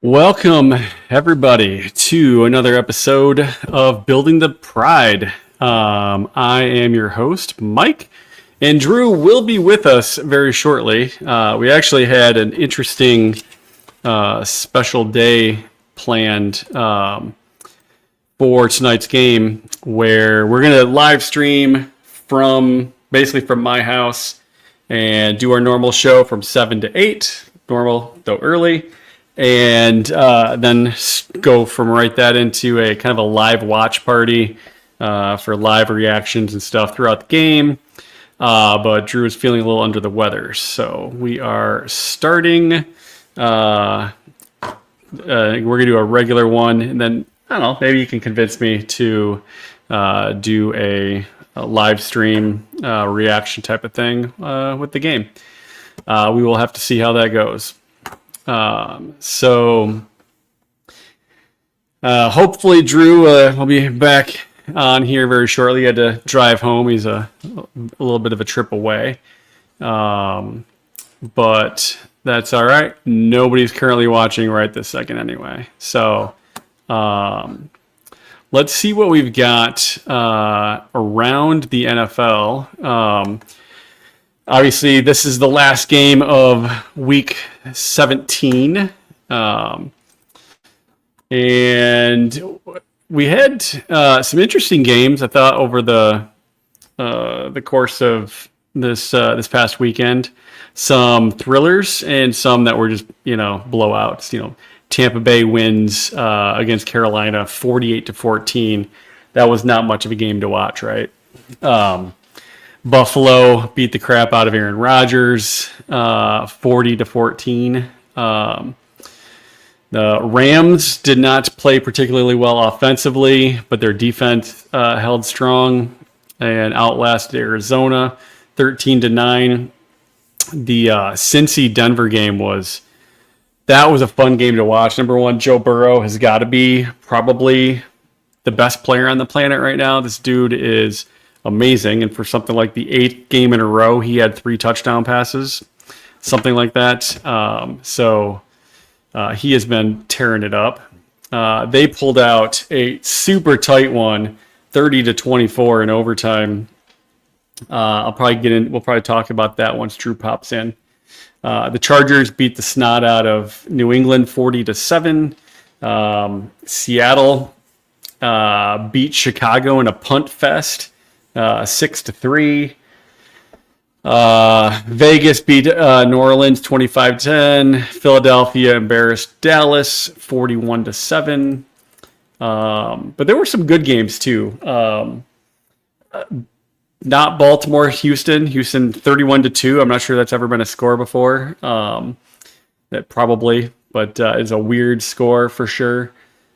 Welcome, everybody, to another episode of Building the Pride. I am your host, Mike, and Drew will be with us very shortly. We actually had an interesting special day planned for tonight's game where we're going to live stream from my house and do our normal show from 7 to 8, normal though early. And then go from that into a kind of a live watch party for live reactions and stuff throughout the game. But Drew is feeling a little under the weather, so we are starting. We're gonna do a regular one, and then I don't know. Maybe you can convince me to do a live stream reaction type of thing with the game. We will have to see how that goes. Hopefully Drew will be back on here very shortly. He had to drive home. He's a little bit of a trip away. But that's all right. Nobody's currently watching right this second anyway. So, let's see what we've got, around the NFL. Obviously, this is the last game of Week 17, and we had some interesting games. I thought over the course of this past weekend, some thrillers and some that were just blowouts. Tampa Bay wins against Carolina 48-14. That was not much of a game to watch, right? Buffalo beat the crap out of Aaron Rodgers, 40-14. The Rams did not play particularly well offensively, but their defense held strong and outlasted Arizona, 13-9. The Cincy-Denver game was a fun game to watch. Number one, Joe Burrow has got to be probably the best player on the planet right now. This dude is amazing, and for something like the 8th game in a row, he had 3 touchdown passes, something like that. So he has been tearing it up. They pulled out a super tight one, 30-24 in overtime. We'll probably talk about that once Drew pops in. The Chargers beat the snot out of New England 40-7. Seattle beat Chicago in a punt fest, 6-3. Vegas beat New Orleans 25-10. Philadelphia embarrassed Dallas 41-7. But there were some good games too. Not Baltimore, Houston 31-2. I'm not sure that's ever been a score before. That probably, but it's a weird score for sure.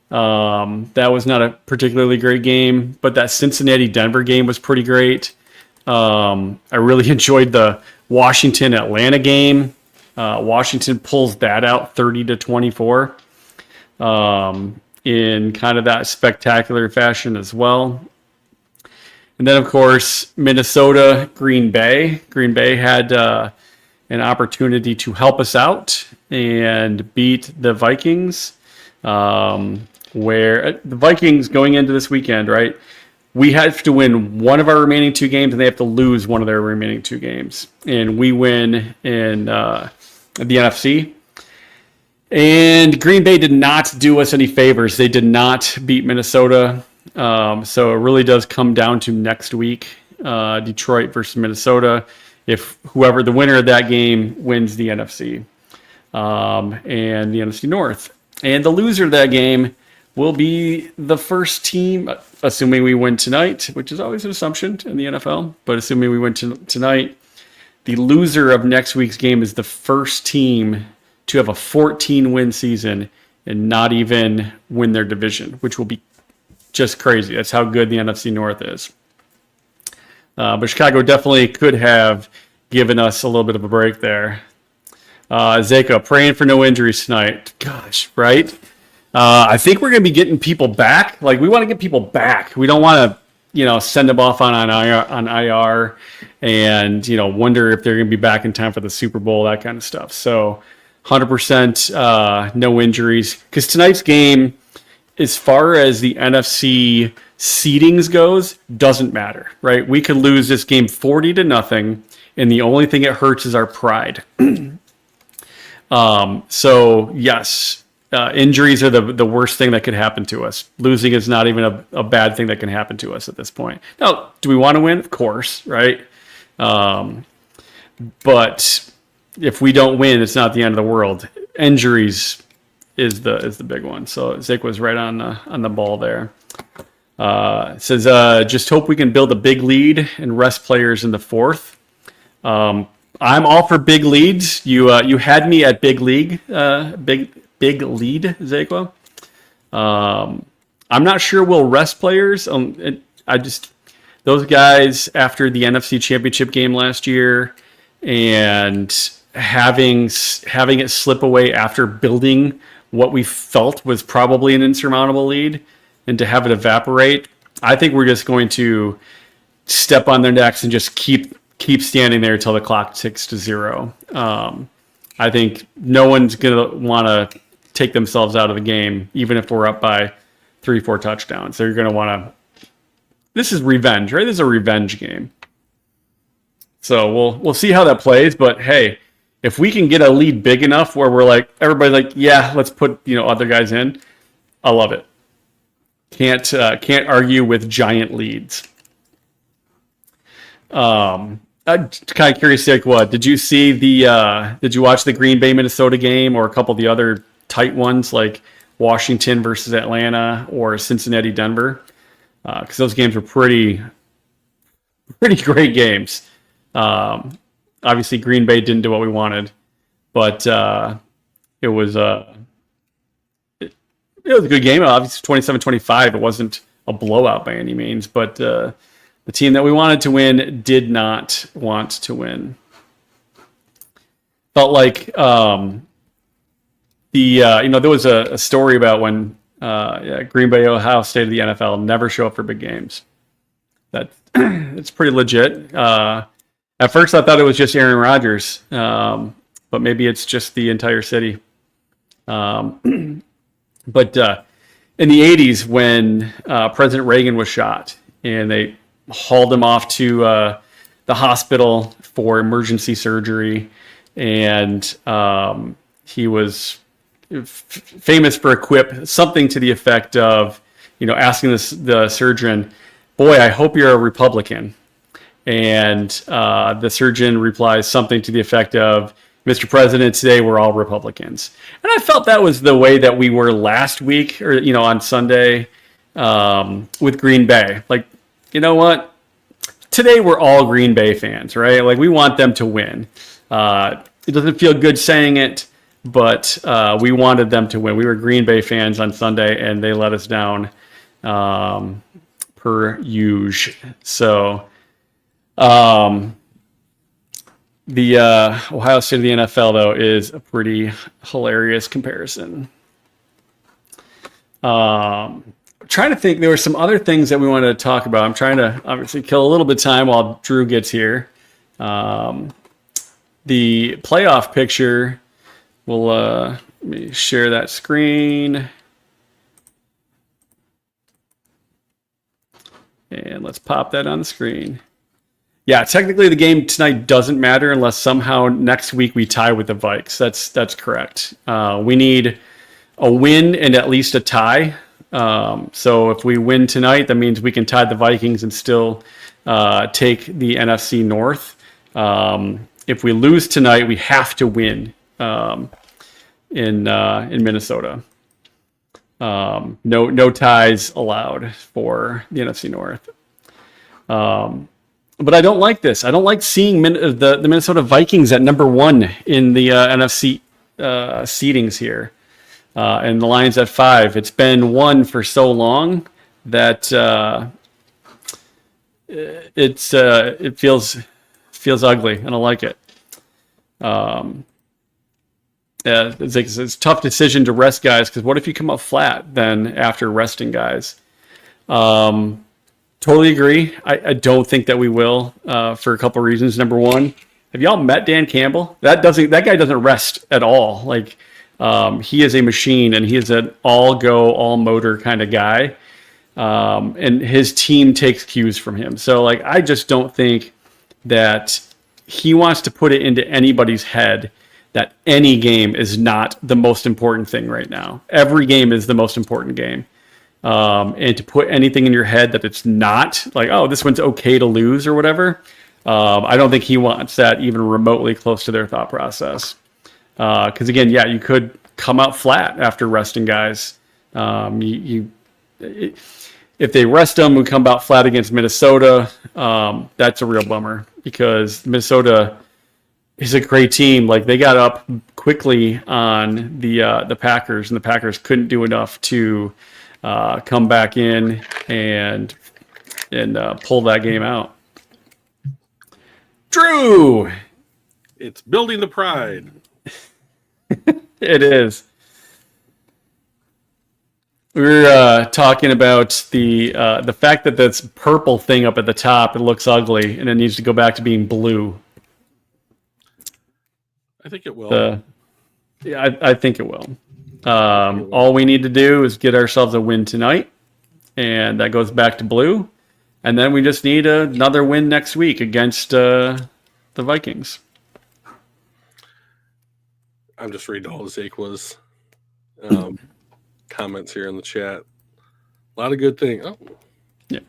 That was not a particularly great game, but that Cincinnati-Denver game was pretty great. I really enjoyed the Washington-Atlanta game. Washington pulls that out 30-24 in kind of that spectacular fashion as well. And then, of course, Minnesota-Green Bay. Green Bay had an opportunity to help us out and beat the Vikings. Where the Vikings going into this weekend, right? We have to win one of our remaining 2 games, and they have to lose one of their remaining 2 games. And we win in the NFC. And Green Bay did not do us any favors. They did not beat Minnesota. So it really does come down to next week, Detroit versus Minnesota. If whoever the winner of that game wins the NFC and the NFC North. And the loser of that game will be the first team, assuming we win tonight, which is always an assumption in the NFL, but assuming we win tonight, the loser of next week's game is the first team to have a 14-win season and not even win their division, which will be just crazy. That's how good the NFC North is. But Chicago definitely could have given us a little bit of a break there. Zeka, praying for no injuries tonight. Gosh, right? I think we're going to be getting people back. Like, we want to get people back. We don't want to, send them off on IR and, wonder if they're going to be back in time for the Super Bowl, that kind of stuff. So 100% no injuries. Because tonight's game, as far as the NFC seedings goes, doesn't matter, right? We could lose this game 40-0, and the only thing it hurts is our pride. So yes, injuries are the worst thing that could happen to us. Losing is not even a bad thing that can happen to us at this point. Now, do we want to win? Of course, right? But if we don't win, it's not the end of the world. Injuries is the big one. So Zach was right on the ball there. It says, just hope we can build a big lead and rest players in the fourth. I'm all for big leads. You had me at big league, big lead, Zakwa. I'm not sure we'll rest players. Those guys after the NFC Championship game last year and having it slip away after building what we felt was probably an insurmountable lead, and to have it evaporate, I think we're just going to step on their necks and just keep standing there until the clock ticks to 0. I think no one's going to want to take themselves out of the game, even if we're up by 3-4 touchdowns. They're going to want to. This is revenge, right? This is a revenge game. So we'll see how that plays. But hey, if we can get a lead big enough where we're like, everybody's like, yeah, let's put other guys in, I love it. Can't argue with giant leads. I'm kind of curious, like, what did you see did you watch the Green Bay Minnesota game or a couple of the other tight ones like Washington versus Atlanta or Cincinnati Denver? Because those games were pretty great games. Obviously, Green Bay didn't do what we wanted, but it was a good game. Obviously, 27-25. It wasn't a blowout by any means, but the team that we wanted to win did not want to win. Felt like there was a story about when Green Bay, Ohio State of the NFL never show up for big games. It's pretty legit. At first, I thought it was just Aaron Rodgers, but maybe it's just the entire city. But in the 80s, when President Reagan was shot and they hauled him off to the hospital for emergency surgery, and he was famous for a quip, something to the effect of, asking the surgeon, "Boy, I hope you're a Republican." And the surgeon replies something to the effect of, "Mr. President, today we're all Republicans." And I felt that was the way that we were last week, or on Sunday with Green Bay. Like, you know what? Today we're all Green Bay fans, right? Like, we want them to win. It doesn't feel good saying it, but we wanted them to win. We were Green Bay fans on Sunday, and they let us down per usual. So the Ohio State of the NFL, though, is a pretty hilarious comparison. Trying to think, there were some other things that we wanted to talk about. I'm trying to obviously kill a little bit of time while Drew gets here. The playoff picture, let me share that screen. And let's pop that on the screen. Yeah, technically the game tonight doesn't matter unless somehow next week we tie with the Vikes. That's correct. We need a win and at least a tie. So if we win tonight, that means we can tie the Vikings and still take the NFC North. If we lose tonight, we have to win in Minnesota. No ties allowed for the NFC North. But I don't like this. I don't like seeing the Minnesota Vikings at number 1 in the NFC seedings here. And the Lions at 5. It's been 1 for so long that it feels ugly. I don't like it. It's a tough decision to rest guys, because what if you come up flat then after resting guys? Totally agree. I don't think that we will for a couple reasons. Number one, Have y'all met Dan Campbell? That guy doesn't rest at all. Like he is a machine, and he is an all go, all motor kind of guy. And his team takes cues from him. So like I just don't think that he wants to put it into anybody's head that any game is not the most important thing right now. Every game is the most important game. And to put anything in your head that it's not, like, oh, this one's okay to lose or whatever, I don't think he wants that even remotely close to their thought process. Because again, yeah, you could come out flat after resting guys. If they rest them, we come out flat against Minnesota. That's a real bummer because Minnesota is a great team. Like they got up quickly on the Packers, and the Packers couldn't do enough to come back in and pull that game out. Drew, it's building the pride. It is. We were talking about the fact that this purple thing up at the top, it looks ugly, and it needs to go back to being blue. I think it will. I think it will. All we need to do is get ourselves a win tonight, and that goes back to blue. And then we just need another win next week against the Vikings. I'm just reading all of Zaqua's comments here in the chat. A lot of good things. Oh. Yeah.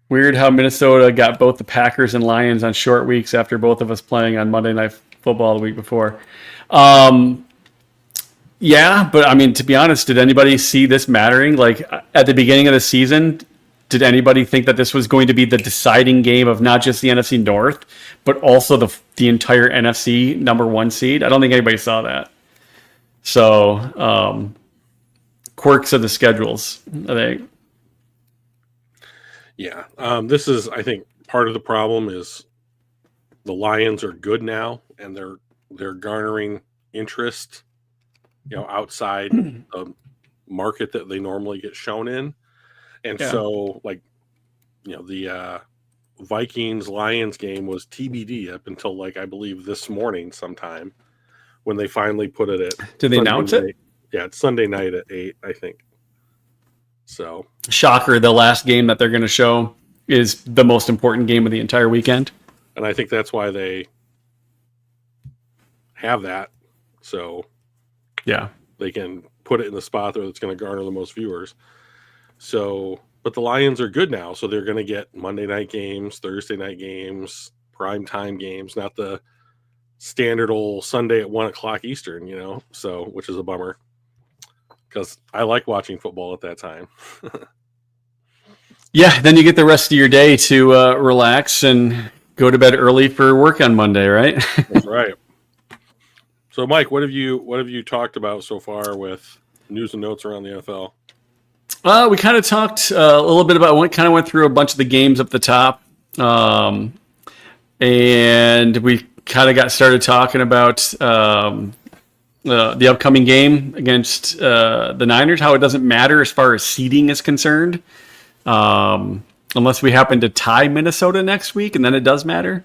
Weird how Minnesota got both the Packers and Lions on short weeks after both of us playing on Monday Night Football the week before. Yeah, but I mean, to be honest, did anybody see this mattering? Like at the beginning of the season, did anybody think that this was going to be the deciding game of not just the NFC North, but also the entire NFC number 1 seed? I don't think anybody saw that. So, quirks of the schedules, I think. Yeah, this is, I think, part of the problem is the Lions are good now, and they're garnering interest, outside the market that they normally get shown in. And so, like, the Vikings-Lions game was TBD up until, like, I believe this morning sometime when they finally put it at... Did they announce it? Yeah, it's Sunday night at 8, I think. So... Shocker, the last game that they're going to show is the most important game of the entire weekend. And I think that's why they have that. So... Yeah. They can put it in the spot that's going to garner the most viewers. So, but the Lions are good now, so they're going to get Monday night games, Thursday night games, prime time games, not the standard old Sunday at 1 o'clock Eastern, so, which is a bummer because I like watching football at that time. Yeah, then you get the rest of your day to relax and go to bed early for work on Monday, right? That's right. So, Mike, what have you talked about so far with news and notes around the NFL? We kind of talked a little bit about, went through a bunch of the games up the top, and we kind of got started talking about the upcoming game against the Niners, how it doesn't matter as far as seeding is concerned, unless we happen to tie Minnesota next week, and then it does matter.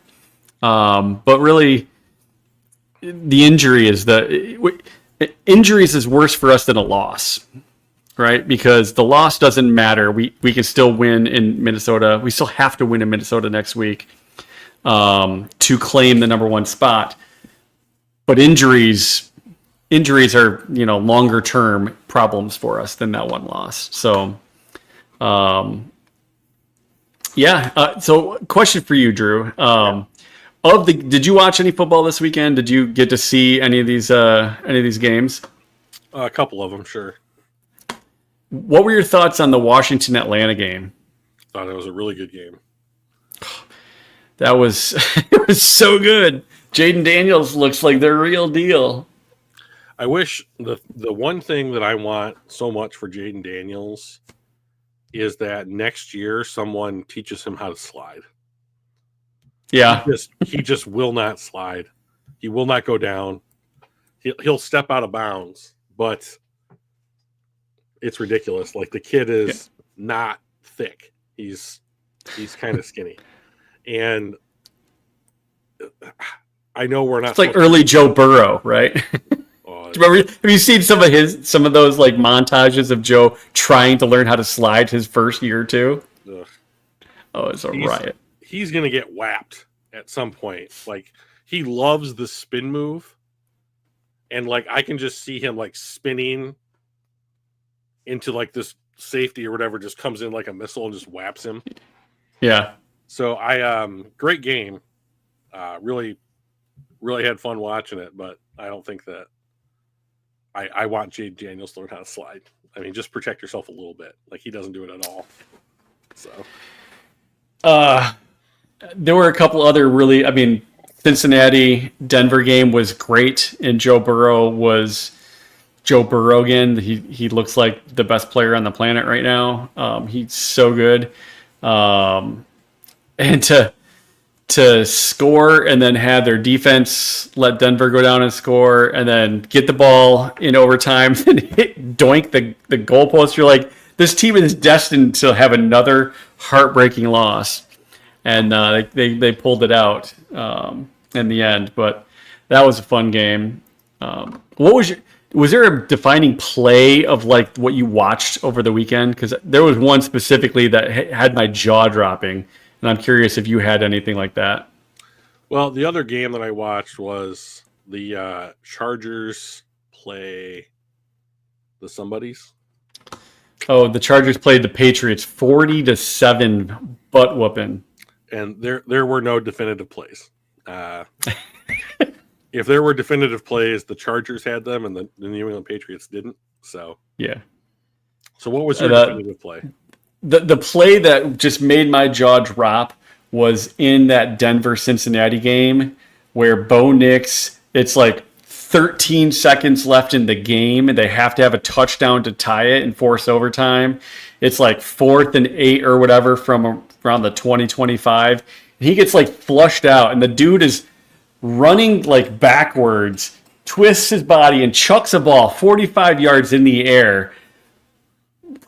But really, the injuries is worse for us than a loss, right? Because the loss doesn't matter. We can still win in Minnesota. We still have to win in Minnesota next week to claim the number 1 spot. But injuries are, longer term problems for us than that one loss. So, so question for you, Drew. Did you watch any football this weekend? Did you get to see any of these games? A couple of them, sure. What were your thoughts on the Washington-Atlanta game? Thought it was a really good game. That was it was so good. Jaden Daniels looks like the real deal. I wish the one thing that I want so much for Jaden Daniels is that next year someone teaches him how to slide. Yeah. He just will not slide. He will not go down. He'll step out of bounds, but it's ridiculous. Like the kid is not thick. He's kind of skinny. And I know we're not. It's like early Joe Burrow, right? Remember, have you seen some of those like montages of Joe trying to learn how to slide his first year or two? Ugh. Oh, it's a riot. He's gonna get whapped at some point. Like, he loves the spin move, and like I can just see him like spinning into like this safety or whatever, just comes in like a missile and just whaps him. Yeah. So great game. Really had fun watching it, but I don't think that I want Jade Daniels to learn how to slide. I mean, just protect yourself a little bit. Like, he doesn't do it at all. So, there were a couple other really. I mean, Cincinnati Denver game was great, and Joe Burrow was Joe Burrow again. He looks like the best player on the planet right now. He's so good, and to score and then have their defense let Denver go down and score and then get the ball in overtime and doink the goalpost. You're like, this team is destined to have another heartbreaking loss. And they pulled it out in the end. But that was a fun game. Was there a defining play of like what you watched over the weekend? Because there was one specifically that had my jaw dropping. And I'm curious if you had anything like that. Well, the other game that I watched was the Chargers play the somebodies. Oh, the Chargers played the Patriots 40-7 butt whooping. And there were no definitive plays. If there were definitive plays, the Chargers had them and the New England Patriots didn't. So yeah. So what was your definitive play? The play that just made my jaw drop was in that Denver-Cincinnati game where Bo Nix, it's like 13 seconds left in the game and they have to have a touchdown to tie it and force overtime. It's like 4th and 8 or whatever from around the 20-25. And he gets like flushed out and the dude is running like backwards, twists his body and chucks a ball 45 yards in the air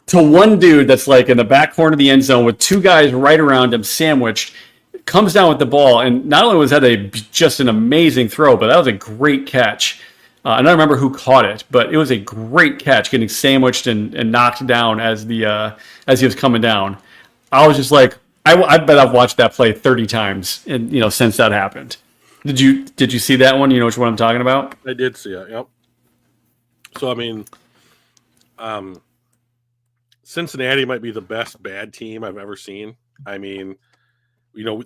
to one dude that's like in the back corner of the end zone with two guys right around him sandwiched, comes down with the ball. And not only was that just an amazing throw, but that was a great catch. I don't remember who caught it, but it was a great catch, getting sandwiched and knocked down as he was coming down. I was just like, I bet I've watched that play 30 times and since that happened. Did you see that one? You know which one I'm talking about? I did see it, yep. So I mean, Cincinnati might be the best bad team I've ever seen. I mean,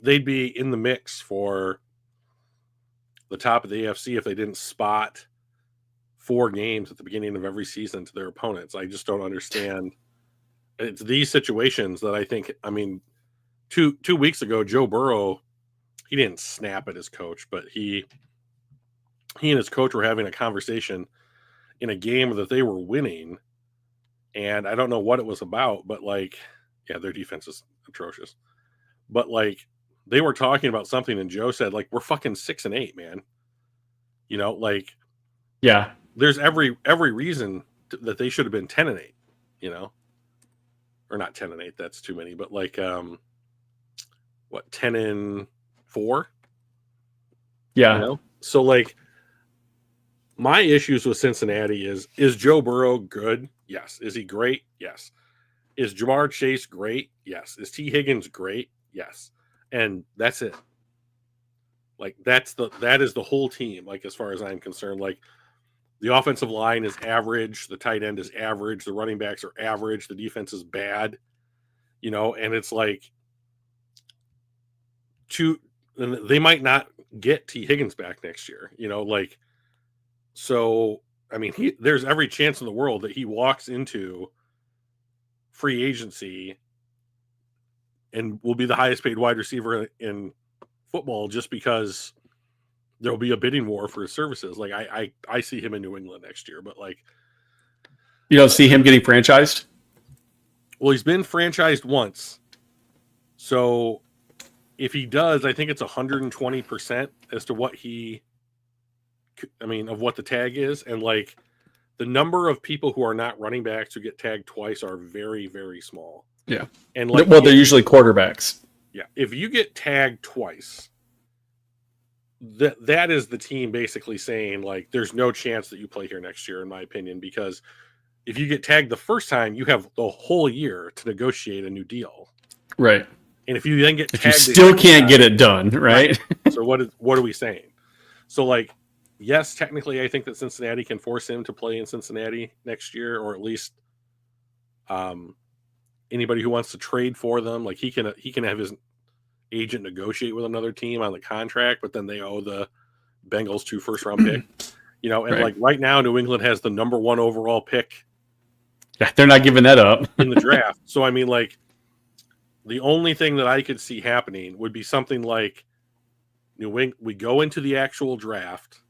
they'd be in the mix for the top of the AFC if they didn't spot 4 games at the beginning of every season to their opponents. I just don't understand. It's these situations that I think, I mean, two weeks ago, Joe Burrow, he didn't snap at his coach, but he and his coach were having a conversation in a game that they were winning. And I don't know what it was about, but like, yeah, their defense is atrocious. But like, they were talking about something, and Joe said, like, we're fucking 6-8, man. Like, yeah, there's every reason that they should have been 10-8. Or not 10-8. That's too many. But like, 10-4? Yeah. So like, my issues with Cincinnati is Joe Burrow good? Yes. Is he great? Yes. Is Jamar Chase great? Yes. Is T. Higgins great? Yes. And that's it. Like, that is the whole team, like, as far as I'm concerned. Like, the offensive line is average, the tight end is average, the running backs are average, the defense is bad, and it's like they might not get T. Higgins back next year, like, so I mean, there's every chance in the world that he walks into free agency and will be the highest paid wide receiver in football just because there'll be a bidding war for his services. Like, I see him in New England next year, but like, you don't see him getting franchised? Well, he's been franchised once. So if he does, I think it's 120% as to what of what the tag is. And like, the number of people who are not running backs who get tagged twice are very, very small. Yeah. And like, well, they're usually quarterbacks. Yeah, if you get tagged twice, that is the team basically saying, like, there's no chance that you play here next year, in my opinion, because if you get tagged the first time, you have the whole year to negotiate a new deal. Right. And if you then get If you tagged, still can't get it done, right? So what are we saying? So, like, yes, technically, I think that Cincinnati can force him to play in Cincinnati next year, or at least anybody who wants to trade for them, like he can have his agent negotiate with another team on the contract, but then they owe the Bengals 2 first-round pick. You know, and Right. like right now, New England has the number 1 overall pick. Yeah, they're not giving that up in the draft. So I mean, like, the only thing that I could see happening would be something like we go into the actual draft.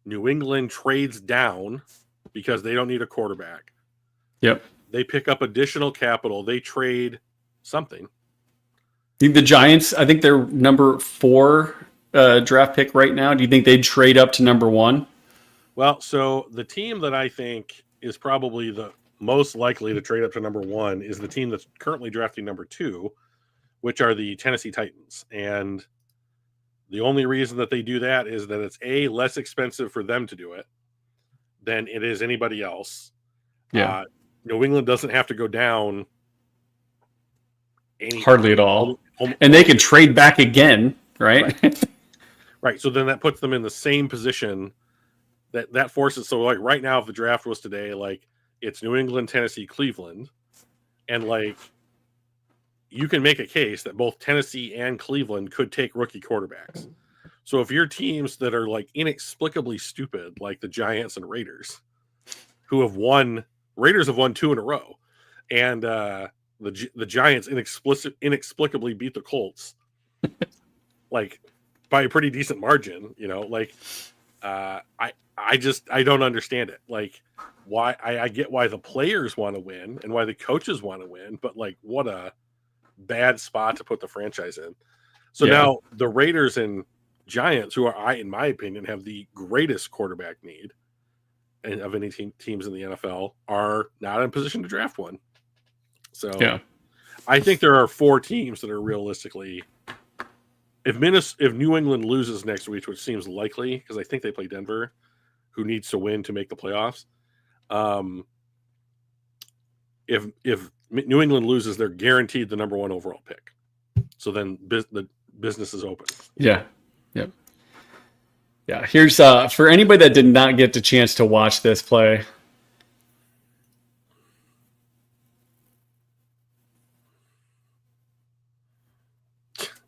New England trades down because they don't need a quarterback. Yep. They pick up additional capital. They trade something. The Giants, I think they're number 4 draft pick right now. Do you think they'd trade up to number 1? Well, so the team that I think is probably the most likely to trade up to number 1 is the team that's currently drafting number 2, which are the Tennessee Titans. And the only reason that they do that is that it's less expensive for them to do it than it is anybody else. Yeah. New England doesn't have to go down hardly at all. And they can trade back again, right? Right. So then that puts them in the same position that forces. So like right now, if the draft was today, like it's New England, Tennessee, Cleveland. And like you can make a case that both Tennessee and Cleveland could take rookie quarterbacks. So if your teams that are like inexplicably stupid, like the Giants and Raiders, Raiders have won 2 in a row, and the Giants inexplicably beat the Colts, like by a pretty decent margin. You know, like I don't understand it. Like why I get why the players want to win and why the coaches want to win, but like what a bad spot to put the franchise in. So now the Raiders and Giants, who are in my opinion, have the greatest quarterback need and of any teams in the NFL, are not in a position to draft one. So I think there are 4 teams that are realistically, if New England loses next week, which seems likely because I think they play Denver, who needs to win to make the playoffs. If New England loses, they're guaranteed the number 1 overall pick. So then the business is open. Yeah. Yep. Yeah. Here's for anybody that did not get the chance to watch this play.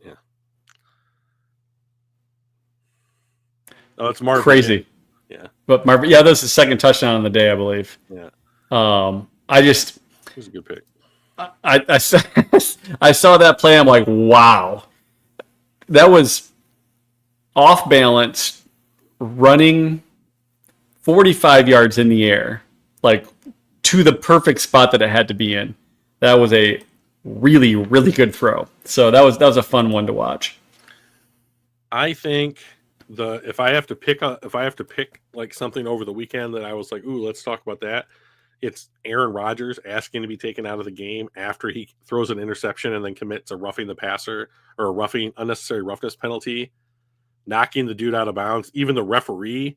Yeah. Oh, it's Marvin. Crazy. Yeah. But Marvin, that's the second touchdown on the day, I believe. Yeah. It was a good pick. I saw that play. I'm like, wow, that was off balance, running 45 yards in the air, like to the perfect spot that it had to be in. That was a really, really good throw. So that was a fun one to watch. I think if I have to pick like something over the weekend that I was like, ooh, let's talk about that. It's Aaron Rodgers asking to be taken out of the game after he throws an interception and then commits a roughing the passer or a unnecessary roughness penalty, knocking the dude out of bounds. Even the referee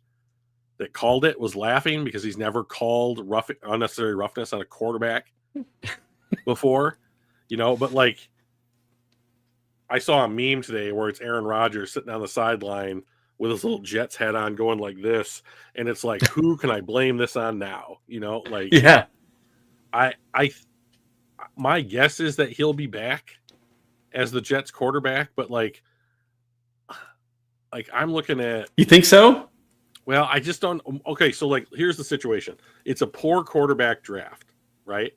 that called it was laughing because he's never called unnecessary roughness on a quarterback before, you know. But like, I saw a meme today where it's Aaron Rodgers sitting on the sideline with his little Jets hat on going like this. And it's like, who can I blame this on now? You know, like, yeah, my guess is that he'll be back as the Jets quarterback, but like I'm looking at, you think so? Well, I just don't. Okay. So like, here's the situation. It's a poor quarterback draft, right?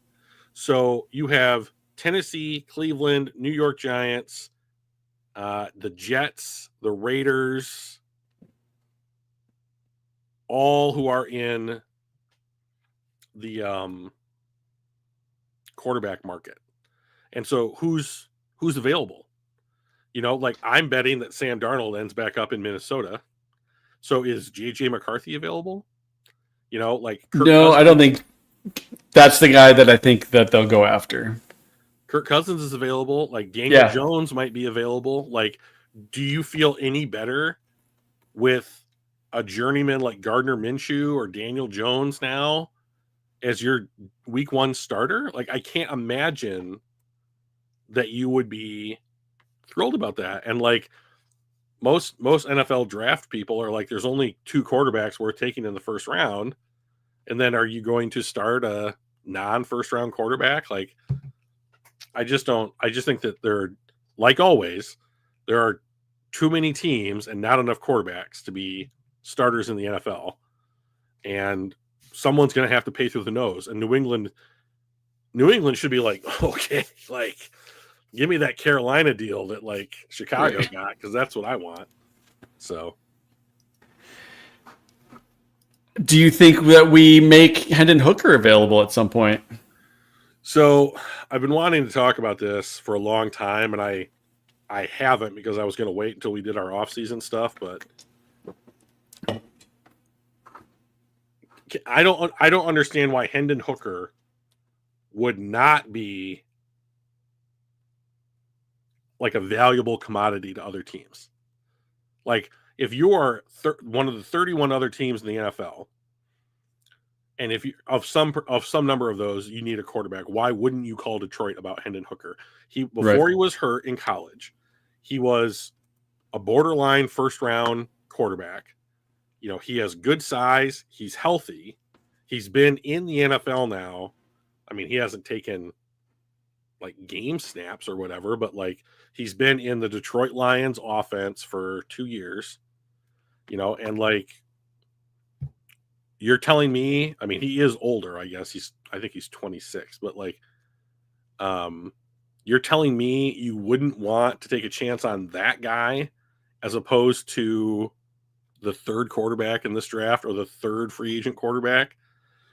So you have Tennessee, Cleveland, New York Giants, the Jets, the Raiders, all who are in the quarterback market. And so who's available? You know, like I'm betting that Sam Darnold ends back up in Minnesota. So is JJ McCarthy available? You know, like No, I don't think that's the guy that I think that they'll go after. Kirk Cousins is available. Like Daniel Yeah. Jones might be available. Like, do you feel any better with a journeyman like Gardner Minshew or Daniel Jones now as your week 1 starter? Like, I can't imagine that you would be thrilled about that. And like most NFL draft people are like, there's only 2 quarterbacks worth taking in the first round. And then are you going to start a non-first round quarterback? Like, I just think that there, like always, there are too many teams and not enough quarterbacks to be starters in the NFL. And someone's going to have to pay through the nose. And New England should be like, okay, like, give me that Carolina deal that like Chicago got, because that's what I want. So, Do you think that we make Hendon Hooker available at some point? So I've been wanting to talk about this for a long time, and I haven't, because I was going to wait until we did our off-season stuff. But I don't understand why Hendon Hooker would not be like a valuable commodity to other teams. Like, if you are one of the 31 other teams in the NFL, and if you of some number of those you need a quarterback, why wouldn't you call Detroit about Hendon Hooker? Before he was hurt in college, he was a borderline first round quarterback. You know, he has good size, he's healthy, he's been in the NFL now. I mean, he hasn't taken like game snaps or whatever, but like he's been in the Detroit Lions offense for 2 years, you know, and like, you're telling me, I mean, he is older, I guess I think he's 26, but like, you're telling me you wouldn't want to take a chance on that guy as opposed to the 3rd quarterback in this draft, or the 3rd free agent quarterback?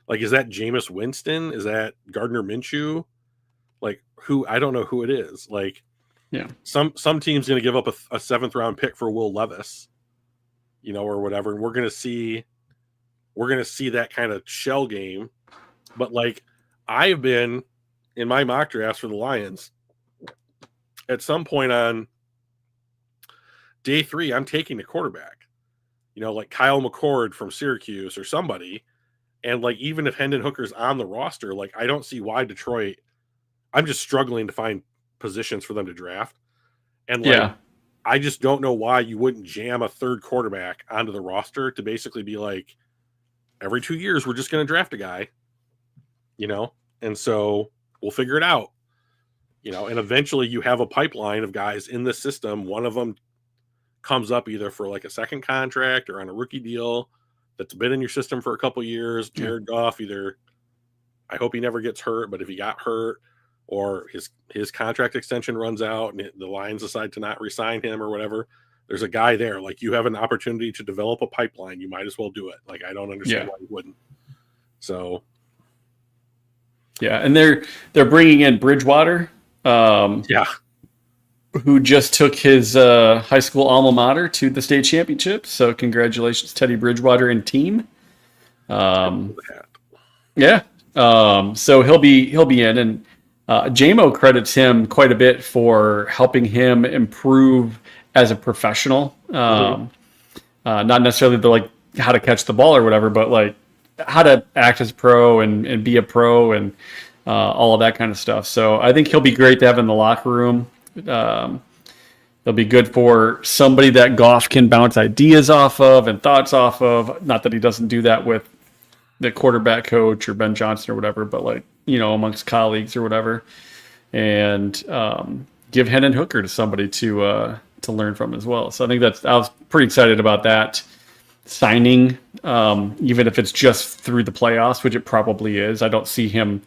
Like, is that Jameis Winston? Is that Gardner Minshew? Like, who? I don't know who it is. Like, yeah, some team's going to give up a 7th round pick for Will Levis, you know, or whatever, and we're going to see that kind of shell game. But like, I've been in my mock drafts for the Lions, at some point on day 3, I'm taking a quarterback, you know, like Kyle McCord from Syracuse or somebody. And like, even if Hendon Hooker's on the roster, like, I don't see why Detroit, I'm just struggling to find positions for them to draft. And like, I just don't know why you wouldn't jam a 3rd quarterback onto the roster to basically be like, every 2 years, we're just going to draft a guy, you know? And so we'll figure it out, you know, and eventually you have a pipeline of guys in the system. One of them comes up either for like a second contract or on a rookie deal that's been in your system for a couple years. Jared Goff, either, I hope he never gets hurt, but if he got hurt, or his contract extension runs out and the Lions decide to not re-sign him or whatever, there's a guy there. Like, you have an opportunity to develop a pipeline, you might as well do it. Like, I don't understand why you wouldn't. So, yeah, and they're bringing in Bridgewater, who just took his high school alma mater to the state championship. So congratulations, Teddy Bridgewater and team. Yeah. So he'll be in, and JMO credits him quite a bit for helping him improve as a professional. Not necessarily like how to catch the ball or whatever, but like how to act as a pro and be a pro and all of that kind of stuff. So I think he'll be great to have in the locker room. They'll be good for somebody that Goff can bounce ideas off of and thoughts off of. Not that he doesn't do that with the quarterback coach or Ben Johnson or whatever, but like, you know, amongst colleagues or whatever, and give Hendon Hooker to somebody to learn from as well. So I think I was pretty excited about that signing, even if it's just through the playoffs, which it probably is. I don't see him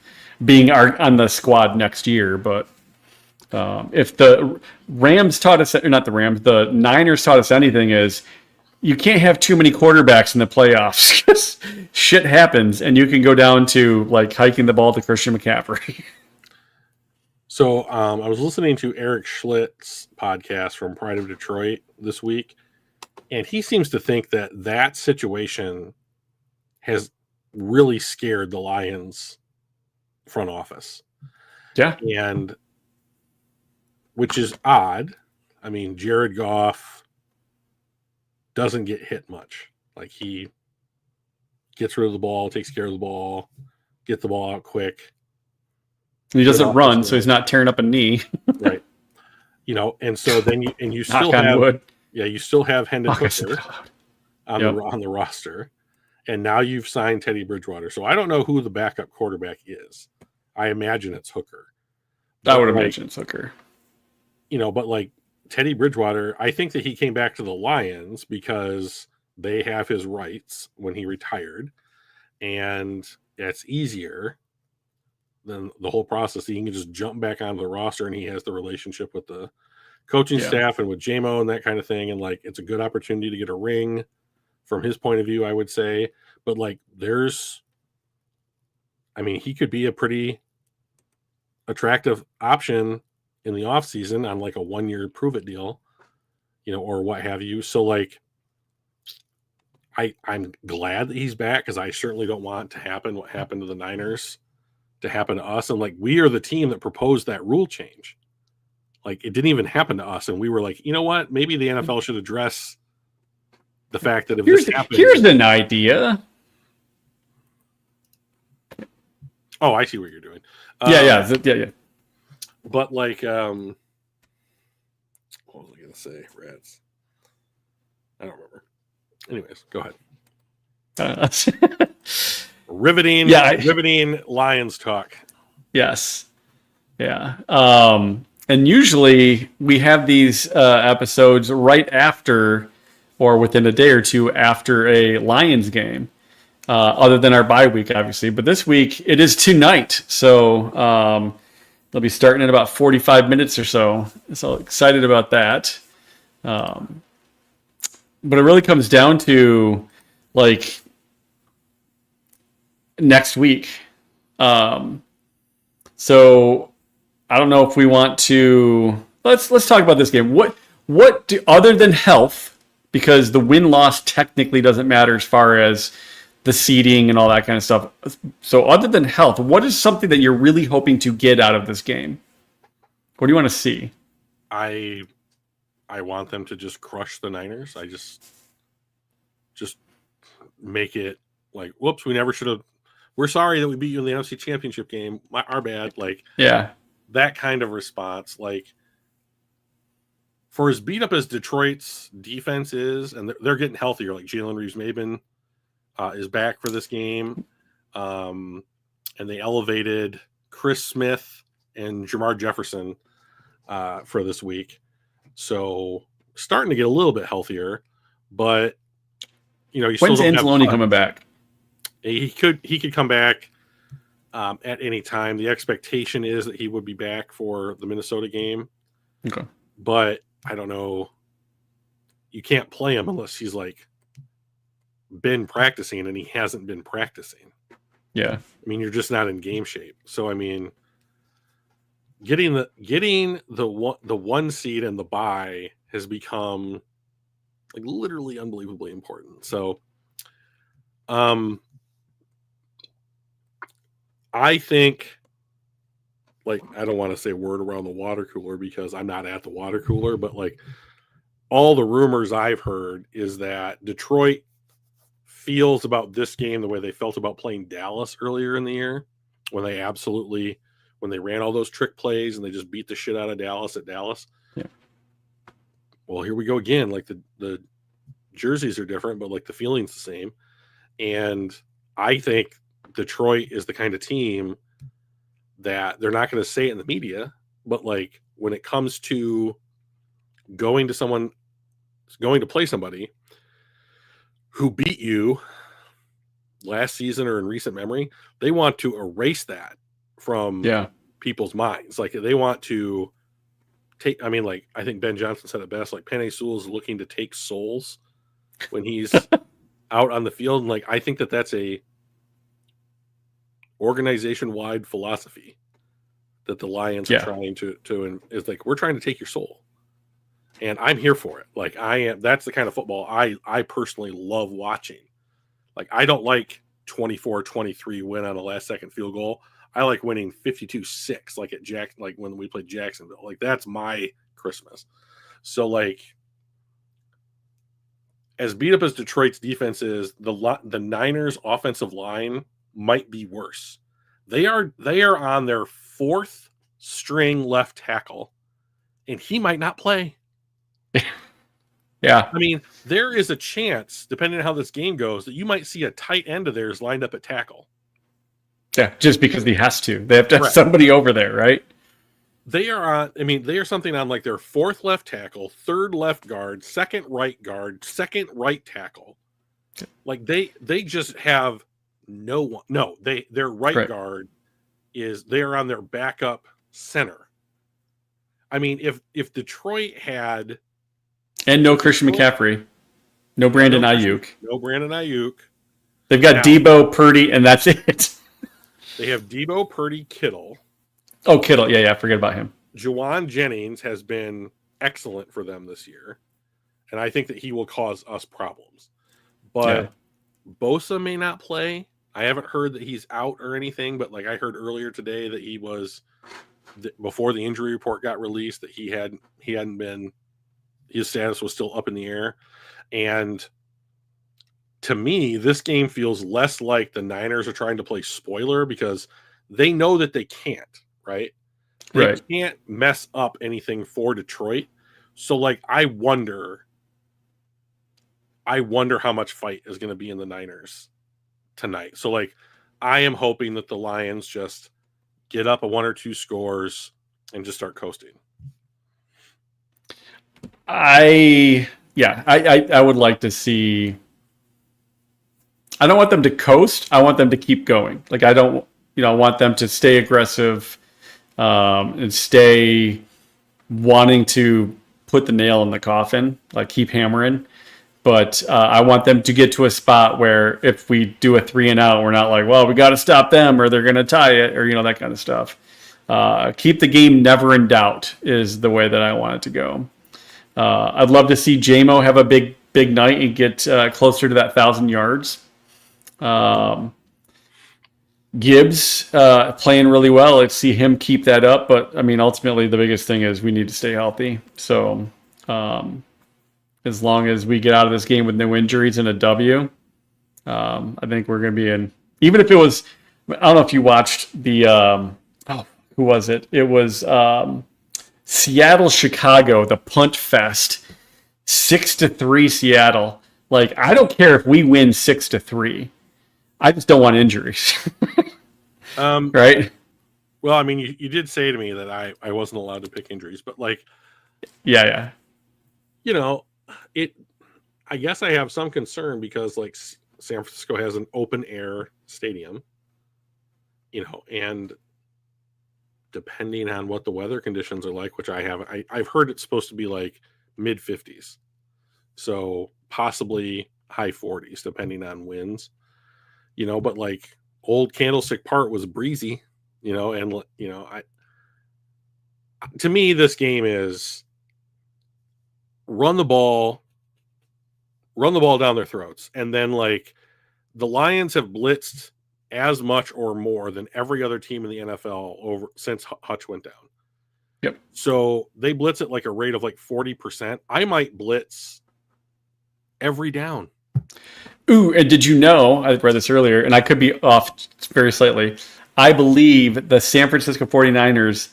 being on the squad next year, but if the Rams taught us, or not the Rams, the Niners taught us anything, is you can't have too many quarterbacks in the playoffs because shit happens, and you can go down to like hiking the ball to Christian McCaffrey. So I was listening to Eric Schlitt's podcast from Pride of Detroit this week, and he seems to think that situation has really scared the Lions front office. Yeah. And which is odd. I mean, Jared Goff doesn't get hit much. Like, he gets rid of the ball, takes care of the ball, get the ball out quick. He doesn't run, so he's not tearing up a knee. Right. You know, and so then you still Knock on have wood. Yeah, you still have Hendon Hooker Yep. on the roster, and now you've signed Teddy Bridgewater. So I don't know who the backup quarterback is. I imagine it's Hooker. I would imagine it's Hooker. You know, but like Teddy Bridgewater, I think that he came back to the Lions because they have his rights when he retired, and it's easier than the whole process. He can just jump back onto the roster, and he has the relationship with the coaching staff and with JMO and that kind of thing. And like, it's a good opportunity to get a ring from his point of view, I would say. But like, he could be a pretty attractive option in the off season on like a 1-year prove it deal, you know, or what have you. So like, I'm glad that he's back, because I certainly don't want to happen what happened to the Niners to happen to us. And like, we are the team that proposed that rule change. Like, it didn't even happen to us, and we were like, you know what? Maybe the NFL should address the fact that if this happens, here's an idea. Oh, I see what you're doing. Yeah. But like, what was I gonna say? Rats. I don't remember. Anyways, go ahead. Riveting Lions talk. Yes. Yeah. And usually we have these episodes right after, or within a day or two after, a Lions game, other than our bye week, obviously. But this week it is tonight, so they'll be starting in about 45 minutes or so. So excited about that. But it really comes down to like next week. So I don't know if we want to. Let's talk about this game. What do, other than health, because the win-loss technically doesn't matter as far as the seeding and all that kind of stuff. So other than health, what is something that you're really hoping to get out of this game? What do you want to see? I want them to just crush the Niners. I just make it like, whoops, we never should have. We're sorry that we beat you in the NFC Championship game. Our bad. Like, yeah. That kind of response, like, for as beat up as Detroit's defense is, and they're getting healthier, like Jalen Reeves-Maybin is back for this game, and they elevated Chris Smith and Jamar Jefferson for this week, so starting to get a little bit healthier. But you know, you when's still don't Anzalone coming back? He could come back at any time. The expectation is that he would be back for the Minnesota game. Okay. But I don't know. You can't play him unless he's like been practicing, and he hasn't been practicing. Yeah. I mean, you're just not in game shape. So I mean, getting the one seed and the bye has become like literally unbelievably important. So I think, like, I don't want to say word around the water cooler because I'm not at the water cooler, but like all the rumors I've heard is that Detroit feels about this game the way they felt about playing Dallas earlier in the year, when they ran all those trick plays and they just beat the shit out of Dallas at Dallas. Yeah. Well, here we go again. Like, the jerseys are different, but like the feeling's the same. And I think Detroit is the kind of team that they're not going to say it in the media, but like when it comes to going to play somebody who beat you last season or in recent memory, they want to erase that from people's minds. Like, they want to take, I mean, like, I think Ben Johnson said it best, like Penei Sewell is looking to take souls when he's out on the field. And like, I think that that's a organization-wide philosophy that the Lions are trying to is like, we're trying to take your soul, and I'm here for it. Like, that's the kind of football I personally love watching. Like, I don't like 24-23 win on a last second field goal. I like winning 52-6, like at like when we played Jacksonville. Like that's my Christmas. So like, as beat up as Detroit's defense is, the Niners' offensive line might be worse. They are on their fourth string left tackle, and he might not play. Yeah. I mean, there is a chance, depending on how this game goes, that you might see a tight end of theirs lined up at tackle. Yeah, just because he has to. They have to have Correct. somebody over there, right? They are something on like their fourth left tackle, third left guard, second right right tackle. Like they just have no one. No, their right guard they are on their backup center. I mean, if Detroit had no Christian McCaffrey, no Brandon Ayuk, they've got Debo, Purdy, and that's it. They have Debo, Purdy, Kittle. Oh, Kittle, yeah, forget about him. Juwan Jennings has been excellent for them this year, and I think that he will cause us problems. But Bosa may not play. I haven't heard that he's out or anything, but like I heard earlier today that he was, before the injury report got released, that he hadn't been, his status was still up in the air. And to me, this game feels less like the Niners are trying to play spoiler because they know that they can't, right? They can't mess up anything for Detroit. So like, I wonder how much fight is going to be in the Niners tonight. So like, I am hoping that the Lions just get up a 1 or 2 scores and just start coasting. I would like to see. I don't want them to coast. I want them to keep going. Like I don't, want them to stay aggressive and stay wanting to put the nail in the coffin, like keep hammering. But I want them to get to a spot where if we do a 3-and-out, we're not like, well, we got to stop them or they're going to tie it or, that kind of stuff. Keep the game never in doubt is the way that I want it to go. I'd love to see JMO have a big night and get closer to that 1,000 yards. Gibbs playing really well. Let's see him keep that up. But, I mean, ultimately the biggest thing is we need to stay healthy. So as long as we get out of this game with no injuries and a W, I think we're going to be in. Even if it was, I don't know if you watched the, who was it? It was Seattle, Chicago, the punt fest, 6-3 Seattle. Like, I don't care if we win 6-3. I just don't want injuries. Right? Well, I mean, you did say to me that I wasn't allowed to pick injuries, but like, yeah. I guess I have some concern because like San Francisco has an open air stadium, and depending on what the weather conditions are like, which I've heard it's supposed to be like mid 50s. So possibly high 40s, depending on winds, but like old Candlestick Park was breezy, and to me, this game is run the ball down their throats. And then like the Lions have blitzed as much or more than every other team in the NFL since Hutch went down. Yep. So they blitz at like a rate of like 40%. I might blitz every down. Ooh, and did you know, I read this earlier, and I could be off very slightly, I believe the San Francisco 49ers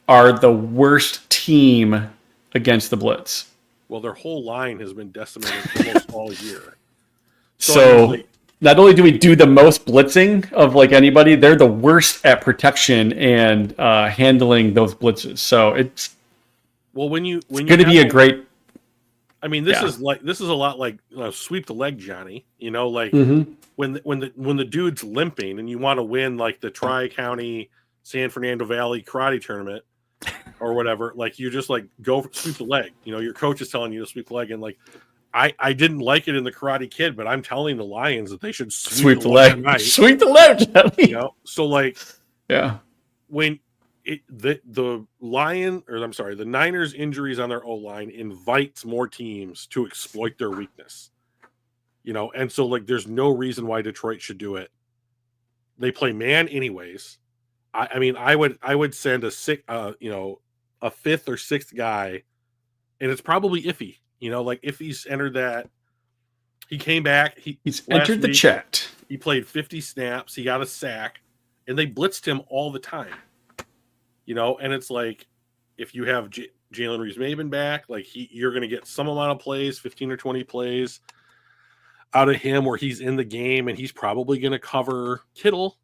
are the worst team against the blitz. Well, their whole line has been decimated almost all year. So not only do we do the most blitzing of like anybody, they're the worst at protection and handling those blitzes. So it's when it's going to be a great. I mean, this is a lot like sweep the leg, Johnny. Like when the dude's limping and you want to win like the Tri-County San Fernando Valley karate tournament or whatever, like you just like go sweep the leg. Your coach is telling you to sweep the leg, and like I didn't like it in the Karate Kid, but I'm telling the Lions that they should sweep the leg tonight. Sweep the leg, Johnny. So like when the Niners injuries on their O-line invites more teams to exploit their weakness. And so like there's no reason why Detroit should do it. They play man anyways. I mean, I would send a a fifth or sixth guy, and it's probably Iffy. Like Iffy's entered that. He came back. He's Last entered the week, chat. he played 50 snaps. He got a sack, and they blitzed him all the time. And it's like, if you have Jalen Reeves-Maben back, like you're going to get some amount of plays, 15 or 20 plays out of him where he's in the game, and he's probably going to cover Kittle,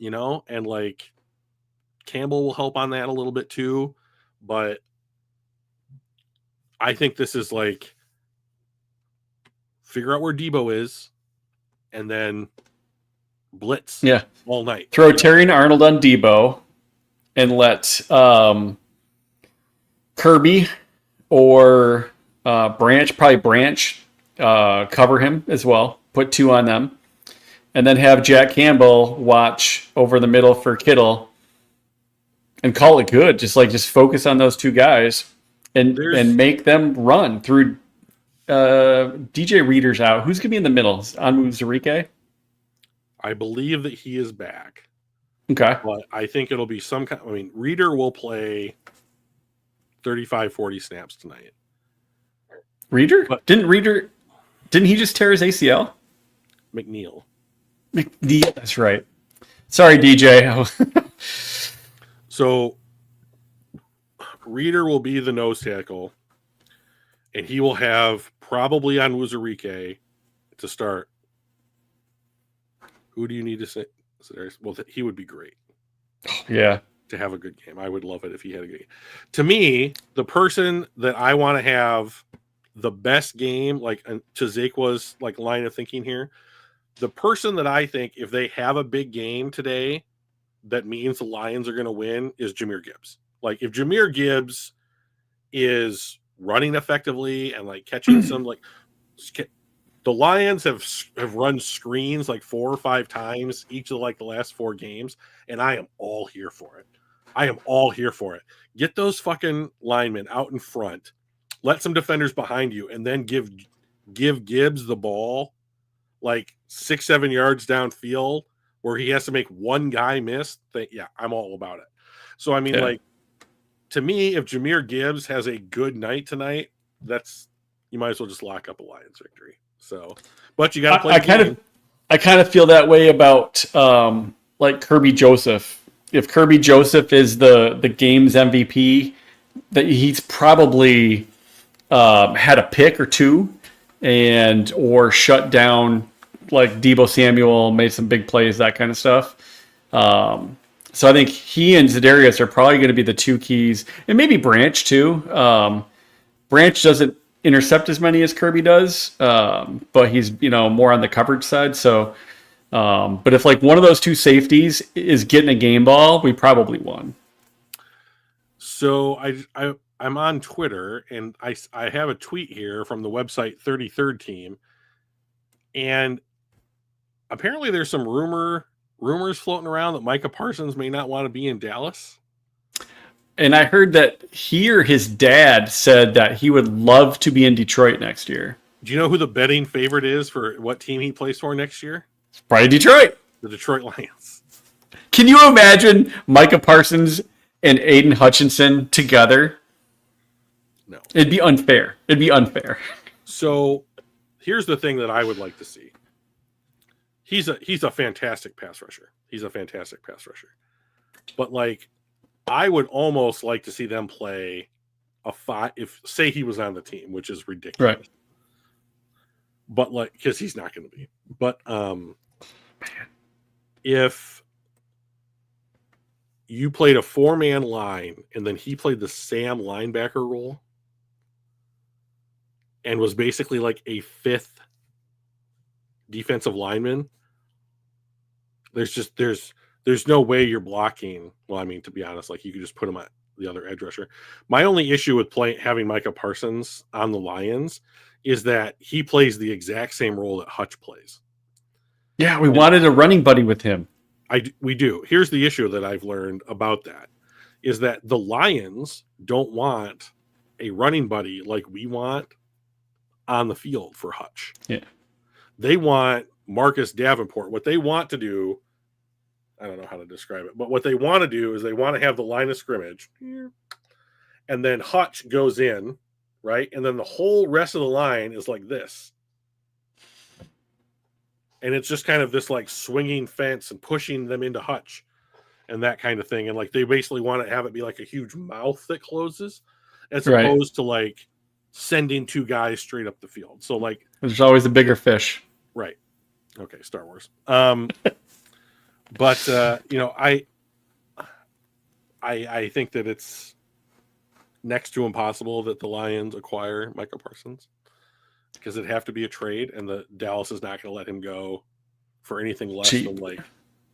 and like Campbell will help on that a little bit too. But I think this is like, figure out where Debo is and then blitz all night. Throw Terry and Arnold on Debo and let Kirby or probably Branch cover him as well. Put 2 on them. And then have Jack Campbell watch over the middle for Kittle and call it good. Just focus on those 2 guys and make them run through. DJ Reader's out. Who's going to be in the middle? Anu Zarike? I believe that he is back. Okay. But I think it'll be some kind. I mean, Reader will play 35, 40 snaps tonight. Reader? Didn't he just tear his ACL? McNeil. That's right. Sorry, DJ. So Reader will be the nose tackle, and he will have probably on Wuzurike to start. Who do you need to say? Well, he would be great. Yeah. To have a good game. I would love it if he had a good game. To me, the person that I want to have the best game, like to Zaqua's like line of thinking here, the person that I think if they have a big game today that means the Lions are going to win is Jahmyr Gibbs. Like if Jahmyr Gibbs is running effectively and like catching some like the Lions have run screens like 4 or 5 times each of like the last 4 games, and I am all here for it. I am all here for it. Get those fucking linemen out in front, let some defenders behind you, and then give Gibbs the ball like 6-7 yards downfield where he has to make one guy miss. I'm all about it. So I mean, like to me, if Jahmyr Gibbs has a good night tonight, you might as well just lock up a Lions victory. So, but you got to play. I kind of feel that way about like Kirby Joseph. If Kirby Joseph is the game's MVP, that he's probably had a pick or 2 or shut down like Deebo Samuel, made some big plays, that kind of stuff. So I think he and Za'Darius are probably going to be the 2 keys, and maybe Branch too. Branch doesn't intercept as many as Kirby does, but he's more on the coverage side. So, but if like one of those 2 safeties is getting a game ball, we probably won. So I'm on Twitter, and I have a tweet here from the website 33rd Team, and apparently there's some rumors floating around that Micah Parsons may not want to be in Dallas. And I heard that he or his dad said that he would love to be in Detroit next year. Do you know who the betting favorite is for what team he plays for next year? It's probably Detroit. The Detroit Lions. Can you imagine Micah Parsons and Aiden Hutchinson together? No. It'd be unfair. So here's the thing that I would like to see. He's a fantastic pass rusher. But like, I would almost like to see them play a 5 if say he was on the team, which is ridiculous. Right. But like, because he's not going to be. But if you played a 4-man line and then he played the Sam linebacker role and was basically like a 5th defensive lineman, there's no way you're blocking. Well, I mean, to be honest, like you could just put him at the other edge rusher. My only issue with having Micah Parsons on the Lions is that he plays the exact same role that Hutch plays. Yeah, we wanted a running buddy with him. We do. Here's the issue that I've learned about that is that the Lions don't want a running buddy like we want on the field for Hutch. Yeah. They want Marcus Davenport. What they want to do I don't know how to describe it, but what they want to do is they want to have the line of scrimmage, and then Hutch goes in, right, and then the whole rest of the line is like this, and it's just kind of this like swinging fence and pushing them into Hutch and that kind of thing, and like they basically want to have it be like a huge mouth that closes, as Right. opposed to like sending two guys straight up the field. So like There's always a bigger fish. right, okay, Star Wars. But you know, I think that it's next to impossible that the Lions acquire Micah Parsons, because it'd have to be a trade, and the Dallas is not going to let him go for anything less than like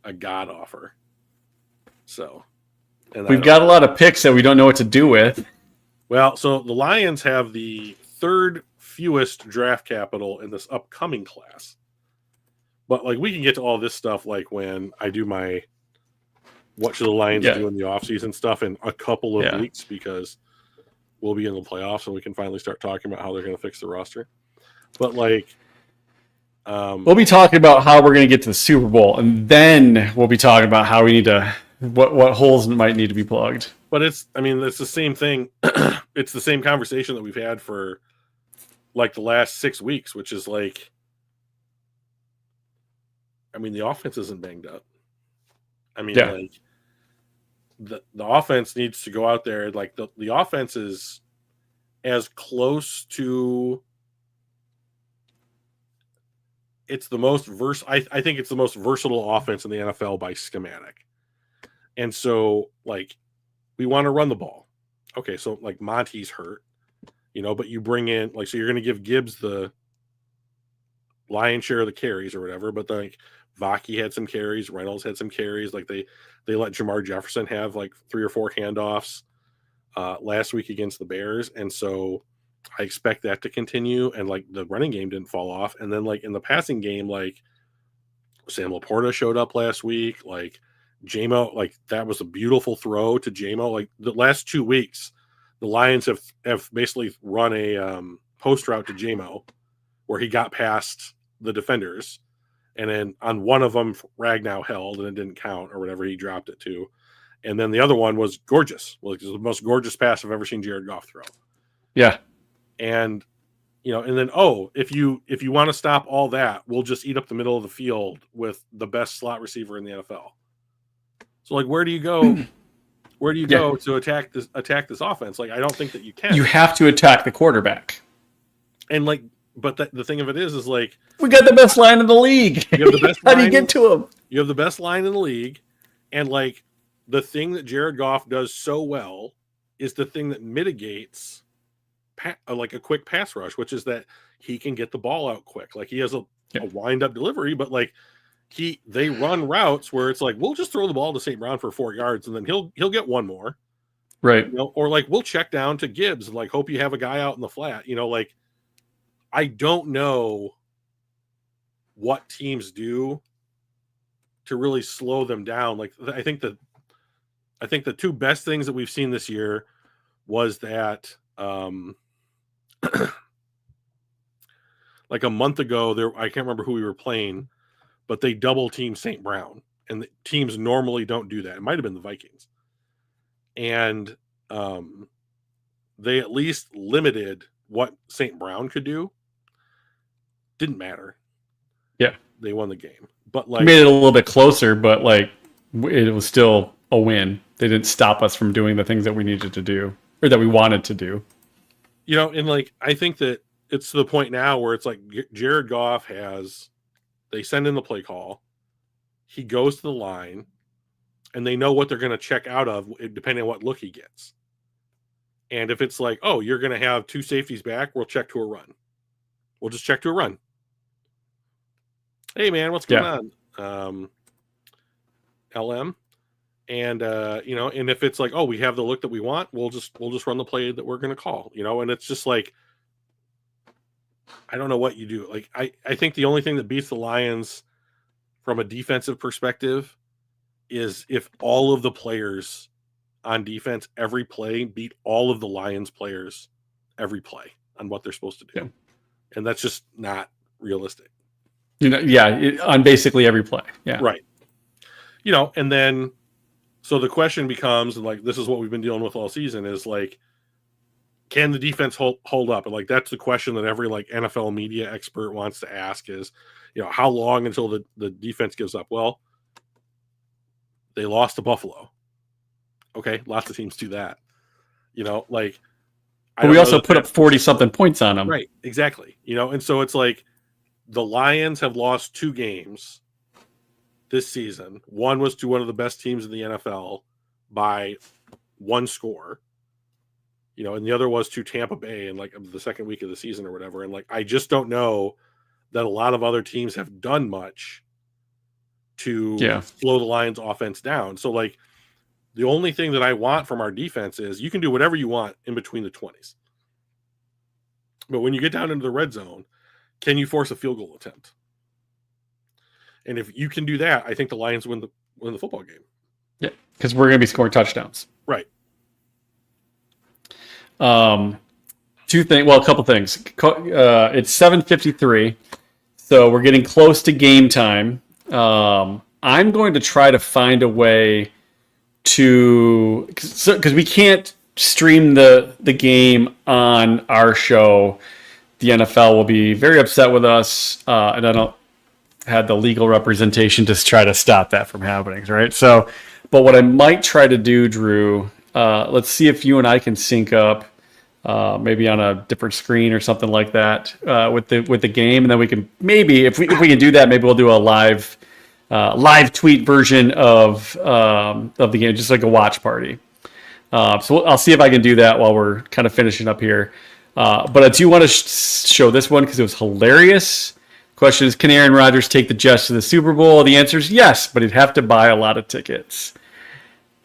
a god offer. So, and we've got a lot of picks that we don't know what to do with. Well, so the Lions have the third fewest draft capital in this upcoming class. But like we can get to all this stuff like when I do my what should the Lions do in the offseason stuff in a couple of weeks, because we'll be in the playoffs and we can finally start talking about how they're going to fix the roster. But like we'll be talking about how we're going to get to the Super Bowl, and then we'll be talking about how we need to what holes might need to be plugged. But it's the same thing. It's the same conversation that we've had for like the last 6 weeks, which is like, the offense isn't banged up. Like the offense needs to go out there. Like the offense is as close to, it's the most I think it's the most versatile offense in the NFL by schematic. And so like we want to run the ball. Okay, so like Monty's hurt, but you bring in like, so you're going to give Gibbs the lion's share of the carries or whatever, but like Vaki had some carries, Reynolds had some carries. Like they let Jamar Jefferson have like 3 or 4 handoffs last week against the Bears. And so I expect that to continue. And like the running game didn't fall off. And then like in the passing game, like Sam Laporta showed up last week. Like JMO, like that was a beautiful throw to JMO. Like the last 2 weeks, the Lions have basically run a post route to JMO where he got past the defenders. And then on one of them, Ragnow held and it didn't count or whatever he dropped it to. And then the other one was gorgeous. Well, it was the most gorgeous pass I've ever seen Jared Goff throw. Yeah. And, and then, if you want to stop all that, we'll just eat up the middle of the field with the best slot receiver in the NFL. So like, where do you go? Where do you go to attack this offense? Like, I don't think that you can. You have to attack the quarterback. And like, but the thing of it is like, we got the best line in the league. You have the best How do you get to him? You have the best line in the league. And like the thing that Jared Goff does so well is the thing that mitigates like a quick pass rush, which is that he can get the ball out quick. Like he has a wind up delivery, but like they run routes where it's like, we'll just throw the ball to St. Brown for 4 yards and then he'll get one more. Right. Or like we'll check down to Gibbs and like hope you have a guy out in the flat. Like I don't know what teams do to really slow them down. Like I think the 2 best things that we've seen this year was that like a month ago I can't remember who we were playing, but they double teamed St. Brown, and the teams normally don't do that. It might have been the Vikings. And they at least limited what St. Brown could do. Didn't matter. Yeah. They won the game. But like made it a little bit closer, but like it was still a win. They didn't stop us from doing the things that we needed to do or that we wanted to do. And like I think that it's to the point now where it's like Jared Goff they send in the play call. He goes to the line and they know what they're going to check out of depending on what look he gets. And if it's like, you're going to have 2 safeties back, we'll check to a run. We'll just check to a run. Hey man, what's going on? LM. And and if it's like, we have the look that we want, we'll just run the play that we're going to call, and it's just like, I don't know what you do. Like, I think the only thing that beats the Lions from a defensive perspective is if all of the players on defense every play beat all of the Lions players every play on what they're supposed to do. Yeah. And that's just not realistic. On basically every play. Yeah. Right. And then so the question becomes, and like this is what we've been dealing with all season, is like, can the defense hold up? And like that's the question that every like NFL media expert wants to ask is, how long until the defense gives up? Well, they lost to Buffalo. Okay, lots of teams do that. Like but we also put up 40-something points on them. Right, exactly. And so it's like the Lions have lost 2 games this season. One was to one of the best teams in the NFL by 1 score. And the other was to Tampa Bay in like the second week of the season or whatever. And like I just don't know that a lot of other teams have done much to slow the Lions offense down. So like the only thing that I want from our defense is you can do whatever you want in between the 20s. But when you get down into the red zone, can you force a field goal attempt? And if you can do that, I think the Lions win the football game. Yeah, because we're going to be scoring touchdowns. Right. A couple things. It's 7:53, so we're getting close to game time. I'm going to try to find a way to, because we can't stream the game on our show. The NFL will be very upset with us, and I don't have the legal representation to try to stop that from happening, right? So, but what I might try to do, Drew, let's see if you and I can sync up, maybe on a different screen or something like that, with the game, and then we can maybe if we can do that, maybe we'll do a live tweet version of the game, just like a watch party. So I'll see if I can do that while we're kind of finishing up here. But I do want to show this one because it was hilarious. Question is, can Aaron Rodgers take the Jets to the Super Bowl? The answer is yes, but he'd have to buy a lot of tickets.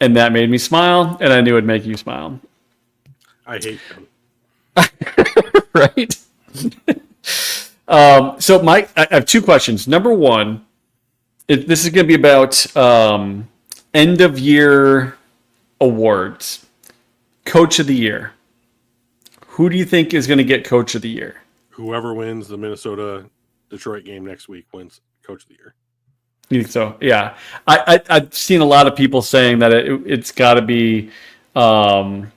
And that made me smile, and I knew it'd make you smile. I hate them. Right? So Mike, I have 2 questions. Number one, this is going to be about end of year awards. Coach of the year. Who do you think is going to get Coach of the year? Whoever wins the Minnesota-Detroit game next week wins Coach of the year. You think so? Yeah. I've seen a lot of people saying that it's got to be, Peyton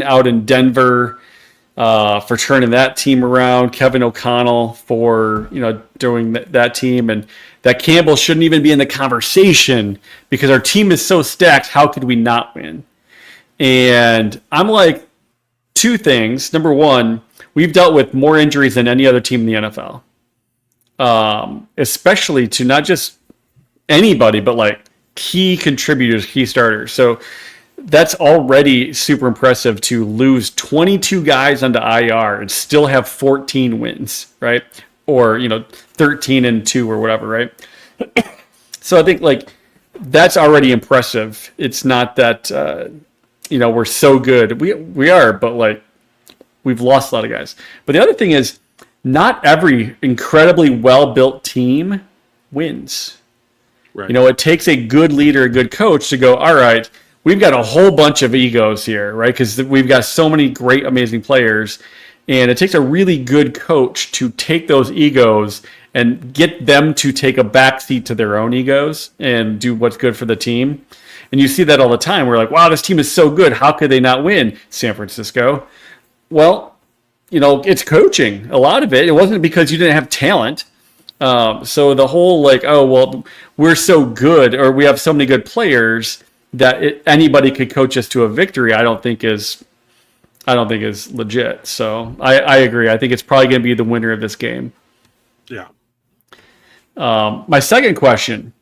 out in Denver for turning that team around, Kevin O'Connell for, doing that team, and that Campbell shouldn't even be in the conversation because our team is so stacked. How could we not win? And I'm like, 2 things. Number one, we've dealt with more injuries than any other team in the NFL, especially to not just anybody, but like key contributors, key starters. So that's already super impressive to lose 22 guys onto IR and still have 14 wins, right? Or, 13-2 or whatever, right? So I think like that's already impressive. It's not that, we're so good. We are, but like we've lost a lot of guys. But the other thing is not every incredibly well-built team wins. Right. It takes a good leader, a good coach to go, all right, we've got a whole bunch of egos here, right? Because we've got so many great, amazing players. And it takes a really good coach to take those egos and get them to take a backseat to their own egos and do what's good for the team. And you see that all the time. We're like, wow, this team is so good. How could they not win? San Francisco. Well, it's coaching. A lot of it. It wasn't because you didn't have talent. So the whole like, oh, well, we're so good or we have so many good players that anybody could coach us to a victory, I don't think is legit. So I agree. I think it's probably going to be the winner of this game. Yeah. My second question,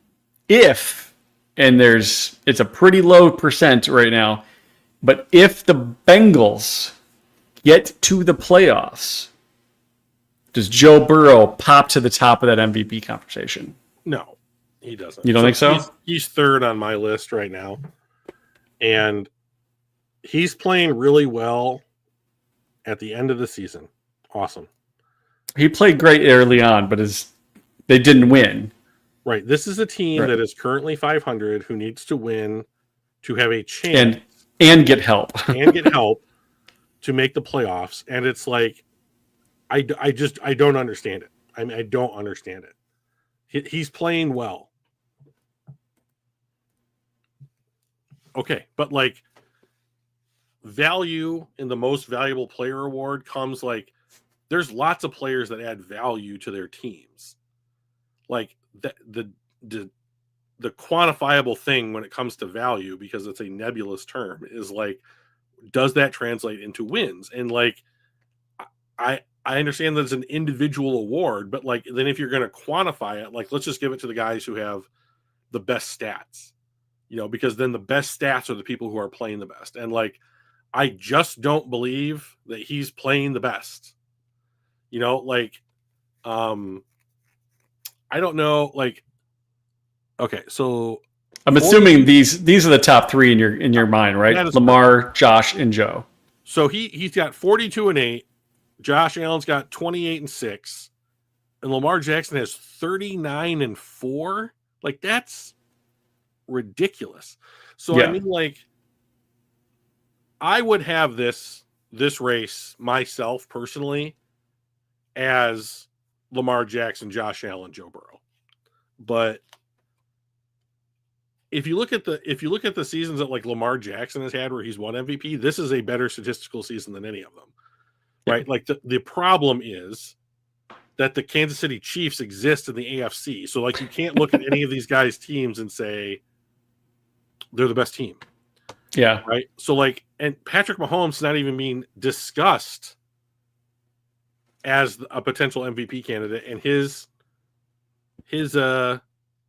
it's a pretty low percent right now, but if the Bengals get to the playoffs, does Joe Burrow pop to the top of that MVP conversation? No, he doesn't. You don't think so? He's third on my list right now. And he's playing really well at the end of the season. Awesome. He played great early on, but they didn't win. Right. This is a team that is currently 500 who needs to win to have a chance and get help to make the playoffs. And it's like, I don't understand it. I mean, I don't understand it. He's playing well. Okay, but like value in the most valuable player award comes like there's lots of players that add value to their teams. Like the quantifiable thing when it comes to value, because it's a nebulous term, is like, does that translate into wins? And like I understand that it's an individual award, but like then if you're going to quantify it, like let's just give it to the guys who have the best stats, because then the best stats are the people who are playing the best. And like I just don't believe that he's playing the best. Like I don't know, like okay, so I'm assuming these are the top three in your mind, right? Lamar, correct. Josh, and Joe. So he's got 42-8. Josh Allen's got 28-6, and Lamar Jackson has 39-4. Like that's ridiculous. So yeah. I mean, like, I would have this race myself personally as Lamar Jackson, Josh Allen, Joe Burrow. But if you look at the seasons that like Lamar Jackson has had where he's won MVP, this is a better statistical season than any of them. Right? Like the problem is that the Kansas City Chiefs exist in the AFC. So like you can't look at any of these guys' teams and say they're the best team. Yeah. Right. So like, and Patrick Mahomes is not even being discussed as a potential MVP candidate, and his team's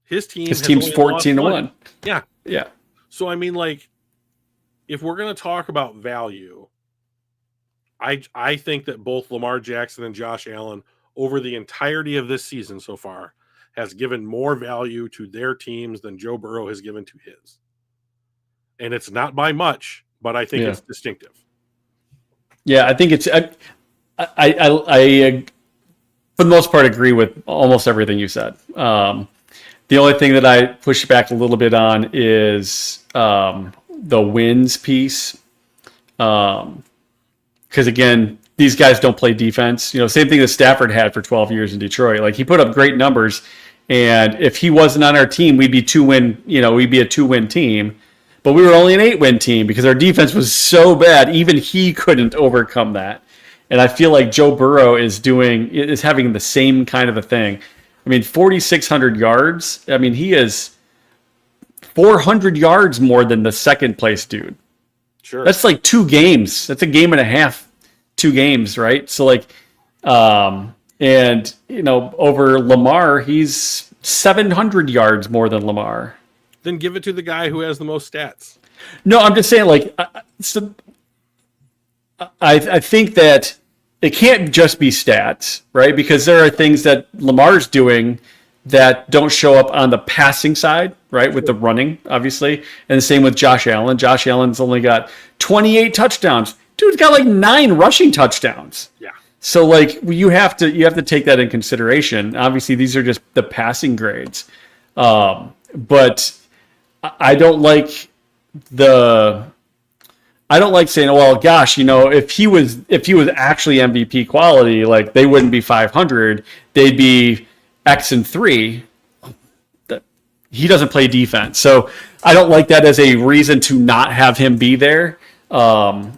14-1. Yeah. Yeah. So I mean, like, if we're gonna talk about value, I think that both Lamar Jackson and Josh Allen over the entirety of this season so far has given more value to their teams than Joe Burrow has given to his. And it's not by much, but I think it's distinctive. Yeah, I think it's I for the most part agree with almost everything you said. The only thing that I push back a little bit on is the wins piece. Because again, these guys don't play defense. Same thing that Stafford had for 12 years in Detroit. Like he put up great numbers, and if he wasn't on our team, we'd be a 2-win team. But we were only an 8-win team because our defense was so bad. Even he couldn't overcome that. And I feel like Joe Burrow is having the same kind of a thing. I mean, 4,600 yards. I mean, he is 400 yards more than the second place dude. Sure. That's like 2 games. That's a game and a half, 2 games, right? So like, over Lamar, he's 700 yards more than Lamar. Then give it to the guy who has the most stats. No, I'm just saying, like, I think that it can't just be stats, right? Because there are things that Lamar's doing that don't show up on the passing side, right? With the running, obviously. And the same with Josh Allen. Josh Allen's only got 28 touchdowns. Dude's got like 9 rushing touchdowns. Yeah. So like you have to take that in consideration. Obviously, these are just the passing grades. But I don't like saying, well, gosh, if he was actually MVP quality, like they wouldn't be 500, they'd be X and 3. He doesn't play defense, so I don't like that as a reason to not have him be there. But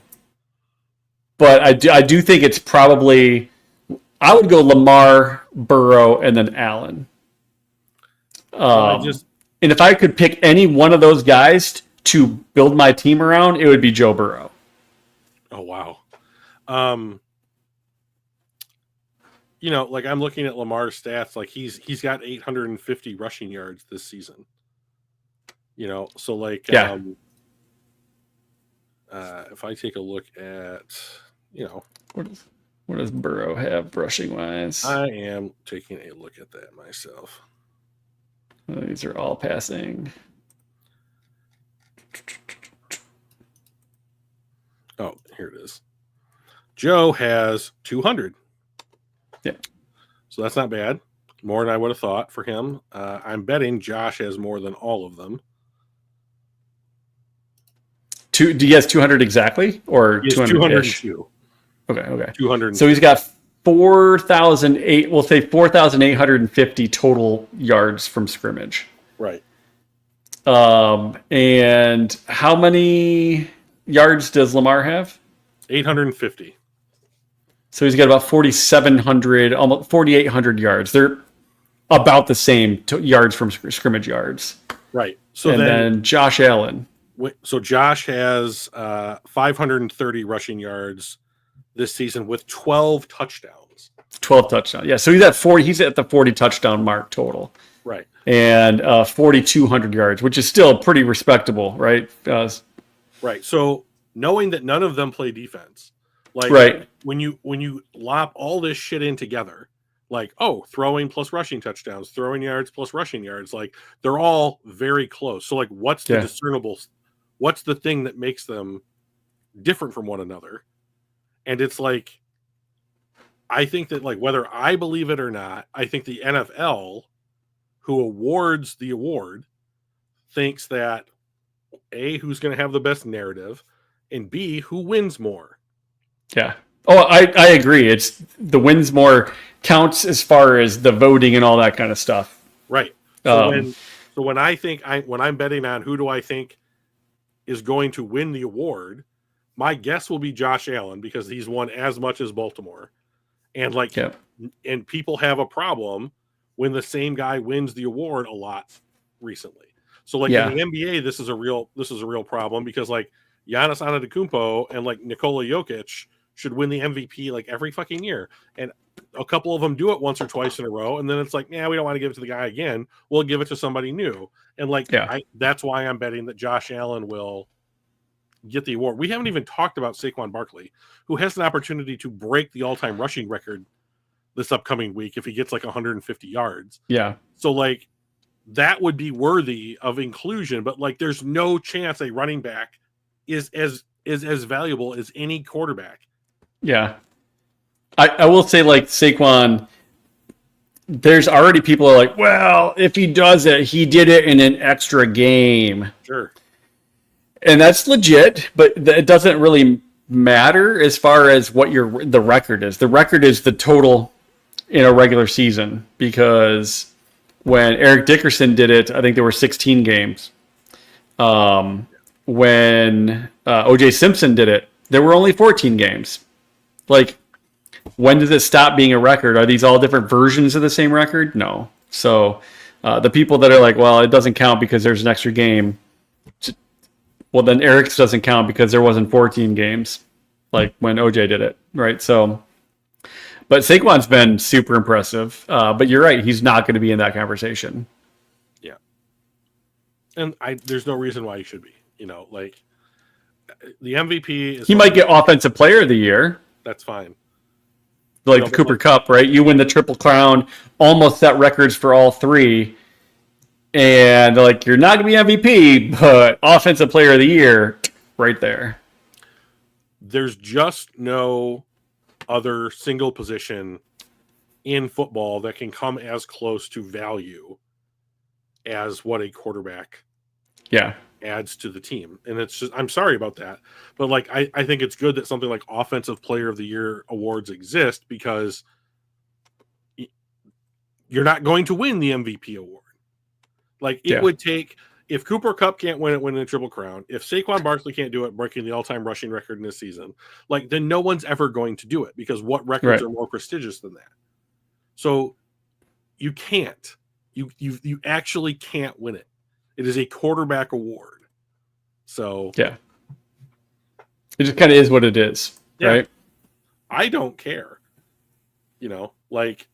I do think it's probably, I would go Lamar, Burrow, and then Allen. And if I could pick any one of those guys to build my team around, it would be Joe Burrow. Oh, wow. Like I'm looking at Lamar's stats, like he's got 850 rushing yards this season. So like, if I take a look at, what does Burrow have rushing wise? I am taking a look at that myself. These are all passing. Oh, here it is. Joe has 200. Yeah. So that's not bad. More than I would have thought for him. I'm betting Josh has more than all of them. Do you guys 200 exactly? Or 202? Okay. 200. So he's got 4,850 total yards from scrimmage. Right. And how many yards does Lamar have? 850. So he's got about 4,700, almost 4,800 yards. They're about the same yards from scrimmage yards. Right. So and then Josh Allen. So Josh has 530 rushing yards this season with 12 touchdowns. 12 touchdowns. Yeah. So he's at 40. He's at the 40 touchdown mark total. Right. And 4,200 yards, which is still pretty respectable, right? Right. So knowing that none of them play defense, like right. when you lop all this shit in together, like, oh, throwing plus rushing touchdowns, throwing yards plus rushing yards, like they're all very close. So like, what's the discernible? What's the thing that makes them different from one another? And it's like, I think that, like, whether I believe it or not, I think the NFL, who awards the award, thinks that A, who's going to have the best narrative, and B, who wins more. Yeah. Oh, I agree. It's the wins more counts as far as the voting and all that kind of stuff. Right. So when I think when I'm betting on who do I think is going to win the award, my guess will be Josh Allen, because he's won as much as Baltimore. And like, and people have a problem when the same guy wins the award a lot recently. So like in the NBA, this is a real problem, because like Giannis Antetokounmpo and like Nikola Jokic should win the MVP like every fucking year. And a couple of them do it once or twice in a row. And then it's like, we don't want to give it to the guy again. We'll give it to somebody new. And like, that's why I'm betting that Josh Allen will get the award. We haven't even talked about Saquon Barkley, who has an opportunity to break the all-time rushing record this upcoming week if he gets like 150 yards. Yeah. So like, that would be worthy of inclusion, but like, there's no chance a running back is as valuable as any quarterback. Yeah. I will say, like, Saquon, there's already people who are like, well, if he does it, he did it in an extra game. Sure. And that's legit, but it doesn't really matter as far as what the record is. The record is the total in a regular season, because when Eric Dickerson did it, I think there were 16 games. When O.J. Simpson did it, there were only 14 games. Like, when does it stop being a record? Are these all different versions of the same record? No. So the people that are like, well, it doesn't count because there's an extra game. Well, then Eric's doesn't count because there wasn't 14 games, like when OJ did it, right? So, but Saquon's been super impressive. But you're right, he's not going to be in that conversation. Yeah, and there's no reason why he should be. Like the MVP is. He might get Offensive Player of the Year. That's fine. Like Cooper Kupp, right? You win the Triple Crown, almost set records for all three. And like, you're not going to be MVP, but Offensive Player of the Year, right there. There's just no other single position in football that can come as close to value as what a quarterback adds to the team. And it's just, I'm sorry about that, but like, I think it's good that something like Offensive Player of the Year awards exist, because you're not going to win the MVP award. Like, it would take, if Cooper Kupp can't win it, winning the Triple Crown, if Saquon Barkley can't do it, breaking the all-time rushing record in this season, like, then no one's ever going to do it, because what records are more prestigious than that? So you can't. You actually can't win it. It is a quarterback award. So it just kind of is what it is, right? I don't care. Like,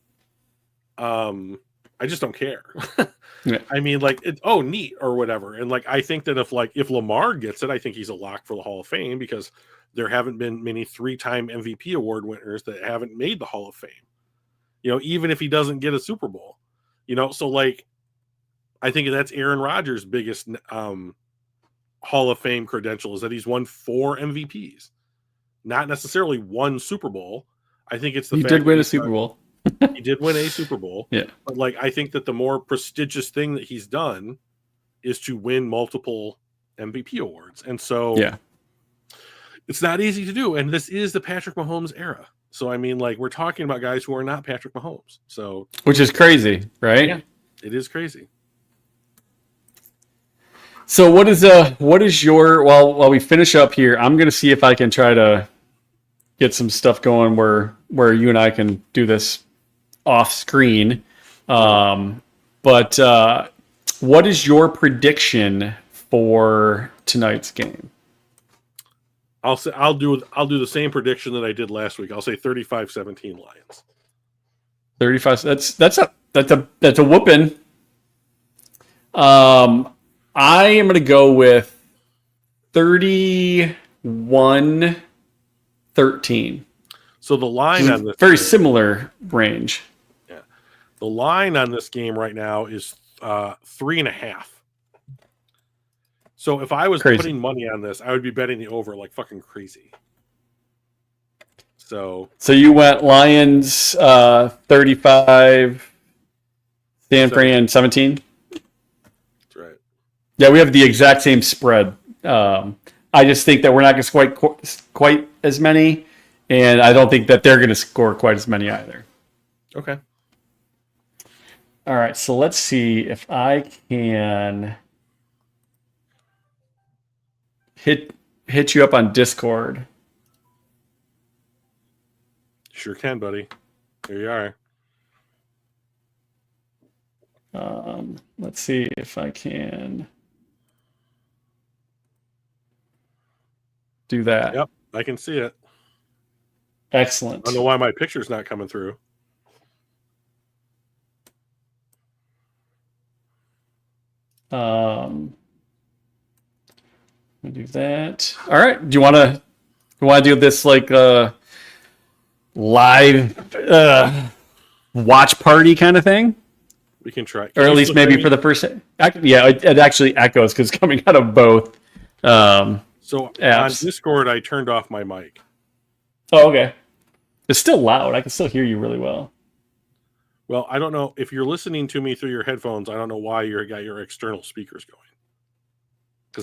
I just don't care. I mean, like, neat or whatever. And like, I think that if Lamar gets it, I think he's a lock for the Hall of Fame, because there haven't been many 3-time MVP award winners that haven't made the Hall of Fame. Even if he doesn't get a Super Bowl, so like, I think that's Aaron Rodgers' biggest Hall of Fame credential, is that he's won 4 MVPs, not necessarily 1 Super Bowl. I think it's the fact he did win a Super Bowl. He did win a Super Bowl. Yeah. But like, I think that the more prestigious thing that he's done is to win multiple MVP awards. And so it's not easy to do. And this is the Patrick Mahomes era. So, I mean, like, we're talking about guys who are not Patrick Mahomes. So, which is crazy, right? Yeah, it is crazy. So what is your while we finish up here, I'm gonna see if I can try to get some stuff going where you and I can do this off screen. But what is your prediction for tonight's game? I'll do the same prediction that I did last week. I'll say 35-17 Lions. 35. That's a whooping. I am gonna go with 31-13. So the line on this very similar range. Yeah, the line on this game right now is 3.5. So if I was putting money on this, I would be betting the over like fucking crazy. So you went Lions 35, San Fran 17. That's right. Yeah, we have the exact same spread. I just think that we're not going to score quite as many, and I don't think that they're going to score quite as many either. Okay. All right, so let's see if I can hit you up on Discord. Sure can, buddy. Here you are. Let's see if I can do that. Yep, I can see it. Excellent. I don't know why my picture's not coming through. We'll do that. All right. Do you want to do this like live watch party kind of thing? We can try. Or at least maybe for the first. Yeah, it actually echoes because it's coming out of both. So apps. On Discord, I turned off my mic. Oh, okay. It's still loud. I can still hear you really well. Well, I don't know if you're listening to me through your headphones. I don't know why you got your external speakers going.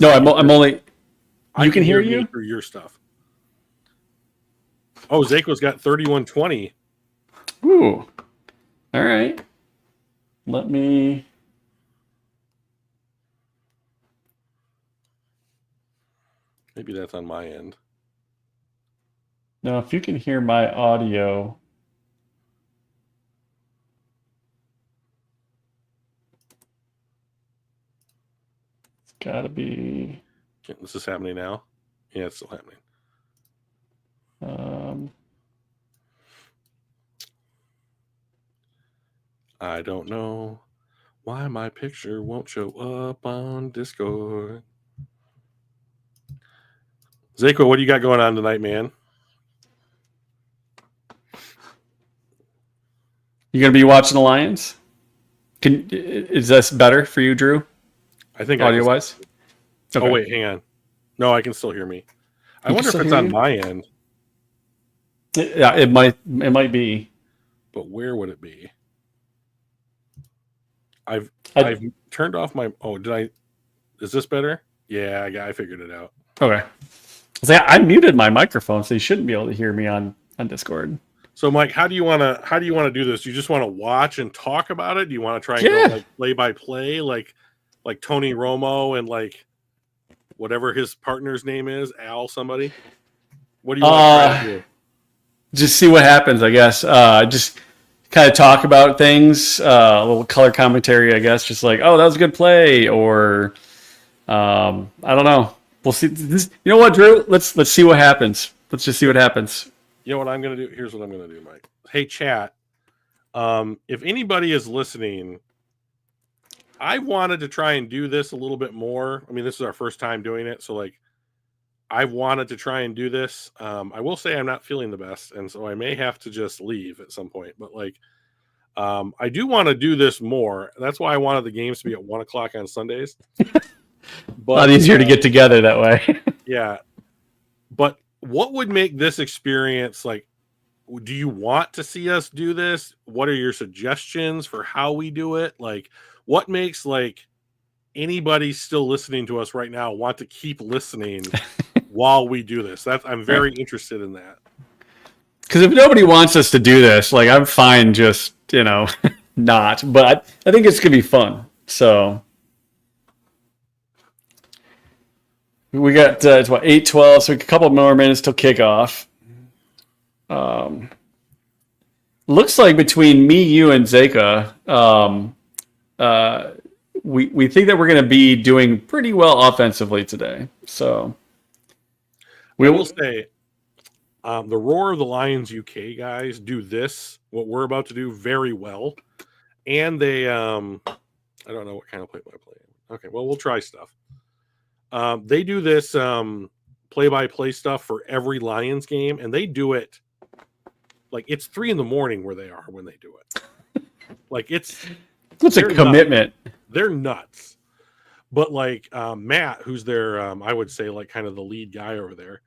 No, I'm only. You can hear you through your stuff. Oh, Zako's got 3120. Ooh. All right. Let me. Maybe that's on my end. Now, if you can hear my audio. It's got to be. This is happening now. Yeah, it's still happening. I don't know why my picture won't show up on Discord. Zako, what do you got going on tonight, man? You gonna be watching the Lions? Is this better for you, Drew? I think audio wise. Okay. Oh wait, hang on. No, I can still hear me. I wonder if it's on my end. Yeah, it might be. But where would it be? I've turned off my. Oh, did I? Is this better? Yeah, I figured it out. Okay. I muted my microphone, so you shouldn't be able to hear me on Discord. So, Mike, how do you want to do this? Do you just want to watch and talk about it? Do you want to try and go like play by play, like Tony Romo and like whatever his partner's name is, Al somebody? What do you want to try to do? Just see what happens, I guess. Just kind of talk about things, a little color commentary, I guess. Just like, oh, that was a good play, or I don't know. We'll see. You know what, Drew? Let's see what happens. Let's just see what happens. You know what I'm going to do? Here's what I'm going to do, Mike. Hey, chat. If anybody is listening, I wanted to try and do this a little bit more. I mean, this is our first time doing it, so like, I wanted to try and do this. I will say I'm not feeling the best, and so I may have to just leave at some point. But like, I do want to do this more. That's why I wanted the games to be at 1:00 on Sundays. But, a lot easier to get together that way. Yeah, but what would make this experience like? Do you want to see us do this? What are your suggestions for how we do it? Like, what makes like anybody still listening to us right now want to keep listening while we do this? I'm very interested in that. Because if nobody wants us to do this, like I'm fine just, not. But I think it's going to be fun. So We got it's what 8:12, so a couple more minutes till kickoff. Looks like between me, you, and Zeka, we think that we're going to be doing pretty well offensively today. So I will say, the Roar of the Lions UK guys do this, what we're about to do, very well, and they I don't know what kind of play-by-play. Okay, well, we'll try stuff. They do this play-by-play stuff for every Lions game, and they do it like it's 3 a.m. where they are when they do it. Like it's a commitment. Nuts. They're nuts. But like Matt, who's their I would say like kind of the lead guy over there,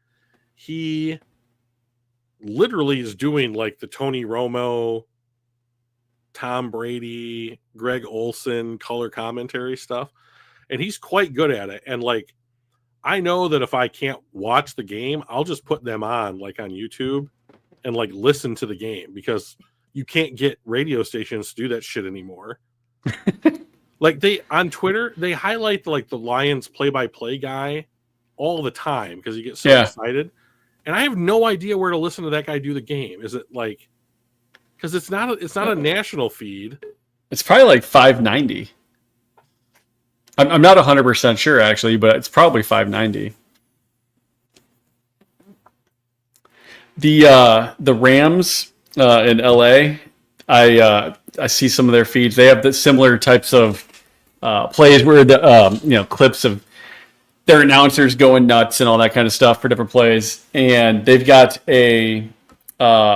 he literally is doing like the Tony Romo, Tom Brady, Greg Olson color commentary stuff, and he's quite good at it. And like I know that if I can't watch the game, I'll just put them on like on YouTube and like listen to the game, because you can't get radio stations to do that shit anymore. Like they on Twitter, they highlight like the Lions play-by-play guy all the time because you get so excited. And I have no idea where to listen to that guy do the game. Is it like, because it's not a national feed. It's probably like 590. I'm not 100% sure actually, but it's probably 590. The Rams in LA, I see some of their feeds. They have the similar types of plays where the clips of their announcers going nuts and all that kind of stuff for different plays. And they've got a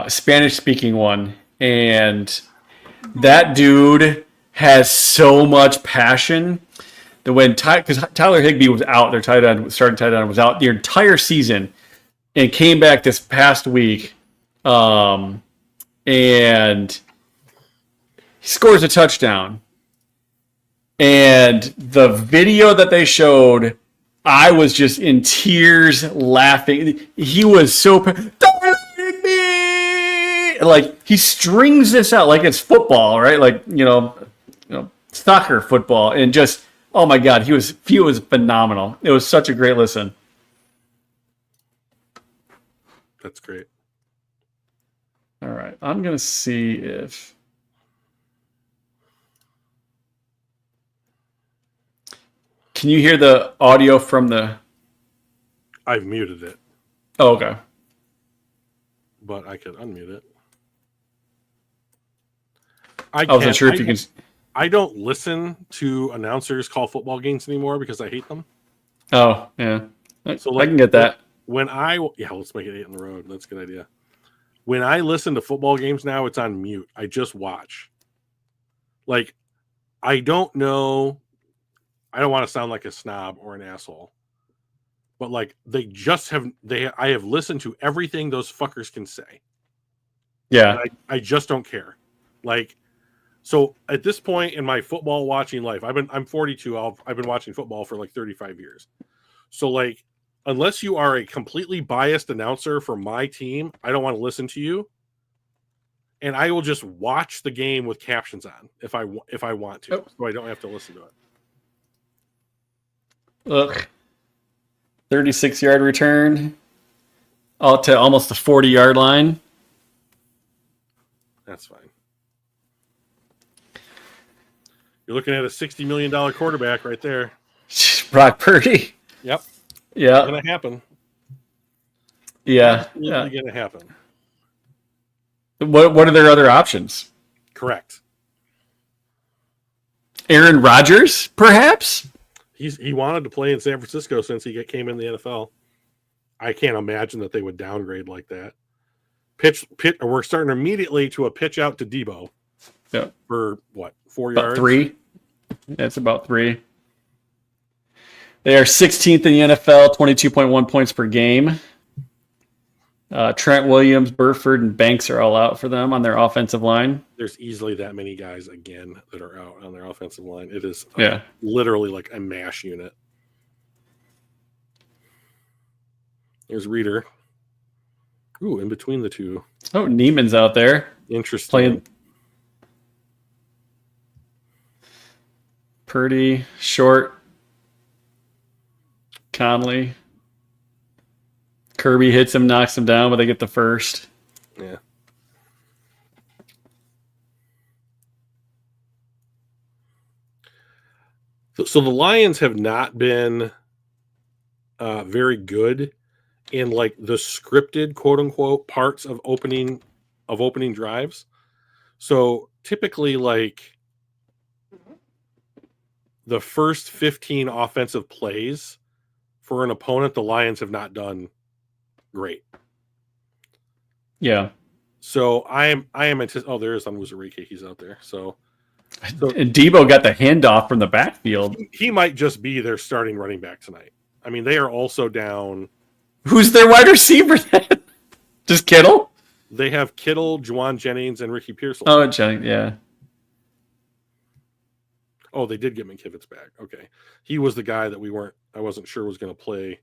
Spanish speaking one, and that dude has so much passion that when because Tyler Higbee was out, their starting tight end was out the entire season, and came back this past week, and he scores a touchdown. And the video that they showed, I was just in tears laughing. He was so like he strings this out like it's football, right? Like soccer football, and just oh my god, he was phenomenal. It was such a great listen. That's great. All right, I'm gonna see if. Can you hear the audio from the? I've muted it. Oh, okay. But I could unmute it. I wasn't sure if you can. I don't listen to announcers call football games anymore because I hate them. Oh, yeah. So I can get that. Let's make it 8 on the road. That's a good idea. When I listen to football games now, it's on mute. I just watch. Like, I don't know. I don't want to sound like a snob or an asshole, but like I have listened to everything those fuckers can say. Yeah. I just don't care. Like, so at this point in my football watching life, I'm 42. I've been watching football for like 35 years. So like, unless you are a completely biased announcer for my team, I don't want to listen to you. And I will just watch the game with captions on if I want to, so I don't have to listen to it. Look, 36-yard return, all to almost the 40-yard line. That's fine. You're looking at a $60 million quarterback right there. Brock Purdy. Yep. Yeah. It's going to happen. Yeah. It's going to happen. What are their other options? Correct. Aaron Rodgers, perhaps? He wanted to play in San Francisco since he came in the NFL. I can't imagine that they would downgrade like that. We're starting immediately to a pitch out to Debo. Yeah. For what, 4 about yards? 3. That's about 3. They are 16th in the NFL, 22.1 points per game. Trent Williams, Burford, and Banks are all out for them on their offensive line. There's easily that many guys again that are out on their offensive line. It is literally like a mash unit. There's Reader. Ooh, in between the two. Oh, Neiman's out there. Interesting. Playing Purdy, Short, Conley. Kirby hits him, knocks him down, but they get the first. Yeah. So the Lions have not been very good in like the scripted quote unquote parts of opening drives. So typically like the first 15 offensive plays for an opponent, the Lions have not done great. Yeah. So I am there is Onwuzurike. He's out there. So and Debo got the handoff from the backfield. He might just be their starting running back tonight. I mean, they are also down. Who's their wide receiver then? Just Kittle? They have Kittle, Juwan Jennings, and Ricky Pearsall. Oh, Jennings, yeah. Oh, they did get McKivitz back. Okay. He was the guy that I wasn't sure was going to play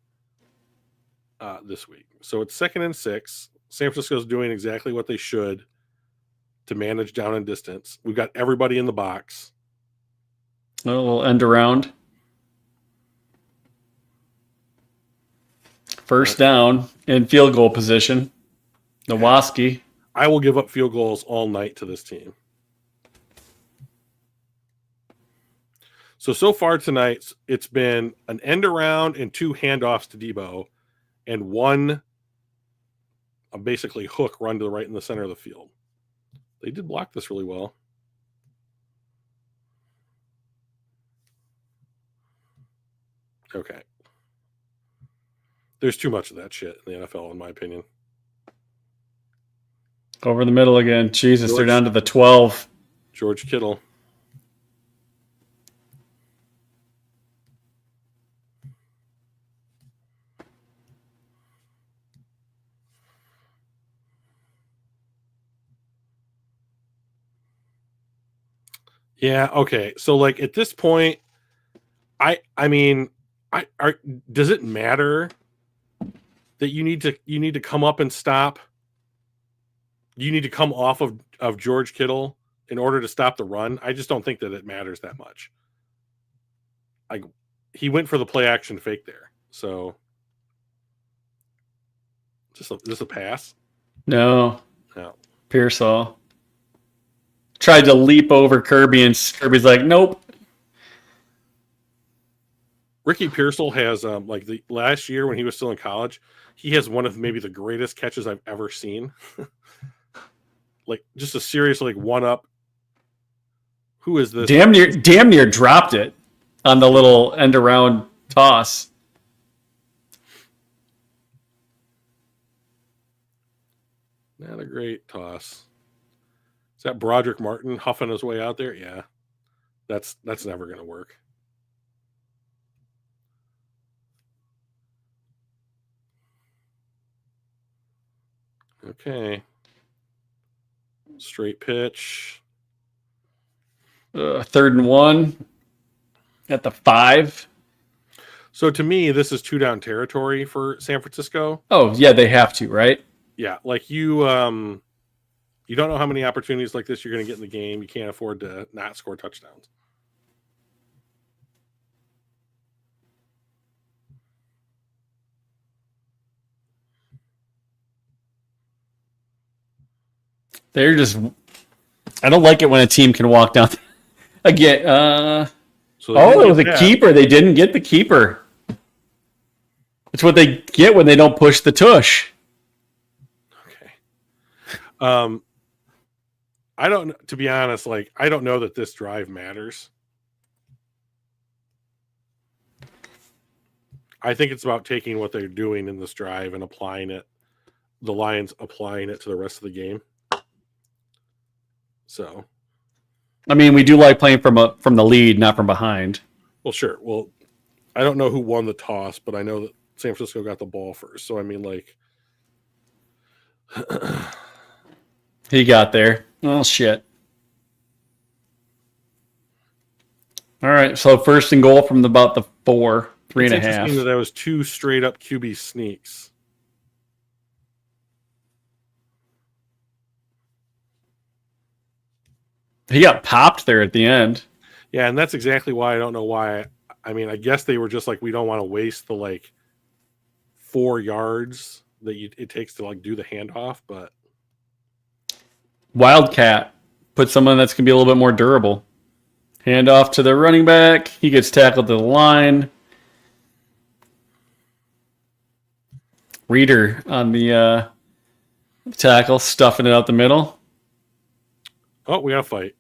this week. So it's 2nd and 6. San Francisco's doing exactly what they should to manage down and distance. We've got everybody in the box. A little end around. First down in field goal position. Nowoski. I will give up field goals all night to this team. So far tonight, it's been an end around and 2 handoffs to Debo and 1 basically hook run to the right in the center of the field. They did block this really well. Okay. There's too much of that shit in the NFL, in my opinion. Over the middle again. Jesus, they're down to the 12. George Kittle. Yeah, okay. So like at this point, I mean, does it matter that you need to come up and stop? You need to come off of George Kittle in order to stop the run. I just don't think that it matters that much. Like he went for the play action fake there. So just a pass? No. No. Pearsall tried to leap over Kirby, and Kirby's like, nope. Ricky Pearsall has like the last year when he was still in college, he has one of maybe the greatest catches I've ever seen. Like just a serious like one up. Who is this? Damn near dropped it on the little end around toss. Not a great toss. Is that Broderick Martin huffing his way out there? Yeah. That's never going to work. Okay. Straight pitch. 3rd and 1 at the 5. So to me, this is 2 down territory for San Francisco. Oh, yeah, they have to, right? Yeah, like you don't know how many opportunities like this you're going to get in the game. You can't afford to not score touchdowns. They're just... I don't like it when a team can walk down... Again, it was a keeper. They didn't get the keeper. It's what they get when they don't push the tush. Okay. I don't, to be honest, like, I don't know that this drive matters. I think it's about taking what they're doing in this drive and applying it, the Lions applying it to the rest of the game. So, I mean, we do like playing from the lead, not from behind. Well, sure. Well, I don't know who won the toss, but I know that San Francisco got the ball first. So, I mean, like, he got there. Oh, shit. All right, so 1st and goal from about the 4, 3.5. It's interesting that was 2 straight up QB sneaks. He got popped there at the end. Yeah, and that's exactly why I don't know why. I mean, I guess they were just like, we don't want to waste the like 4 yards that it takes to like do the handoff, but Wildcat. Put someone that's going to be a little bit more durable. Hand off to the running back. He gets tackled to the line. Reader on the tackle, stuffing it out the middle. oh, we got to fight.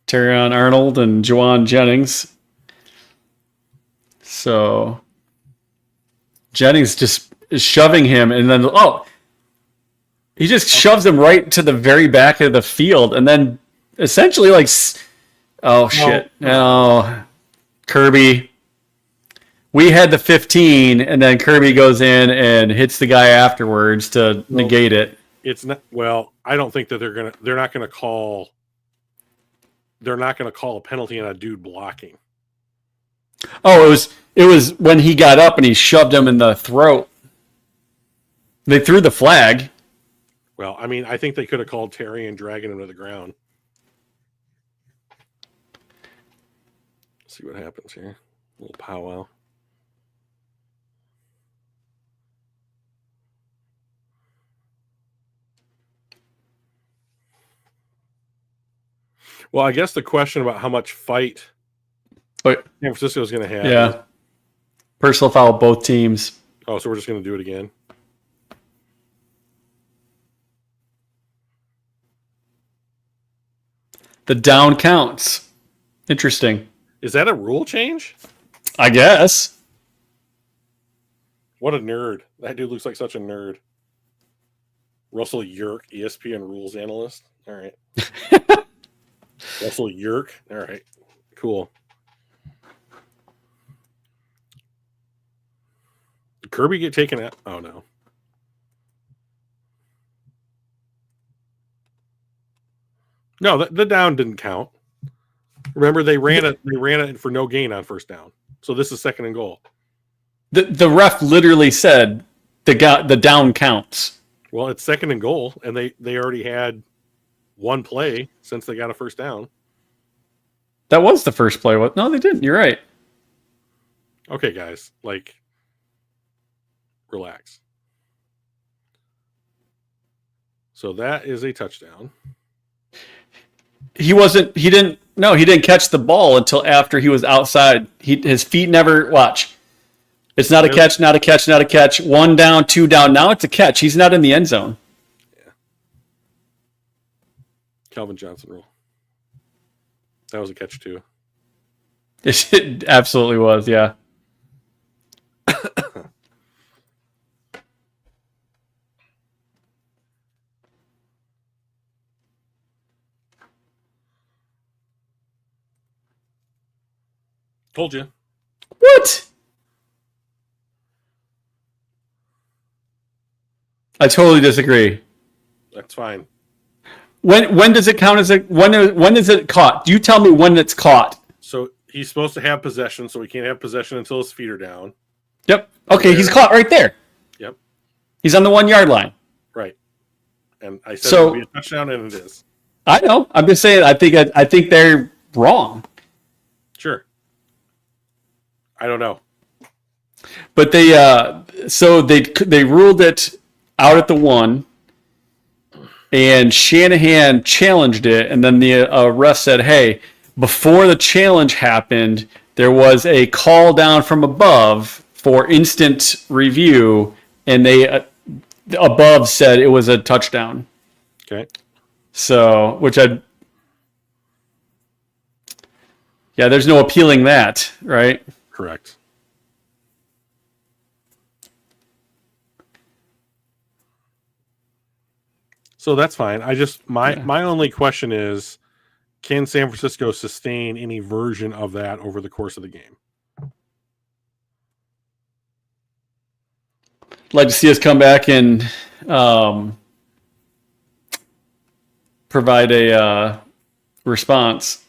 Terrion Arnold and Juwan Jennings. So Jennings just is shoving him, and then he just shoves him right to the very back of the field, and then essentially like, oh shit, no, Kirby. We had the 15, and then Kirby goes in and hits the guy afterwards to negate it. It's not. Well, I don't think that they're not gonna call a penalty on a dude blocking. Oh, it was when he got up and he shoved him in the throat. They threw the flag. Well, I mean, I think they could have called Terry and dragging him to the ground. Let's see what happens here. A little powwow. Well, I guess the question about how much fight San Francisco is going to have. Yeah. Personal foul, both teams. Oh, so we're just going to do it again? The down counts. Interesting. Is that a rule change? I guess. What a nerd. That dude looks like such a nerd. Russell Yerk, ESPN rules analyst. All right. Russell Yerk. All right. Cool. Did Kirby get taken out? Oh, no. No, the down didn't count. Remember, they ran it for no gain on first down. So this is 2nd and goal. The ref literally said the down counts. Well, it's 2nd and goal, and they already had one play since they got a first down. That was the first play. No, they didn't. You're right. Okay, guys, relax. So that is a touchdown. He didn't catch the ball until after he was outside. His feet never watch. It's not a catch, not a catch, not a catch. 1 down, 2 down. Now it's a catch. He's not in the end zone. Yeah. Calvin Johnson rule. That was a catch too. It absolutely was, yeah. Told you. What? I totally disagree. That's fine. When does it count as when is it caught? You tell me when it's caught. So he's supposed to have possession, so he can't have possession until his feet are down. Yep. Okay, he's caught right there. Yep. He's on the 1 yard line. Right. And I said it would be a touchdown, and it is. I know. I'm just saying. I think they're wrong. Sure. I don't know. But they ruled it out at the 1, and Shanahan challenged it, and then the ref said, "Hey, before the challenge happened, there was a call down from above for instant review, and they above said it was a touchdown." Okay. So, there's no appealing that, right? Correct. So that's fine. My only question is, can San Francisco sustain any version of that over the course of the game? I'd like to see us come back and provide a response.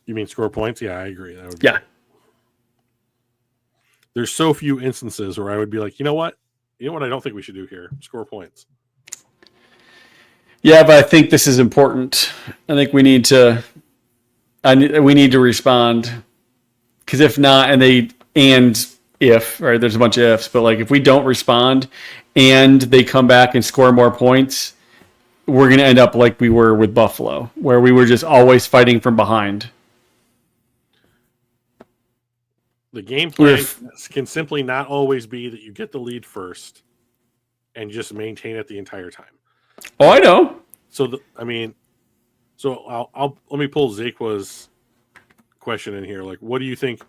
You mean score points? Yeah, I agree. That would yeah. There's so few instances where I would be like, you know what I don't think we should do here? Score points. Yeah, but I think this is important. I think we need to respond Because if not, if, right, there's a bunch of ifs, but like if we don't respond and they come back and score more points, we're going to end up like we were with Buffalo, where we were just always fighting from behind. The game plan can simply not always be that you get the lead first and just maintain it the entire time. Oh, I know. So, let me pull Zaqua's question in here. Like, what do you think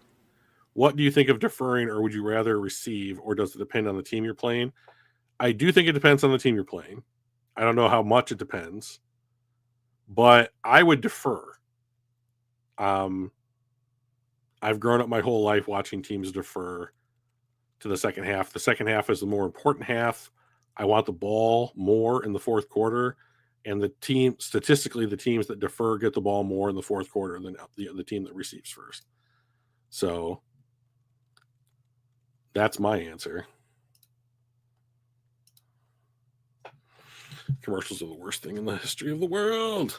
of deferring, or would you rather receive, or does it depend on the team you're playing? I do think it depends on the team you're playing. I don't know how much it depends, but I would defer. I've grown up my whole life watching teams defer to the second half. The second half is the more important half. I want the ball more in the fourth quarter, and statistically, the teams that defer get the ball more in the fourth quarter than the team that receives first. So that's my answer. Commercials are the worst thing in the history of the world.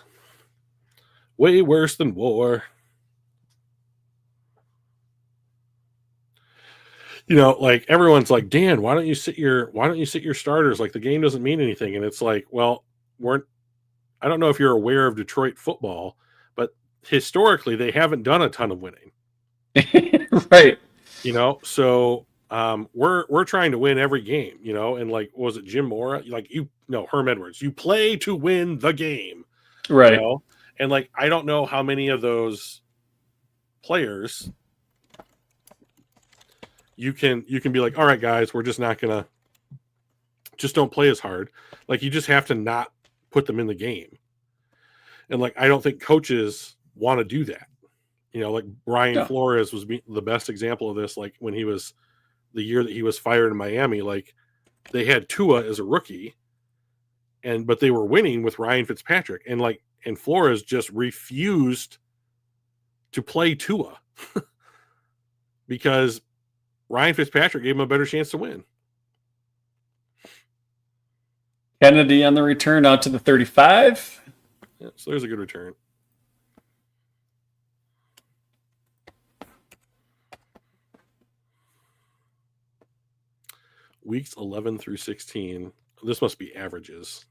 Way worse than war. Like everyone's like, Dan, why don't you sit your starters? Like the game doesn't mean anything. And it's like, well, I don't know if you're aware of Detroit football, but historically they haven't done a ton of winning. Right. So we're trying to win every game, and like, was it Jim Mora? Like Herm Edwards, you play to win the game. Right. And like, I don't know how many of those players you can be like, all right, guys, we're just not gonna don't play as hard. Like, you just have to not put them in the game. And like, I don't think coaches want to do that. Like Brian Flores was the best example of this. Like when he was the year that he was fired in Miami, like they had Tua as a rookie, but they were winning with Ryan Fitzpatrick, and Flores just refused to play Tua because Ryan Fitzpatrick gave him a better chance to win. Kennedy on the return out to the 35. Yeah, so there's a good return. Weeks 11 through 16. This must be averages.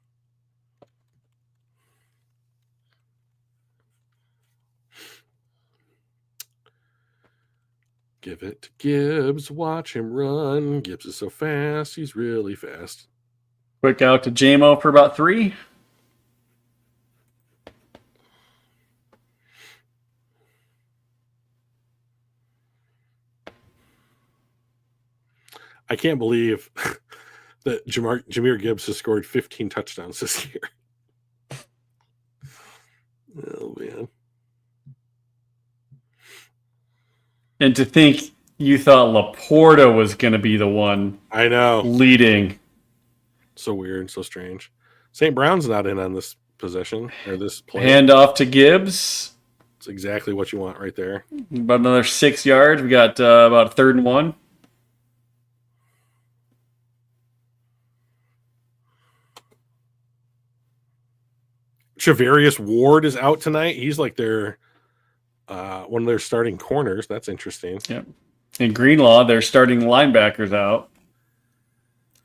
Give it to Gibbs. Watch him run. Gibbs is so fast. He's really fast. Quick out to JMO for about 3. I can't believe that Jahmyr Gibbs has scored 15 touchdowns this year. Oh, man. And to think you thought Laporta was going to be the one I know leading. So weird, so strange. St. Brown's not in on this possession or this play. Hand off to Gibbs. It's exactly what you want right there. About another 6 yards. We got about a 3rd and 1. Charvarius Ward is out tonight. He's like their one of their starting corners. That's interesting. Yep. And Greenlaw, their starting linebackers out.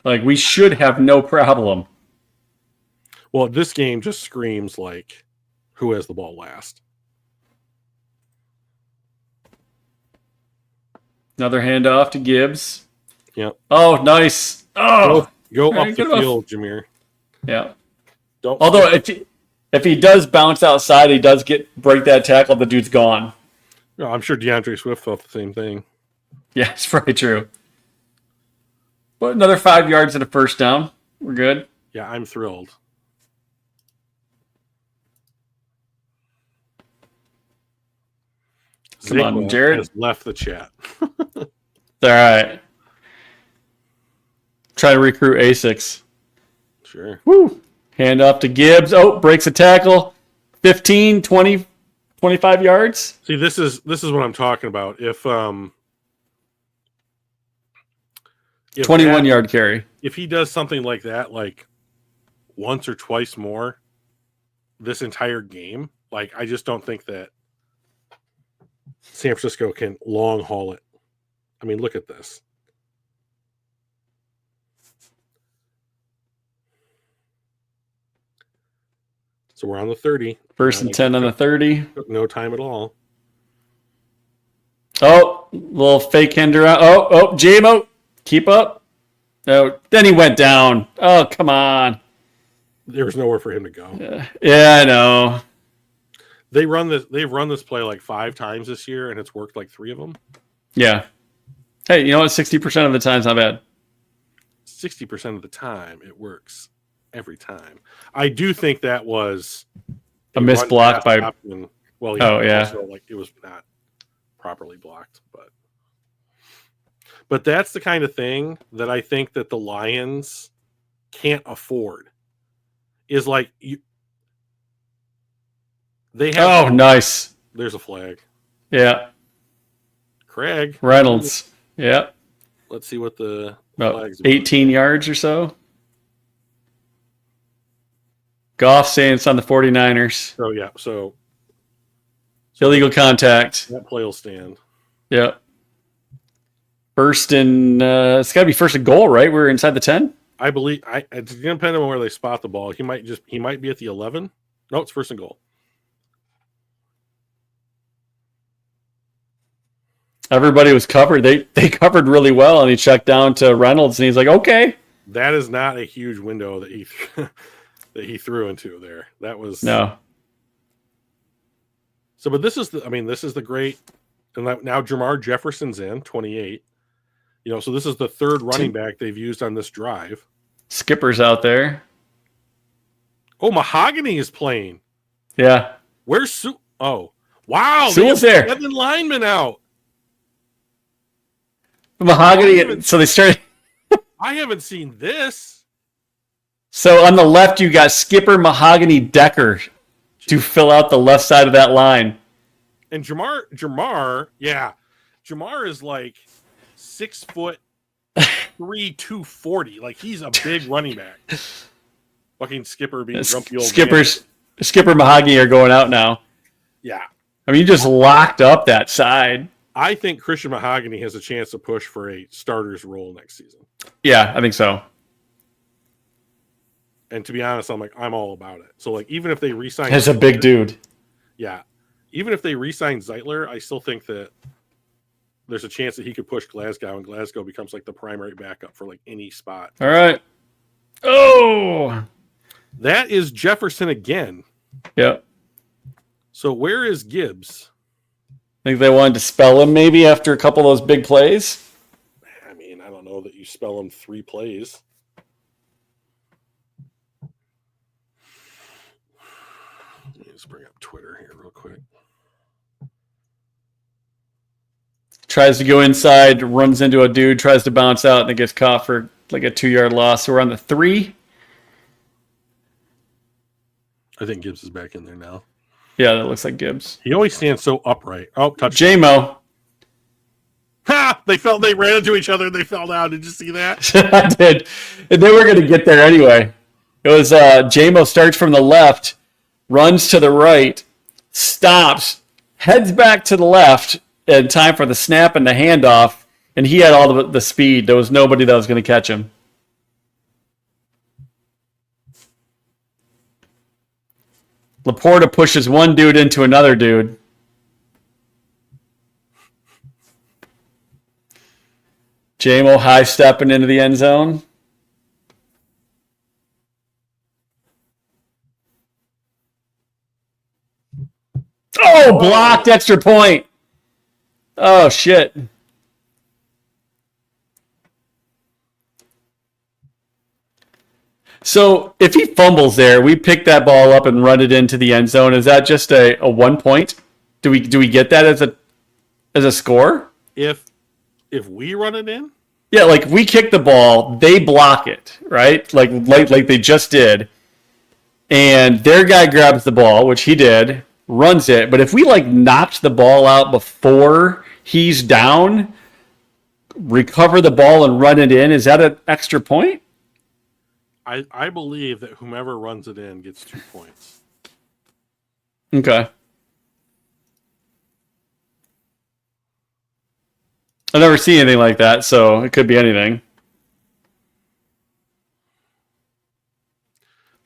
Like, we should have no problem. Well, this game just screams like who has the ball last. Another handoff to Gibbs. Yep. Oh, nice. Oh, go up the field, Jahmyr. Yeah. Although if he does bounce outside, he does break that tackle, the dude's gone. No, I'm sure DeAndre Swift felt the same thing. Yeah, it's probably true. But another 5 yards and a first down. We're good. Yeah, I'm thrilled. Come on, Jared. Has left the chat. All right. Try to recruit ASICs. Sure. Woo. Hand off to Gibbs. Oh, breaks a tackle. 15, 20, 25 yards. See, this is what I'm talking about. If 21-yard carry. If he does something like that, like once or twice more this entire game, like I just don't think that San Francisco can long haul it. I mean, look at this. So we're on the 30. First and 10 on the 30. Took no time at all. Oh, little fake hand around. Oh, JMO, keep up. No, then he went down. Oh, come on. There was nowhere for him to go. Yeah, I know. They've run this play like 5 times this year, and it's worked like 3 of them. Yeah. Hey, you know what? 60% of the time's not bad. 60% of the time, it works every time. I do think that was a missed block by. Hopkins. Well, yeah. Also, like, it was not properly blocked, but that's the kind of thing that I think that the Lions can't afford. Is like they have. Oh, nice. There's a flag. Yeah. Craig Reynolds. Yeah. Let's see what the about 18 yards or so. Goff saying it's on the 49ers. Oh, yeah. So illegal contact. That play will stand. Yeah. First and it's got to be first and goal, right? We're inside the 10. I believe it's going to depend on where they spot the ball. He might be at the 11. No, it's first and goal. Everybody was covered. They covered really well, and he checked down to Reynolds, and he's like, "Okay." That is not a huge window that he threw into there. That was no. So, but this is the great, and now Jamar Jefferson's in 28. So this is the third running back they've used on this drive. Skipper's out there. Oh, Mahogany is playing. Yeah. Where's Sue? Oh, wow. Sewell's there. 7 linemen out. Mahogany. So they started. I haven't seen this. So on the left, you got Skipper, Mahogany, Decker to fill out the left side of that line. And Jamar, yeah. Jamar is like 6'3", 240. Like, he's a big running back. Fucking Skipper being grumpy old Skipper Mahogany are going out now. Yeah. I mean, you just locked up that side. I think Christian Mahogany has a chance to push for a starter's role next season. Yeah, I think so. And to be honest, I'm all about it. So, like, even if they re-sign... As a big dude. Yeah. Even if they re-sign Zeitler, I still think that there's a chance that he could push Glasgow, and Glasgow becomes, like, the primary backup for, like, any spot. All right. Oh! That is Jefferson again. Yep. So where is Gibbs? I think they wanted to spell him maybe after a couple of those big plays. I mean, I don't know that you spell him 3 plays. Let me just bring up Twitter here real quick. Tries to go inside, runs into a dude, tries to bounce out, and then gets caught for like a 2-yard loss. So we're on the 3. I think Gibbs is back in there now. Yeah, that looks like Gibbs. He always stands so upright. Oh, touch. JMO. Ha! They ran into each other and they fell down. Did you see that? I did. And they were going to get there anyway. It was JMO starts from the left, runs to the right, stops, heads back to the left in time for the snap and the handoff, and he had all the speed. There was nobody that was going to catch him. Laporta pushes one dude into another dude. JMO high stepping into the end zone. Oh, blocked extra point. Oh, shit. So if he fumbles there, we pick that ball up and run it into the end zone. Is that just a 1 point? Do we get that as a score? If we run it in? Yeah, like we kick the ball, they block it, right? Like they just did. And their guy grabs the ball, which he did, runs it. But if we like knocked the ball out before he's down, recover the ball and run it in, is that an extra point? I believe that whomever runs it in gets 2 points. Okay. I've never seen anything like that, so it could be anything.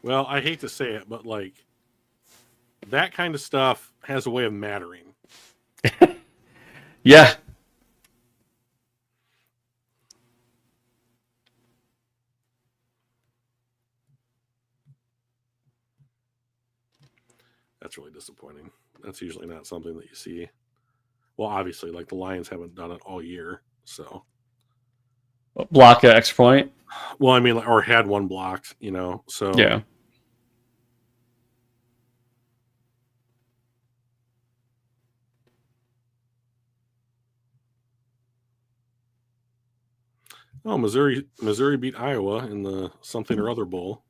Well, I hate to say it, but like that kind of stuff has a way of mattering. Yeah. That's really disappointing. That's usually not something that you see. Well, obviously, like the Lions haven't done it all year, so. Block an extra point. Well, I mean, or had one blocked, so. Yeah. Oh, Missouri beat Iowa in the something or other bowl.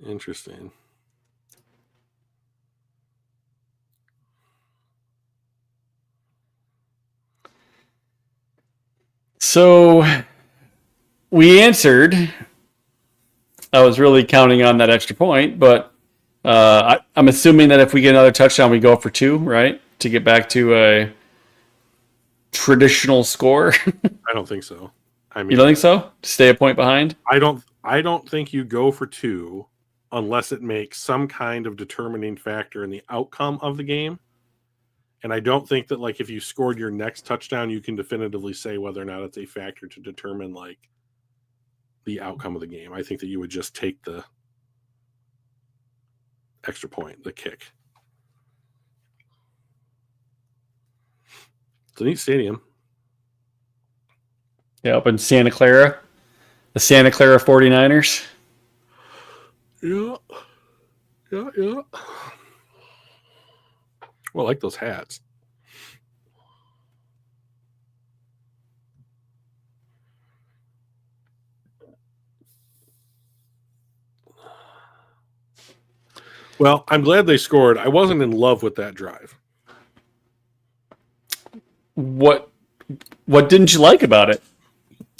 Interesting. So we answered. I was really counting on that extra point, but I'm assuming that if we get another touchdown, we go for 2, right? To get back to a traditional score. I don't think so. I mean, You don't think so? To stay a point behind? I don't think you go for 2 unless it makes some kind of determining factor in the outcome of the game. And I don't think that like if you scored your next touchdown, you can definitively say whether or not it's a factor to determine like the outcome of the game. I think that you would just take the extra point, the kick. It's a neat stadium. Yeah, up in Santa Clara. The Santa Clara 49ers. Yeah. Yeah. Well, I like those hats. Well, I'm glad they scored. I wasn't in love with that drive. What didn't you like about it?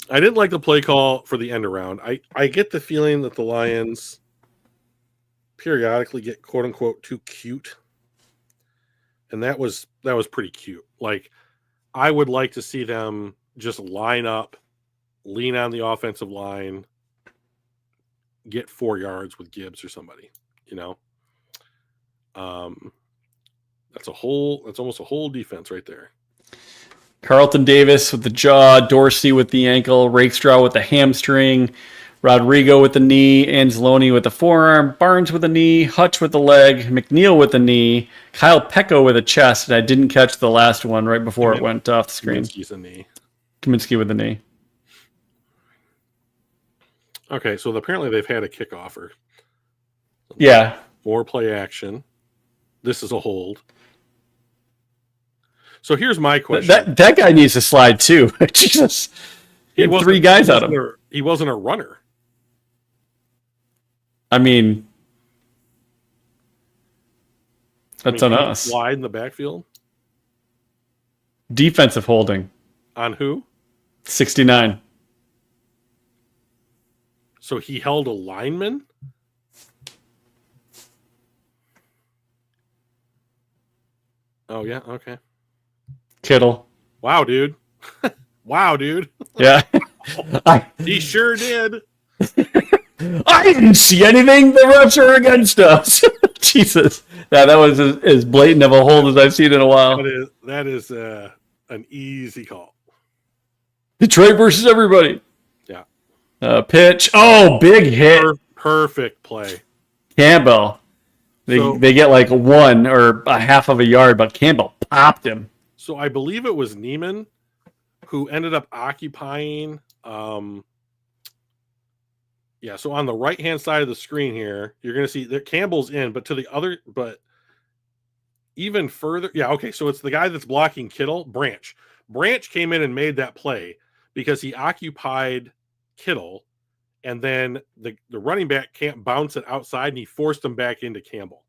I didn't like the play call for the end around. I get the feeling that the Lions periodically get quote unquote too cute. And that was pretty cute. Like I would like to see them just line up, lean on the offensive line, get 4 yards with Gibbs or somebody, That's almost a whole defense right there. Carlton Davis with the jaw, Dorsey with the ankle, Rakestraw with the hamstring, Rodrigo with the knee, Anzalone with the forearm, Barnes with the knee, Hutch with the leg, McNeil with the knee, Kyle Pecco with a chest, and I didn't catch the last one right before it went off the screen. Kaminsky's a knee. Kaminsky with the knee. Okay, so apparently they've had a kickoff. Yeah. More play action. This is a hold. So here's my question. That guy needs to slide too. Jesus. He had 3 guys out of him. He wasn't a runner. I mean, that's on us. Slide in the backfield? Defensive holding. On who? 69. So he held a lineman? Oh, yeah. Okay. Kittle. Wow, dude. Wow, dude. Yeah. He sure did. I didn't see anything. The refs are against us. Jesus. Yeah, that was as blatant of a hold as I've seen in a while. That is an easy call. Detroit versus everybody. Yeah. Pitch. Oh, big hit. Perfect play. Campbell. They get like 1 or a half of a yard, but Campbell popped him. So I believe it was Neiman who ended up occupying. So on the right-hand side of the screen here, you're going to see that Campbell's in, but even further. Yeah, okay. So it's the guy that's blocking Kittle, Branch. Branch came in and made that play because he occupied Kittle, and then the running back can't bounce it outside, and he forced him back into Campbell.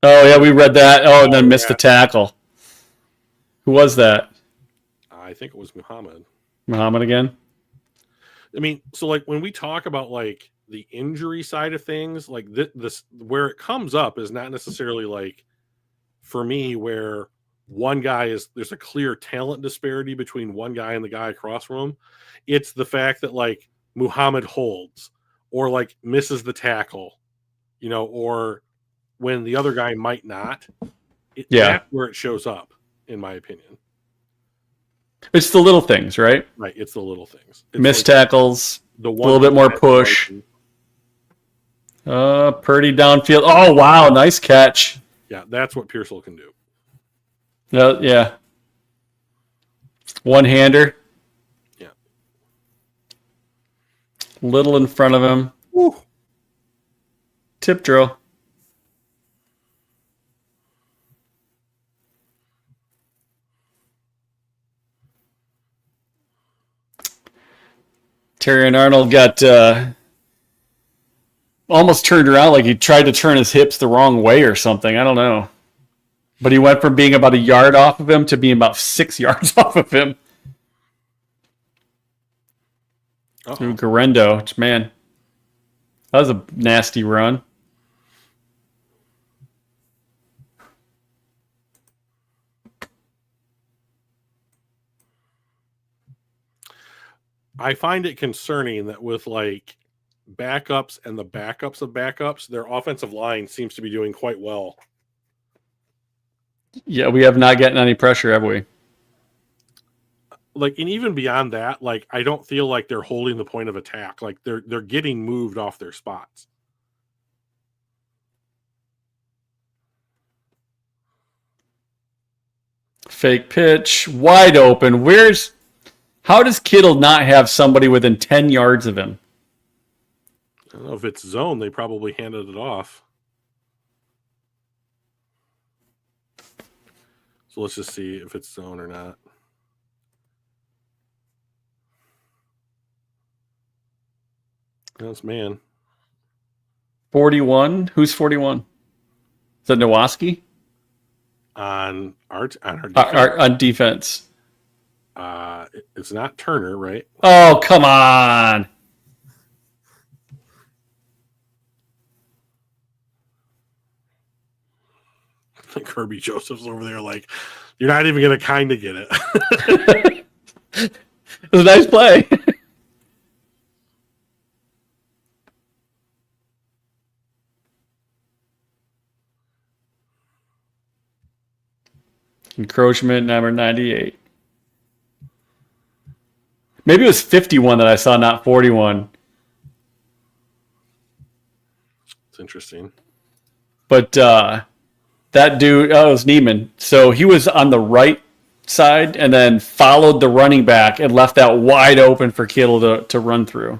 Oh, yeah, we read that. Oh, and then missed the tackle. Who was that? I think it was Muhammad. Muhammad again? I mean, so like when we talk about like the injury side of things, like this where it comes up is not necessarily like for me where one guy there's a clear talent disparity between one guy and the guy across from him. It's the fact that like Muhammad holds or like misses the tackle, or when the other guy might not. That's where it shows up, in my opinion. It's the little things, right? Right, it's the little things. It's missed tackles, a little bit more push. Purdy downfield. Oh, wow, nice catch. Yeah, that's what Pearsall can do. Yeah. One-hander. Yeah. Little in front of him. Woo. Tip drill. Terry and Arnold got almost turned around like he tried to turn his hips the wrong way or something. I don't know. But he went from being about a yard off of him to being about 6 yards off of him. Ooh, Garendo. Man, that was a nasty run. I find it concerning that with like backups and the backups of backups, their offensive line seems to be doing quite well. Yeah, we have not gotten any pressure, have we? Like, and even beyond that, like I don't feel like they're holding the point of attack. Like they're getting moved off their spots. Fake pitch, wide open. How does Kittle not have somebody within 10 yards of him? I don't know if it's zone. They probably handed it off. So let's just see if it's zone or not. That's man. 41. Who's 41? Is that Nowoski? On defense. On defense. It's not Turner, right? Oh, come on. Kirby Joseph's over there like, you're not even going to kind of get it. It was a nice play. Encroachment number 98. Maybe it was 51 that I saw, not 41. It's interesting. But that dude, it was Neiman. So he was on the right side and then followed the running back and left that wide open for Kittle to run through.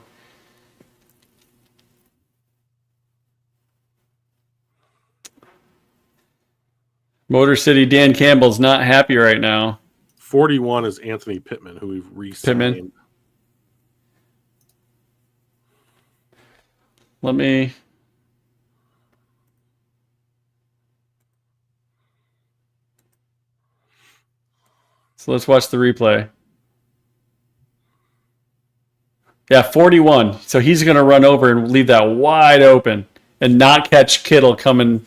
Motor City Dan Campbell's not happy right now. 41 is Anthony Pittman, who we've re-signed. Pittman. Let me... So let's watch the replay. Yeah, 41. So he's going to run over and leave that wide open and not catch Kittle coming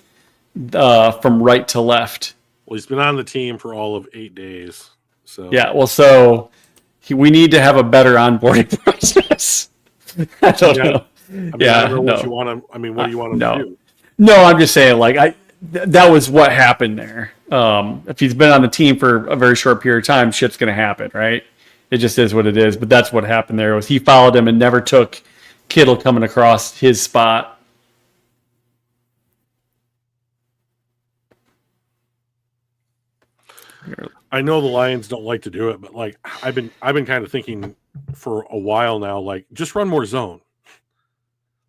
from right to left. Well, he's been on the team for all of 8 days. So yeah, well, so we need to have a better onboarding process. I don't know. I don't know what you want to. I mean, what do you want him to do? No, I'm just saying, like that was what happened there. If he's been on the team for a very short period of time, shit's going to happen, right? It just is what it is. But that's what happened there. Was he followed him and never took Kittle coming across his spot. I know the Lions don't like to do it, but like I've been kind of thinking for a while now, like just run more zone.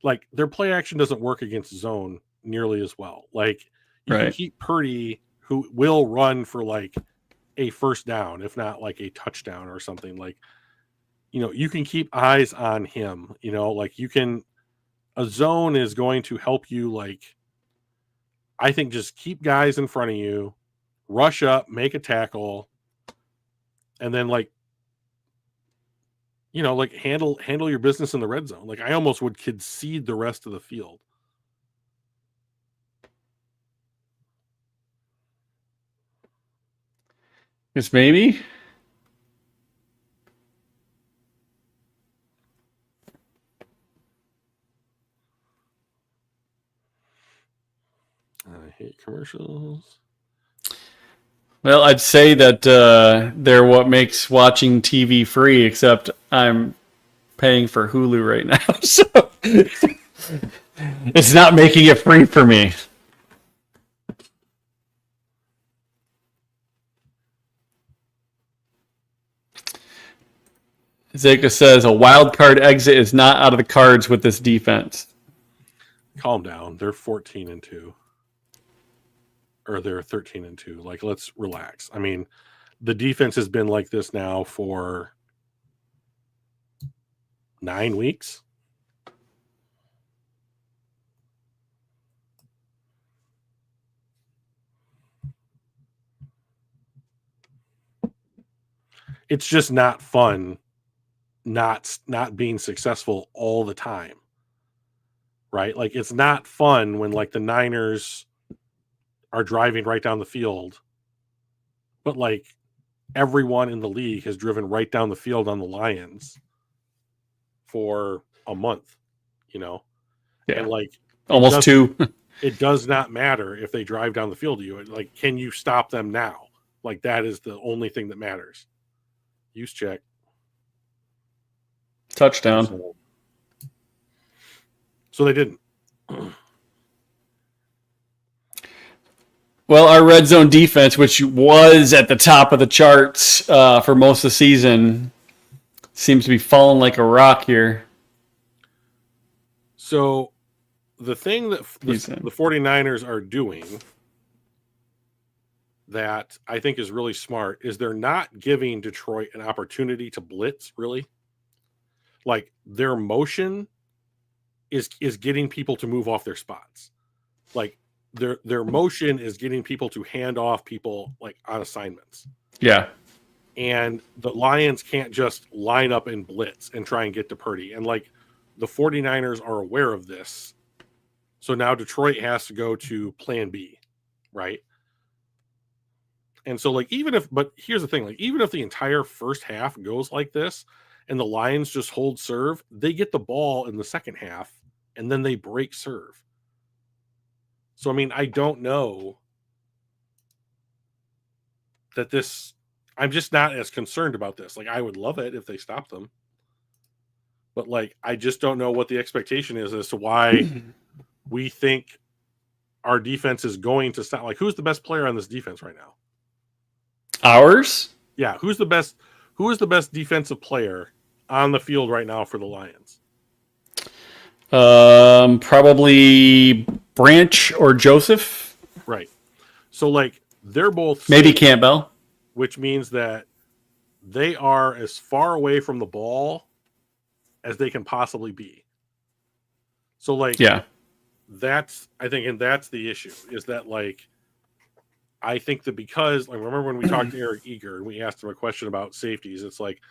Like their play action doesn't work against zone nearly as well. Like you can keep Purdy, who will run for like a first down, if not like a touchdown or something. Like, you can keep eyes on him. Like a zone is going to help you. Like, I think just keep guys in front of you, rush up, make a tackle, and then like, like handle your business in the red zone. Like I almost would concede the rest of the field. Guess maybe. I hate commercials. Well, I'd say that they're what makes watching TV free, except I'm paying for Hulu right now, so it's not making it free for me. Zeka says a wild card exit is not out of the cards with this defense. Calm down. They're 14-2. Or they're 13-2. Like, let's relax. I mean, the defense has been like this now for 9 weeks. It's just not fun not being successful all the time. Right? Like, it's not fun when, like, the Niners are driving right down the field, but, like, everyone in the league has driven right down the field on the Lions for a month, Yeah. And, like, almost 2. It does not matter if they drive down the field to you. Like, can you stop them now? Like, that is the only thing that matters. Use check. Touchdown. So they didn't. Well, our red zone defense, which was at the top of the charts for most of the season, seems to be falling like a rock here. So the thing that the 49ers are doing that I think is really smart is they're not giving Detroit an opportunity to blitz, really. Like, their motion is getting people to move off their spots. Like, their motion is getting people to hand off people, like, on assignments. Yeah. And the Lions can't just line up and blitz and try and get to Purdy. And, like, the 49ers are aware of this. So now Detroit has to go to plan B, right? And so, like, but here's the thing, like, even if the entire first half goes like this and the Lions just hold serve, they get the ball in the second half and then they break serve. So, I mean, I don't know that I'm just not as concerned about this. Like, I would love it if they stopped them. But, like, I just don't know what the expectation is as to why we think our defense is going to stop. Like, who's the best player on this defense right now? Ours? Yeah, who is the best defensive player on the field right now for the Lions? Probably Branch or Joseph. Right. So, like, they're both maybe Campbell, which means that they are as far away from the ball as they can possibly be. So, like, yeah, that's the issue is that, like, I think that because, like, remember when we talked to Eric Eager and we asked him a question about safeties, it's like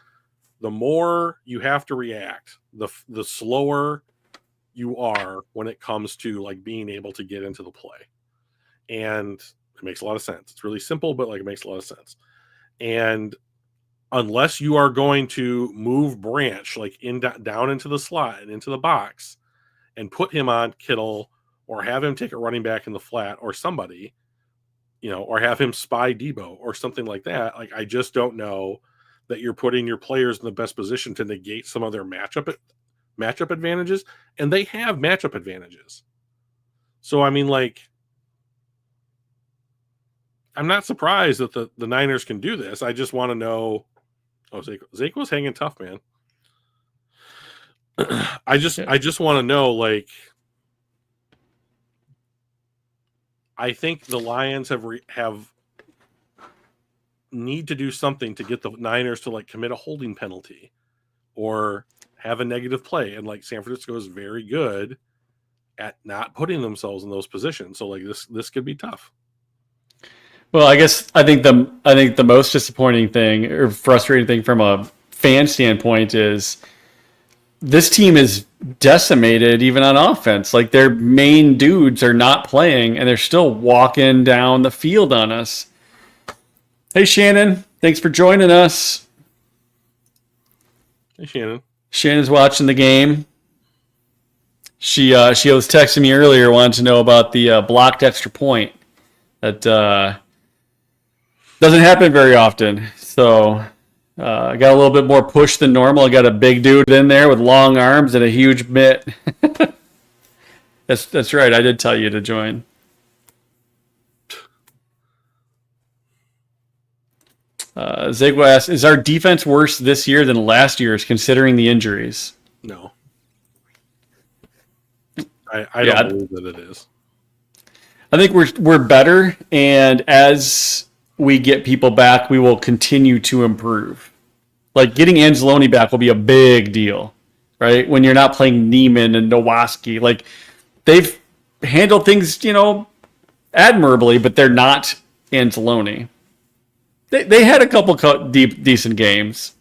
the more you have to react, the slower you are when it comes to, like, being able to get into the play. And it makes a lot of sense. It's really simple, but, like, it makes a lot of sense. And unless you are going to move Branch, like, down into the slot and into the box and put him on Kittle or have him take a running back in the flat or somebody, or have him spy Debo or something like that, like, I just don't know that you're putting your players in the best position to negate some of their matchup advantages. And they have matchup advantages. So, I mean, like, I'm not surprised that the Niners can do this. I just want to know. Oh, Zake was hanging tough, man. I just want to know, like, I think the Lions have need to do something to get the Niners to, like, commit a holding penalty or have a negative play. And, like, San Francisco is very good at not putting themselves in those positions. So, like, this could be tough. Well, I think the most disappointing thing or frustrating thing from a fan standpoint is this team is decimated even on offense. Like their main dudes are not playing and they're still walking down the field on us. Hey, Shannon. Thanks for joining us. Hey, Shannon. Shannon's watching the game. She was texting me earlier, wanted to know about the blocked extra point. That doesn't happen very often. So I got a little bit more push than normal. I got a big dude in there with long arms and a huge mitt. That's right. I did tell you to join. Zigwa asks, is our defense worse this year than last year's, considering the injuries? No. I don't believe that it is. I think we're better, and as we get people back, we will continue to improve. Like getting Anzalone back will be a big deal, right? When you're not playing Neiman and Nowaski, like they've handled things, admirably, but they're not Anzalone. They had a couple decent games.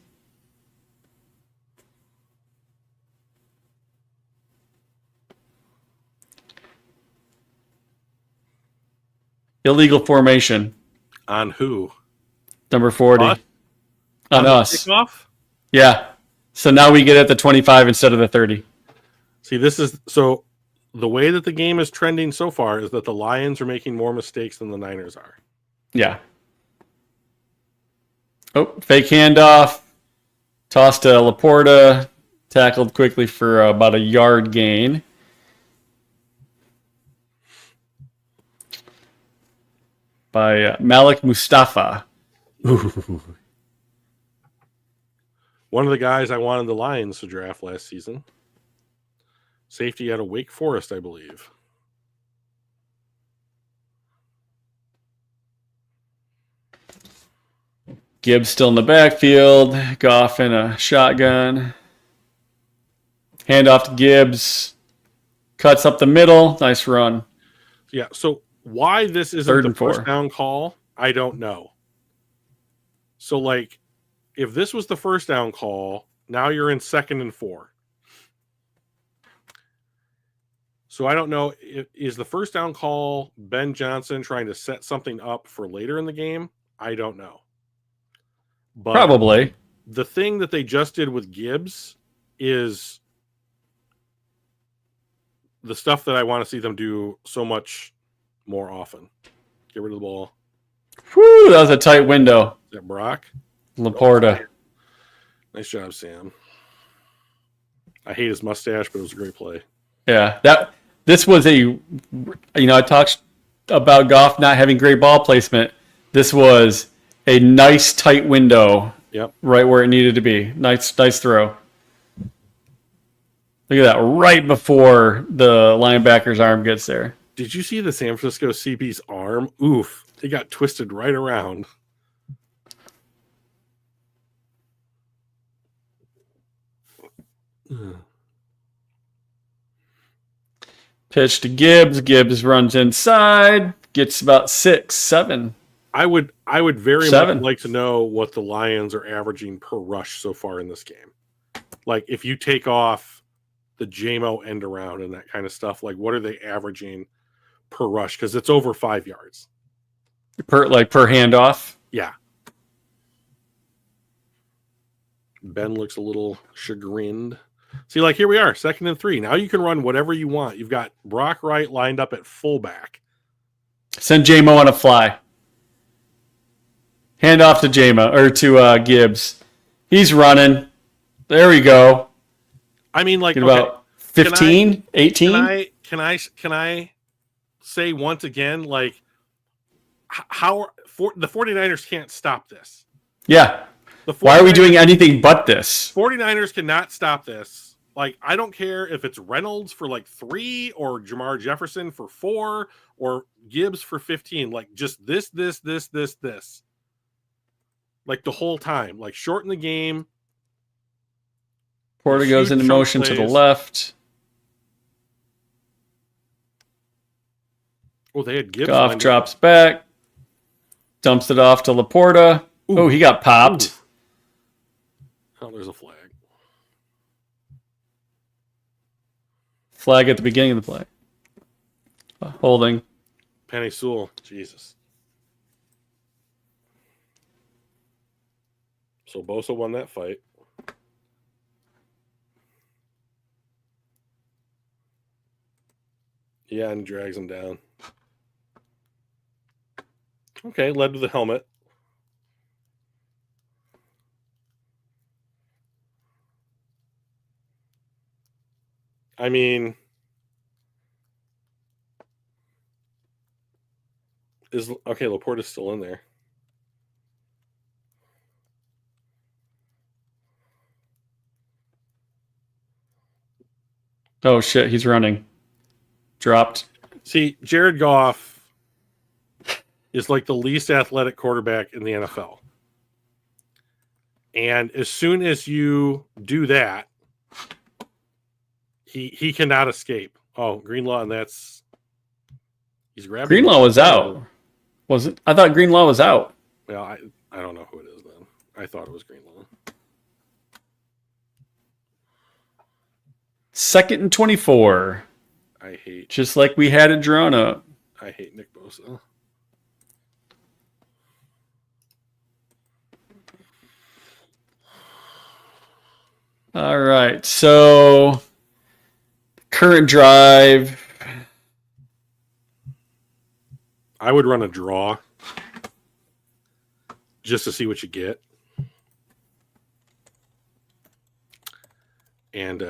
Illegal formation. On who? Number 40. Us? On us. Kickoff? Yeah. So now we get at the 25 instead of the 30. See, so the way that the game is trending so far is that the Lions are making more mistakes than the Niners are. Yeah. Oh, fake handoff. Tossed to Laporta. Tackled quickly for about a yard gain. By Malik Mustafa. Ooh. One of the guys I wanted the Lions to draft last season. Safety out of Wake Forest, I believe. Gibbs still in the backfield. Goff in a shotgun. Handoff to Gibbs. Cuts up the middle. Nice run. Yeah, so why this isn't the first down call, I don't know. So, like, if this was the first down call, now you're in 2nd and 4. So I don't know, is the first down call Ben Johnson trying to set something up for later in the game? I don't know. But probably. The thing that they just did with Gibbs is the stuff that I want to see them do so much more often. Get rid of the ball. Whew, that was a tight window. Is that Brock? Laporta. Nice job, Sam. I hate his mustache, but it was a great play. Yeah, this was I talked about Goff not having great ball placement. This was a nice tight window. Yep. Right where it needed to be. Nice throw. Look at that, right before the linebacker's arm gets there. Did you see the San Francisco CB's arm? Oof. It got twisted right around. Pitch to Gibbs. Gibbs runs inside. Gets about 6, 7. I would very much like to know what the Lions are averaging per rush so far in this game. Like, if you take off the JMO end around and that kind of stuff, like, what are they averaging per rush? Because it's over 5 yards. Per handoff? Yeah. Ben looks a little chagrined. See, like, here we are, 2nd and 3. Now you can run whatever you want. You've got Brock Wright lined up at fullback. Send JMO on a fly. Hand off to JMO or to Gibbs. He's running. There we go. I mean, like, about 15, 18. Can I say once again, like, how the 49ers can't stop this? Yeah. Why are we doing anything but this? 49ers cannot stop this. Like, I don't care if it's Reynolds for like 3 or Jamar Jefferson for 4 or Gibbs for 15. Like, just this. Like, the whole time. Like, shorten the game. Porter goes into motion to the left. Oh, they had Gibbs. Goff drops back. Dumps it off to Laporta. Ooh. Oh, he got popped. Ooh. Oh, there's a flag. Flag at the beginning of the play. Holding. Penny Sewell. Jesus. So Bosa won that fight. Yeah, and drags him down. Okay, led to the helmet. I mean, Laporta's still in there. Oh shit, he's running. Dropped. See, Jared Goff is like the least athletic quarterback in the NFL. And as soon as you do that, he cannot escape. Oh, Greenlaw, and he's grabbing. Greenlaw was out. Was it? I thought Greenlaw was out. Well, I don't know who it is then. I thought it was Greenlaw. 2nd and 24. I hate. Just like we had it drawn up. I hate Nick Bosa. All right. So current drive. I would run a draw just to see what you get. And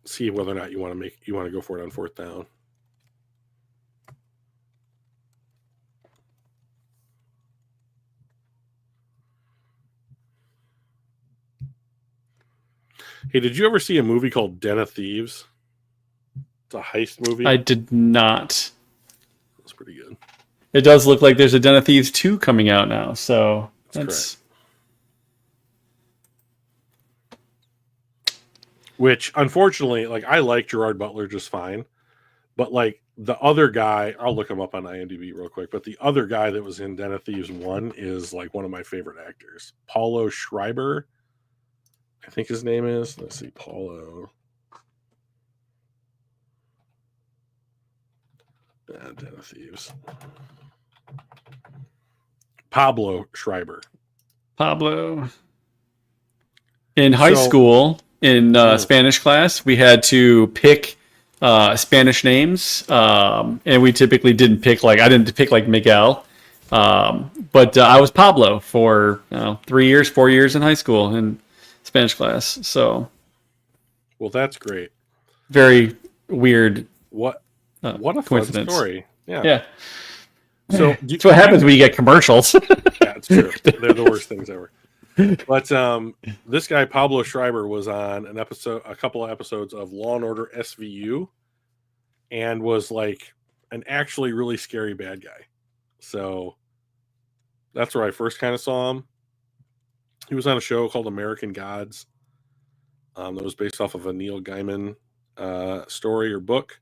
see whether or not you want to go for it on 4th down. Hey, did you ever see a movie called Den of Thieves? It's a heist movie. I did not. That's pretty good. It does look like there's a Den of Thieves 2 coming out now. So that's which, unfortunately, like I like Gerard Butler just fine, but like the other guy, I'll look him up on IMDb real quick. But the other guy that was in Den of Thieves 1 is like one of my favorite actors, Paulo Schreiber. I think his name is. Let's see, Paulo. Den of Thieves. Pablo Schreiber. Pablo. In high school, in Spanish class, we had to pick Spanish names, and we typically didn't pick I didn't pick like Miguel, but I was Pablo for 4 years in high school in Spanish class. So, well, that's great. Very weird. What a coincidence. Fun story. Yeah. Yeah. So that's what happens when you get commercials. Yeah, it's true. They're the worst things ever. But this guy Pablo Schreiber was on a couple of episodes of Law and Order SVU, and was like an actually really scary bad guy. So that's where I first kind of saw him. He was on a show called American Gods, that was based off of a Neil Gaiman story or book.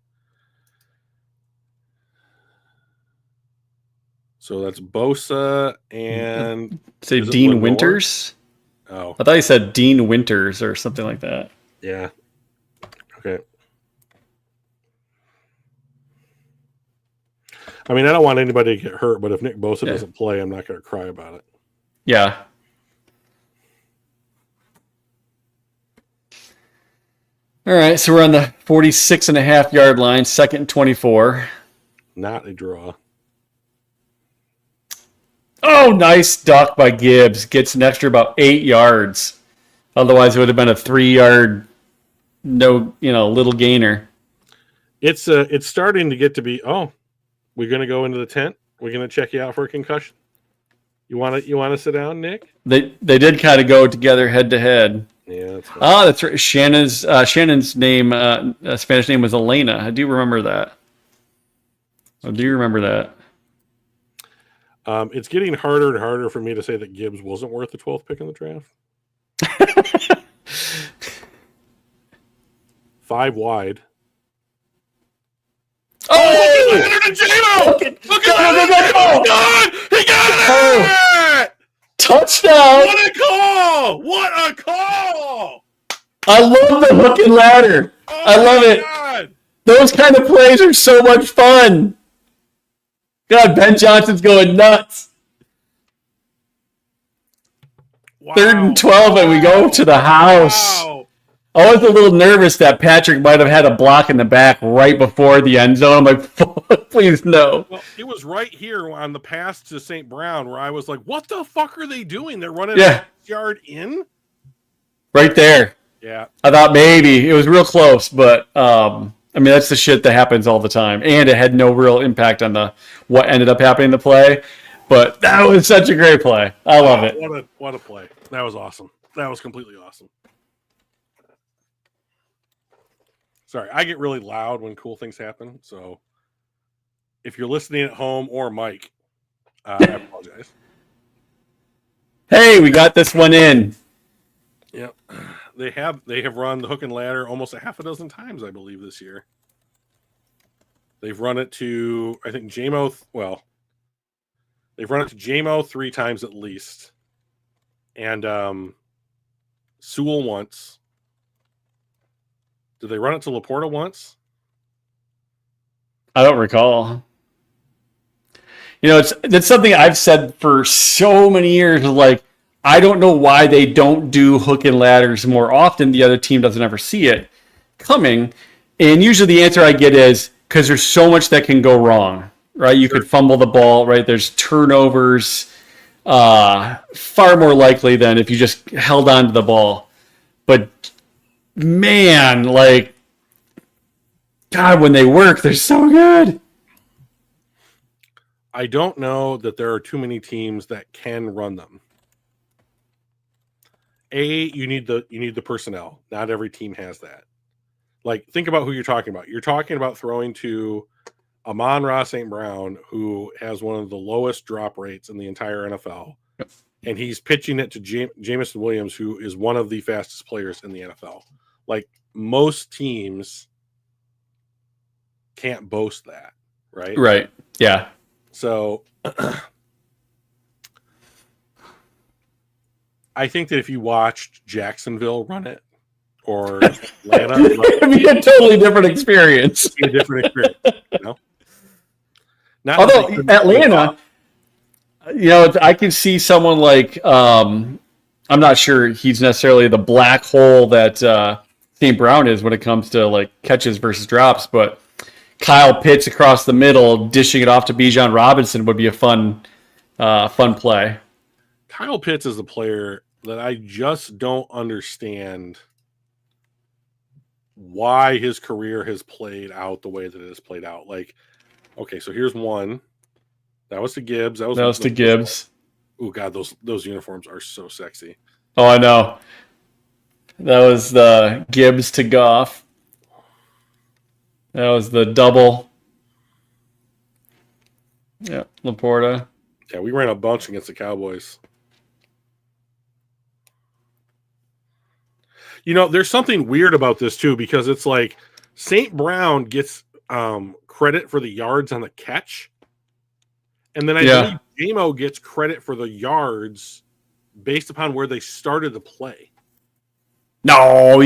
So that's Bosa and say Dean Winters. Oh, I thought he said Dean Winters or something like that. Yeah. Okay. I mean, I don't want anybody to get hurt, but if Nick Bosa doesn't play, I'm not going to cry about it. Yeah. All right, so we're on the 46.5-yard line, 2nd and 24. Not a draw. Oh, nice duck by Gibbs. Gets an extra about 8 yards. Otherwise, it would have been a 3-yard, little gainer. It's starting to get to be. Oh, we're going to go into the tent. We're going to check you out for a concussion. You want to sit down, Nick? They did kind of go together head to head. Yeah, that's fine. That's right. Shannon's name, Spanish name was Elena. I do remember that. It's getting harder and harder for me to say that Gibbs wasn't worth the 12th pick in the draft. 5 wide. Oh! Look at that! He got it! Touchdown! What a call! What a call! I love the hook and ladder. Oh I love my it. God. Those kind of plays are so much fun. God, Ben Johnson's going nuts. Wow. 3rd and 12, and we go to the house. Wow. I was a little nervous that Patrick might have had a block in the back right before the end zone. I'm like, please no. Well, it was right here on the pass to St. Brown where I was like, what the fuck are they doing? They're running a yard in? Right there. Yeah. I thought maybe. It was real close, but I mean, that's the shit that happens all the time. And it had no real impact on what ended up happening in the play. But that was such a great play. I love it. What a play. That was awesome. That was completely awesome. Sorry, I get really loud when cool things happen. So if you're listening at home or Mike, I apologize. Hey, we got this one in. Yep. They have run the hook and ladder almost a half a dozen times, I believe, this year. They've run it to, I think, they've run it to JMO 3 times at least. And Sewell once. Did they run it to Laporta once? I don't recall. You know, that's something I've said for so many years. Like, I don't know why they don't do hook and ladders more often. The other team doesn't ever see it coming. And usually the answer I get is because there's so much that can go wrong, right? You could fumble the ball, right? There's turnovers far more likely than if you just held on to the ball. But man, like, God, when they work, they're so good. I don't know that there are too many teams that can run them. You need the personnel. Not every team has that. Like, think about who you're talking about. You're talking about throwing to Amon-Ra St. Brown, who has one of the lowest drop rates in the entire NFL. Yep. And he's pitching it to Jameson Williams, who is one of the fastest players in the NFL. Like, most teams can't boast that, right? Right. Yeah. So I think that if you watched Jacksonville run it or Atlanta, it'd be a totally different experience. It'd be a different experience, you know? Although Atlanta, you know, I can see someone like I'm not sure he's necessarily the black hole that St. Brown is when it comes to like catches versus drops, but Kyle Pitts across the middle dishing it off to Bijan Robinson would be a fun play. Kyle Pitts is a player that I just don't understand why his career has played out the way that it has played out. Like, okay, so here's one. That was to Gibbs. That was to Gibbs. Oh God, those uniforms are so sexy. Oh, I know. That was the Gibbs to Goff. That was the double. Yeah, Laporta. Yeah, we ran a bunch against the Cowboys. You know, there's something weird about this too, because it's like St. Brown gets credit for the yards on the catch. And then I believe JMO gets credit for the yards based upon where they started the play. No,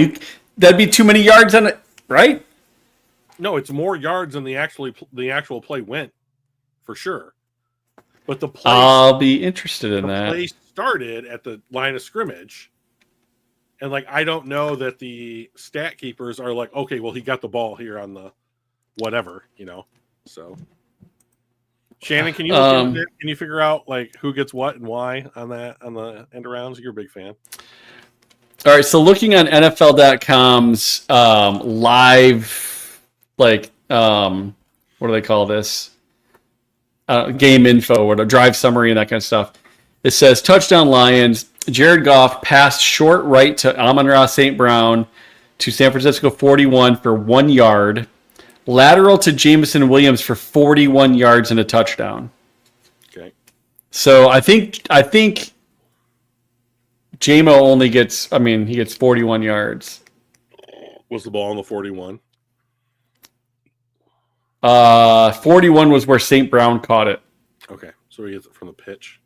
that'd be too many yards on it, right? No, it's more yards than the actual play went, for sure. But the play, I'll be interested in that. The play started at the line of scrimmage, and like I don't know that the stat keepers are like, okay, well he got the ball here on the whatever, you know. So, Shannon, can you look into it? Can you figure out like who gets what and why on the end arounds? You're a big fan. All right, so looking on NFL.com's live. Like, what do they call this? Game info or the drive summary and that kind of stuff. It says, touchdown Lions. Jared Goff passed short right to Amon-Ra St. Brown to San Francisco 41 for 1 yard. Lateral to Jameson Williams for 41 yards and a touchdown. Okay. So I think JMO only gets, he gets 41 yards. Was the ball on the 41? 41 was where St. Brown caught it. Okay, so he gets it from the pitch.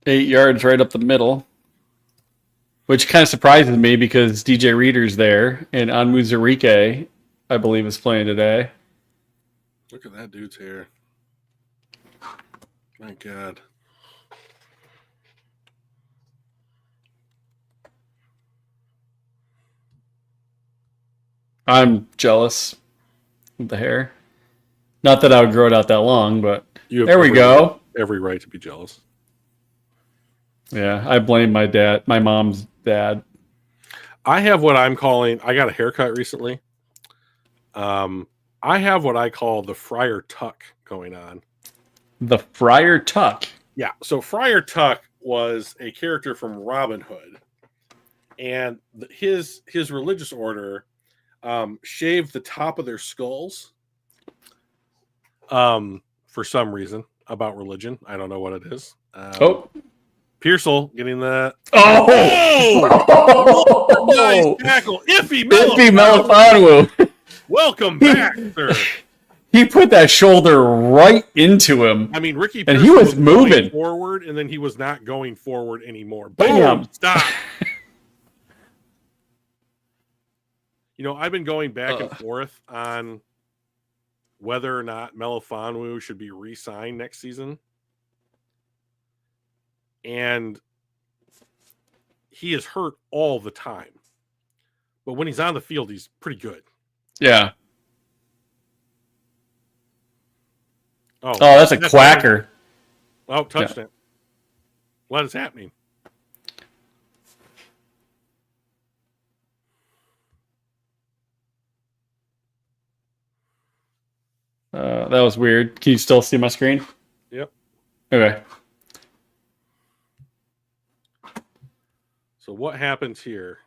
8 yards right up the middle, which kind of surprises me because DJ Reader's there and Onwuzurike, I believe, is playing today. Look at that dude's hair. My God. I'm jealous of the hair. Not that I would grow it out that long, but there we go. Every right to be jealous. Yeah, I blame my mom's dad. I have what I'm calling, I got a haircut recently. I have what I call the Friar Tuck going on. The Friar Tuck? Yeah, so Friar Tuck was a character from Robin Hood. And his religious order shaved the top of their skulls for some reason about religion. I don't know what it is. Pearsall getting that. Nice tackle. Iffy Melifonwu. Welcome back, sir. He put that shoulder right into him. I mean, Ricky Pearsall, and he was moving forward, and then he was not going forward anymore. Bam! Boom, stop. You know, I've been going back and forth on whether or not Melifonwu should be re-signed next season. And he is hurt all the time. But when he's on the field, he's pretty good. Yeah. Oh, that's a quacker. Oh, touchdown. Yeah. What is happening? That was weird. Can you still see my screen? Yep. Okay. So what happens here?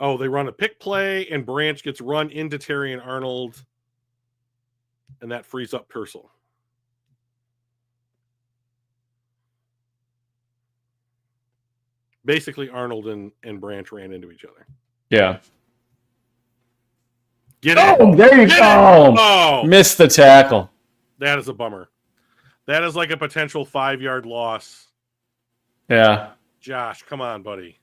Oh, they run a pick play, and Branch gets run into Terry and Arnold, and that frees up Pearsall. Basically, Arnold and Branch ran into each other. Yeah. Get it. Oh, there you go. Oh, missed the tackle. That is a bummer. That is like a potential 5-yard loss. Yeah. Josh, come on, buddy.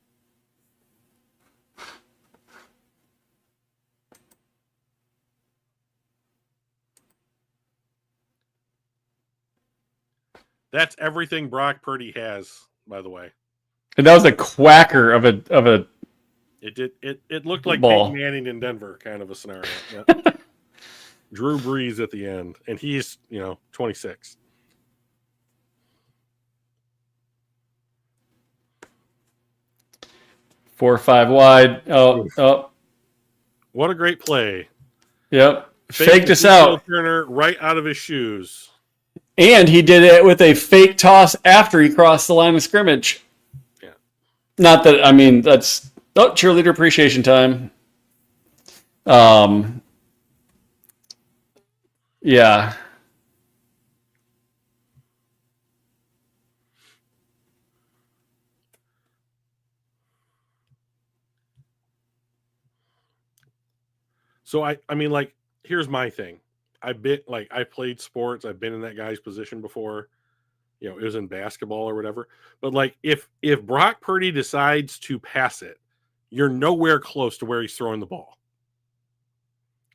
That's everything Brock Purdy has, by the way. And that was a quacker of a. It looked like Peyton Manning in Denver, kind of a scenario. Yeah. Drew Brees at the end, and he's 26. Four or 5 wide. Oh. What a great play. Yep. Faked us out. Turner right out of his shoes. And he did it with a fake toss after he crossed the line of scrimmage. Yeah. Not that, I mean, that's cheerleader appreciation time. Yeah. So I mean, like, here's my thing. I played sports. I've been in that guy's position before. It was in basketball or whatever. But like, if Brock Purdy decides to pass it, you're nowhere close to where he's throwing the ball.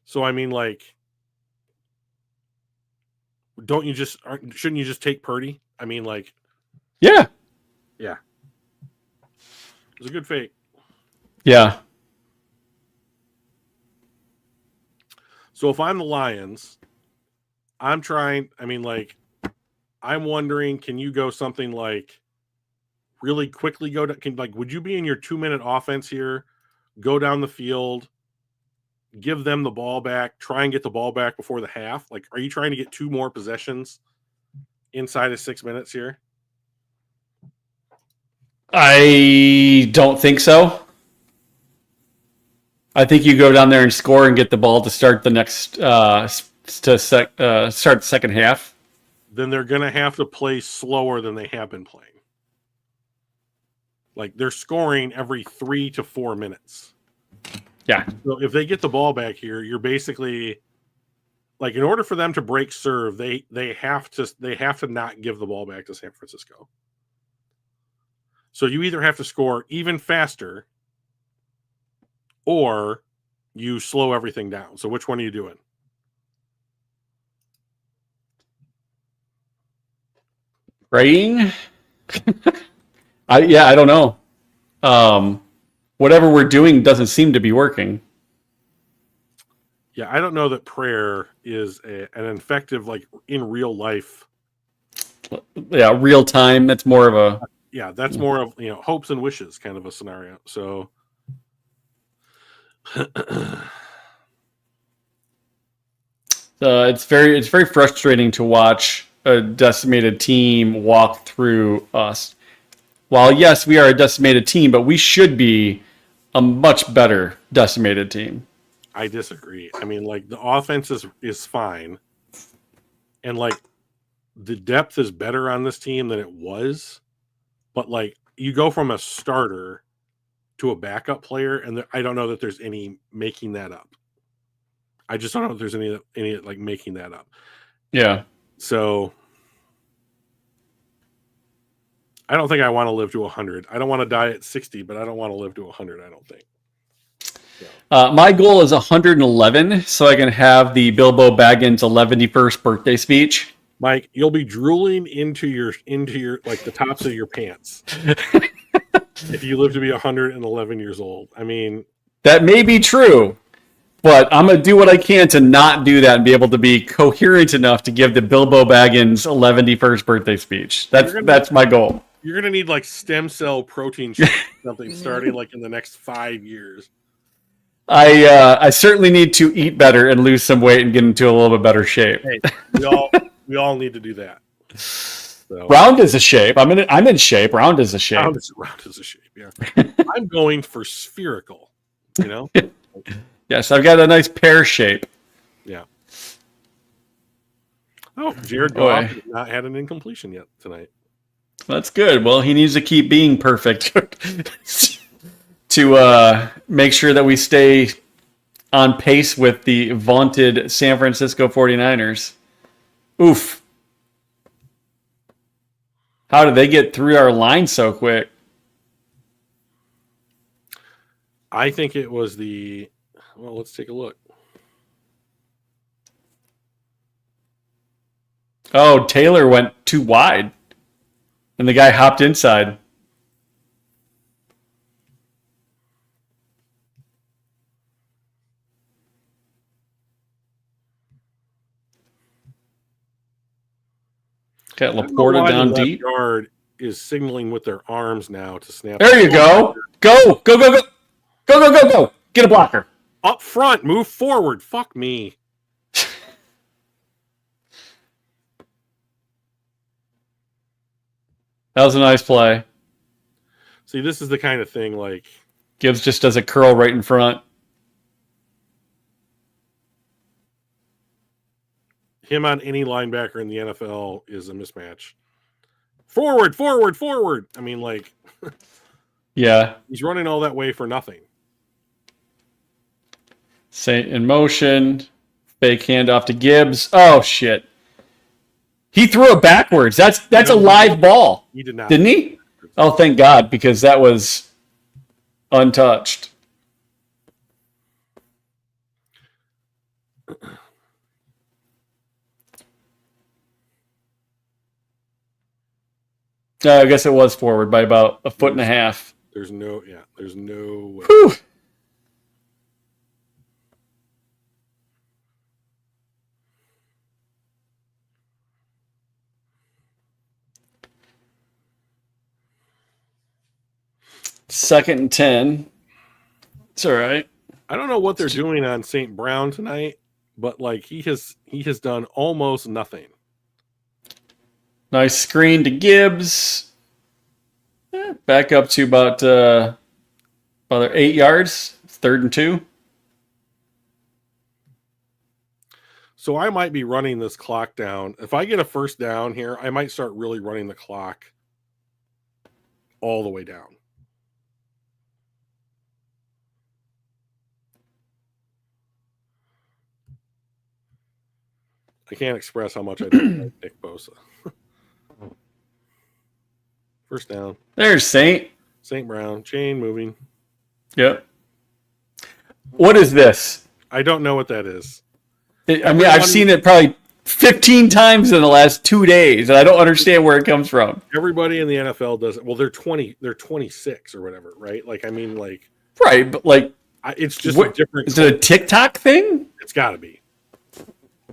So I mean, like, shouldn't you just take Purdy? I mean, like, yeah. It was a good fake. Yeah. So if I'm the Lions, I'm wondering, can you go something like really quickly would you be in your 2-minute offense here, go down the field, give them the ball back, try and get the ball back before the half? Like, are you trying to get 2 more possessions inside of 6 minutes here? I don't think so. I think you go down there and score and get the ball to start the next start the second half. Then they're going to have to play slower than they have been playing. Like, they're scoring every 3 to 4 minutes. Yeah. So if they get the ball back here, you're basically like in order for them to break serve, they have to not give the ball back to San Francisco. So you either have to score even faster or you slow everything down. So which one are you doing? Praying? I don't know. Whatever we're doing doesn't seem to be working. Yeah, I don't know that prayer is an effective, like in real life. Yeah, real time. That's more of a. Yeah, that's more of hopes and wishes kind of a scenario. So It's very frustrating to watch a decimated team walk through us. While yes, we are a decimated team, but we should be a much better decimated team. I disagree. I mean, like the offense is fine, and like the depth is better on this team than it was, but like you go from a starter to a backup player, and I don't know that there's any making that up. I just don't know if there's any like making that up. Yeah. So I don't think I want to live to 100. I don't want to die at 60, but I don't want to live to 100. I don't think. So. My goal is 111, so I can have the Bilbo Baggins 111st birthday speech. Mike, you'll be drooling into your like the tops of your pants if you live to be 111 years old. I mean, that may be true, but I'm gonna do what I can to not do that and be able to be coherent enough to give the Bilbo Baggins 111st birthday speech. That's my goal. You're gonna need like stem cell protein shake something starting like in the next 5 years. I certainly need to eat better and lose some weight and get into a little bit better shape. Hey, we all need to do that. So. Round is a shape. I'm in shape. Round is a shape. Round is a shape. Yeah. I'm going for spherical. Yes, I've got a nice pear shape. Yeah. Oh, Jared Goff has not had an incompletion yet tonight. That's good. Well, he needs to keep being perfect to make sure that we stay on pace with the vaunted San Francisco 49ers. Oof. How did they get through our line so quick? I think it was well, let's take a look. Oh, Taylor went too wide. And the guy hopped inside. Got Laporta down deep. Guard is signaling with their arms now to snap. There you go. Go. Get a blocker. Up front, move forward. Fuck me. That was a nice play. See, this is the kind of thing like Gibbs just does a curl right in front. Him on any linebacker in the NFL is a mismatch. Forward. I mean, like, yeah, he's running all that way for nothing. Saint in motion. Fake handoff to Gibbs. Oh shit! He threw it backwards. That's a live ball. He did not. Didn't he? Oh, thank God, because that was untouched. I guess it was forward by about a foot and a half. There's no way. Whew. Second and 10. It's all right. I don't know what they're doing on St. Brown tonight, but like he has done almost nothing. Nice screen to Gibbs. Back up to about 8 yards. 3rd and 2. So I might be running this clock down. If I get a first down here, I might start really running the clock all the way down. I can't express how much I don't like Nick Bosa. First down. There's Saint. St. Brown. Chain moving. Yep. What is this? I don't know what that is. I've seen it probably 15 times in the last 2 days, and I don't understand where it comes from. Everybody in the NFL does it. Well, they're 26 or whatever, right? Like, I mean, like, right, but like, it's just a different. Is it a TikTok thing? It's got to be.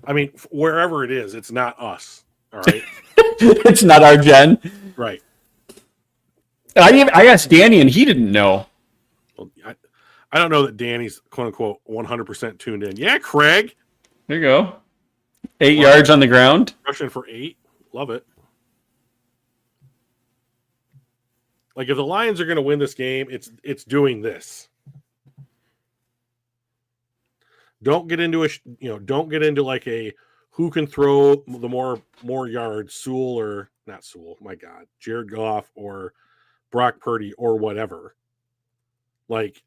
I mean, wherever it is, it's not us. All right. It's not our gen. Right. I asked Danny, and he didn't know. Well, I don't know that Danny's quote unquote 100% tuned in. Yeah, Craig. There you go. 8 yards on the ground. Rushing for 8. Love it. Like, if the Lions are going to win this game, it's doing this. Don't get into don't get into like a who can throw the more yards, Sewell or not Sewell, my God, Jared Goff or Brock Purdy or whatever. Like,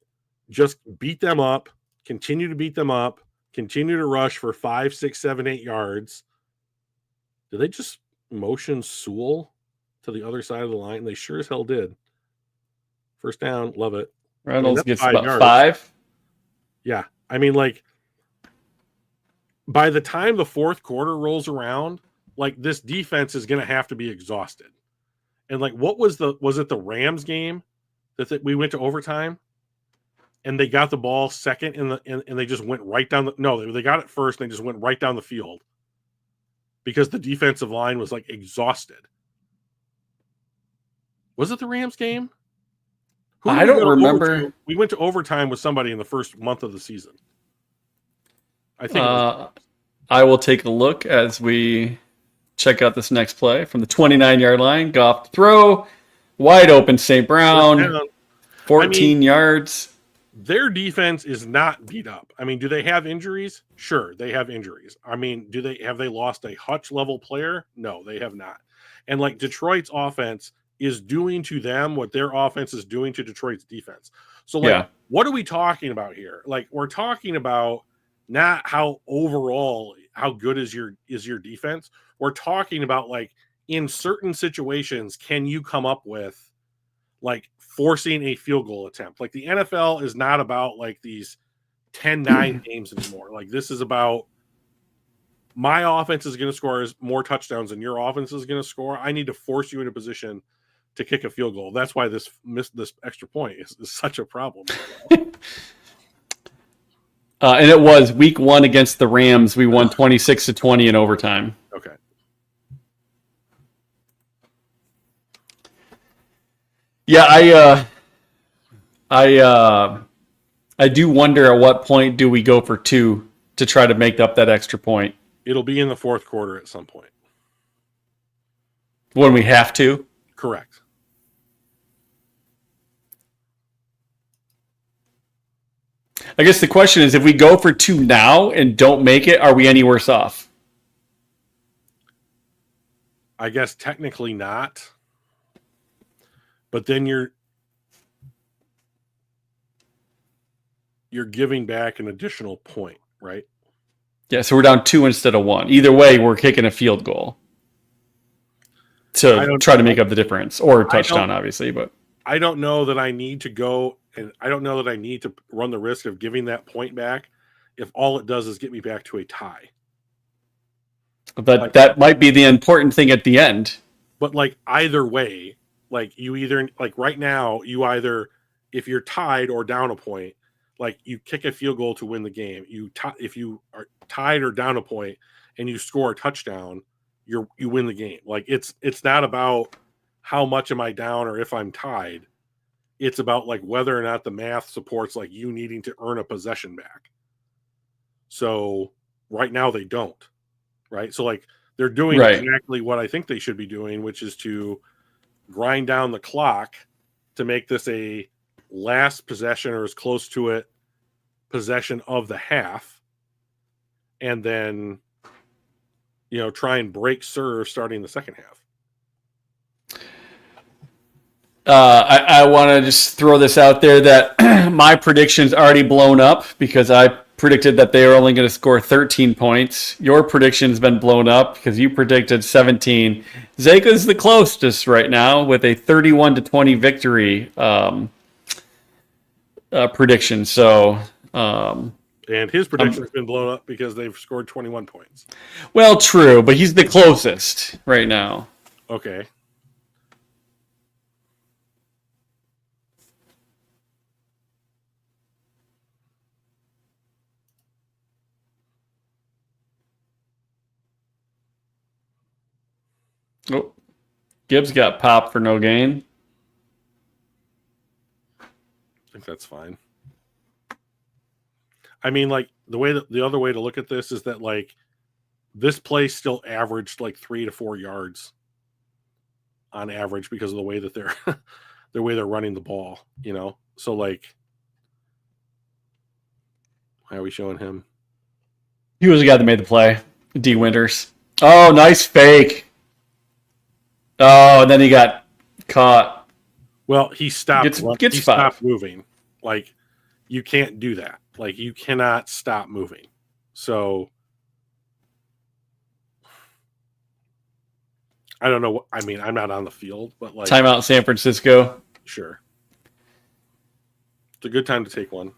just beat them up, continue to beat them up, continue to rush for 5, 6, 7, 8 yards. Did they just motion Sewell to the other side of the line? They sure as hell did. First down, love it. Reynolds gets about 5. Yeah. I mean, like, by the time the fourth quarter rolls around, like, this defense is going to have to be exhausted. And like, was it the Rams game that we went to overtime and they got the ball second and they just went right down they got it first and they just went right down the field because the defensive line was like exhausted. Was it the Rams game? I don't remember. We went to overtime with somebody in the first month of the season. I think I will take a look as we check out this next play from the 29-yard line. Goff throw, wide open St. Brown, 14 yards. Their defense is not beat up. I mean, do they have injuries? Sure, they have injuries. I mean, have they lost a Hutch level player? No, they have not. And like, Detroit's offense is doing to them what their offense is doing to Detroit's defense. So like, What are we talking about here? Like, we're talking about not how overall how good is your defense. We're talking about, like, in certain situations, can you come up with like forcing a field goal attempt? Like, the NFL is not about like these 10-9 games anymore. Like, this is about my offense is going to score more touchdowns than your offense is going to score. I need to force you in a position to kick a field goal. That's why this extra point is such a problem. And it was week 1 against the Rams. We won 26-20 in overtime. Okay. Yeah, I do wonder at what point do we go for 2 to try to make up that extra point. It'll be in the fourth quarter at some point. When we have to? Correct. I guess the question is, if we go for 2 now and don't make it, are we any worse off? I guess technically not. But then you're giving back an additional point, right? Yeah, so we're down 2 instead of 1. Either way, we're kicking a field goal to try to make up the difference, or a touchdown, obviously. But I don't know that I need to go, and I don't know that I need to run the risk of giving that point back if all it does is get me back to a tie. But that might be the important thing at the end. But like, either way, like, you either, like, right now, you either, if you're tied or down a point, like, you kick a field goal to win the game. If you are tied or down a point and you score a touchdown, you win the game. Like, it's not about how much am I down or if I'm tied. It's about like whether or not the math supports like you needing to earn a possession back. So right now they don't, right? So like, they're doing exactly what I think they should be doing, which is to grind down the clock to make this a last possession or as close to it possession of the half, and then try and break serve starting the second half. I want to just throw this out there that my prediction's already blown up because I predicted that they were only going to score 13 points. Your prediction's been blown up because you predicted 17. Zega's the closest right now with a 31-20 victory prediction. So, and his prediction has been blown up because they've scored 21 points. Well, true, but he's the closest right now. Okay. Oh, Gibbs got popped for no gain. I think that's fine. I mean, like the other way to look at this is that like this play still averaged like 3 to 4 yards on average because of the way that they're the way they're running the ball, you know. So like, why are we showing him? He was the guy that made the play. D. Winters. Oh, nice fake. Oh, and then he got caught. Well, he stopped. Gets stopped moving. Like, you can't do that. Like, you cannot stop moving. So, I don't know. I mean, I'm not on the field, but like, timeout San Francisco. Sure, it's a good time to take one.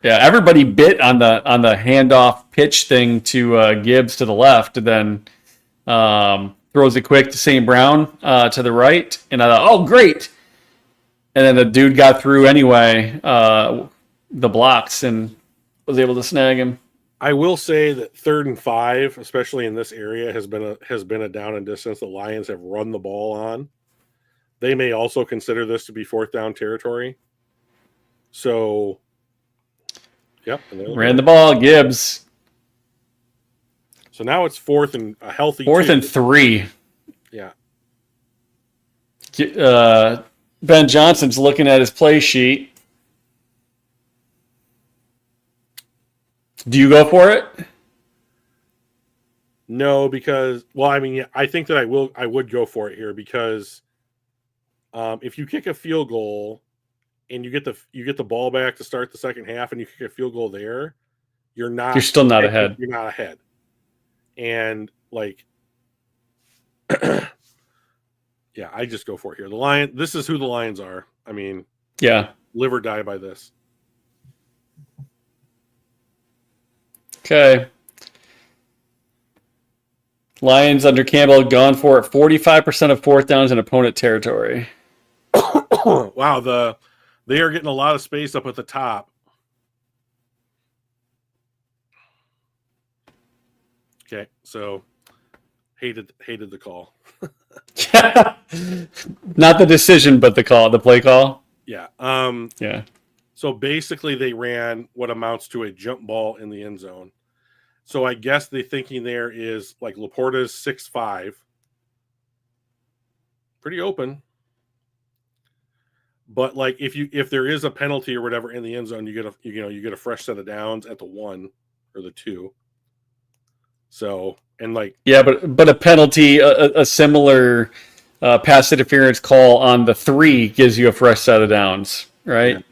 Yeah, everybody bit on the handoff pitch thing to Gibbs to the left, and then throws it quick to St. Brown to the right, and I thought, oh, great. And then the dude got through anyway, the blocks, and was able to snag him. I will say that 3rd and 5, especially in this area, has been a down and distance the Lions have run the ball on. They may also consider this to be 4th down territory. So, yep. Ran the ball, Gibbs. So now it's 4th and a healthy 4th 2. and 3. Yeah. Ben Johnson's looking at his play sheet. Do you go for it? No, because I mean, yeah, I think that I would go for it here because if you kick a field goal and you get the ball back to start the second half and you kick a field goal there, you're still not ahead. You're not ahead. And like yeah, I just go for it here. This is who the Lions are. I mean, yeah. Live or die by this. Okay. Lions under Campbell gone for it 45% of 4th downs in opponent territory. Wow, they are getting a lot of space up at the top. Okay, so hated the call. Not the decision, but the play call. Yeah. Yeah. So basically they ran what amounts to a jump ball in the end zone. So I guess the thinking there is like Laporta's 6'5", pretty open. But like if there is a penalty or whatever in the end zone, you get a fresh set of downs at the 1 or the 2. So and like yeah, but a penalty, a similar pass interference call on the 3 gives you a fresh set of downs, right? Yeah.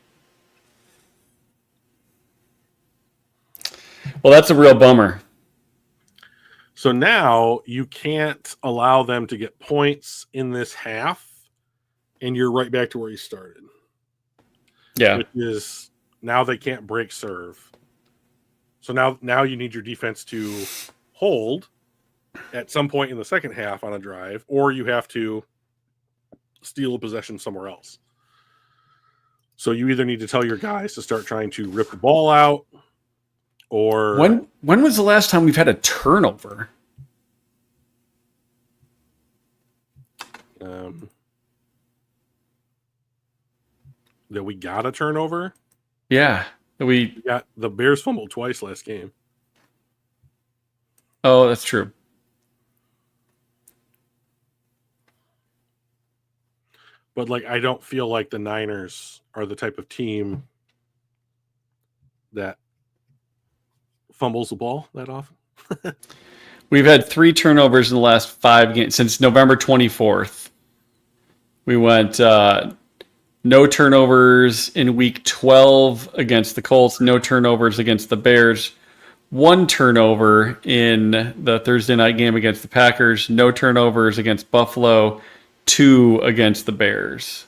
Well, that's a real bummer. So now you can't allow them to get points in this half, and you're right back to where you started. Yeah. Which is now they can't break serve. So now you need your defense to hold at some point in the second half on a drive, or you have to steal a possession somewhere else. So you either need to tell your guys to start trying to rip the ball out, or when was the last time we've had a turnover? That we got a turnover? Yeah. We got the Bears fumbled twice last game. Oh, that's true. But like I don't feel like the Niners are the type of team that fumbles the ball that often. We've had 3 turnovers in the last 5 games since November 24th. We went no turnovers in week 12 against the Colts, no turnovers against the Bears, 1 turnover in the Thursday night game against the Packers, no turnovers against Buffalo, 2 against the Bears.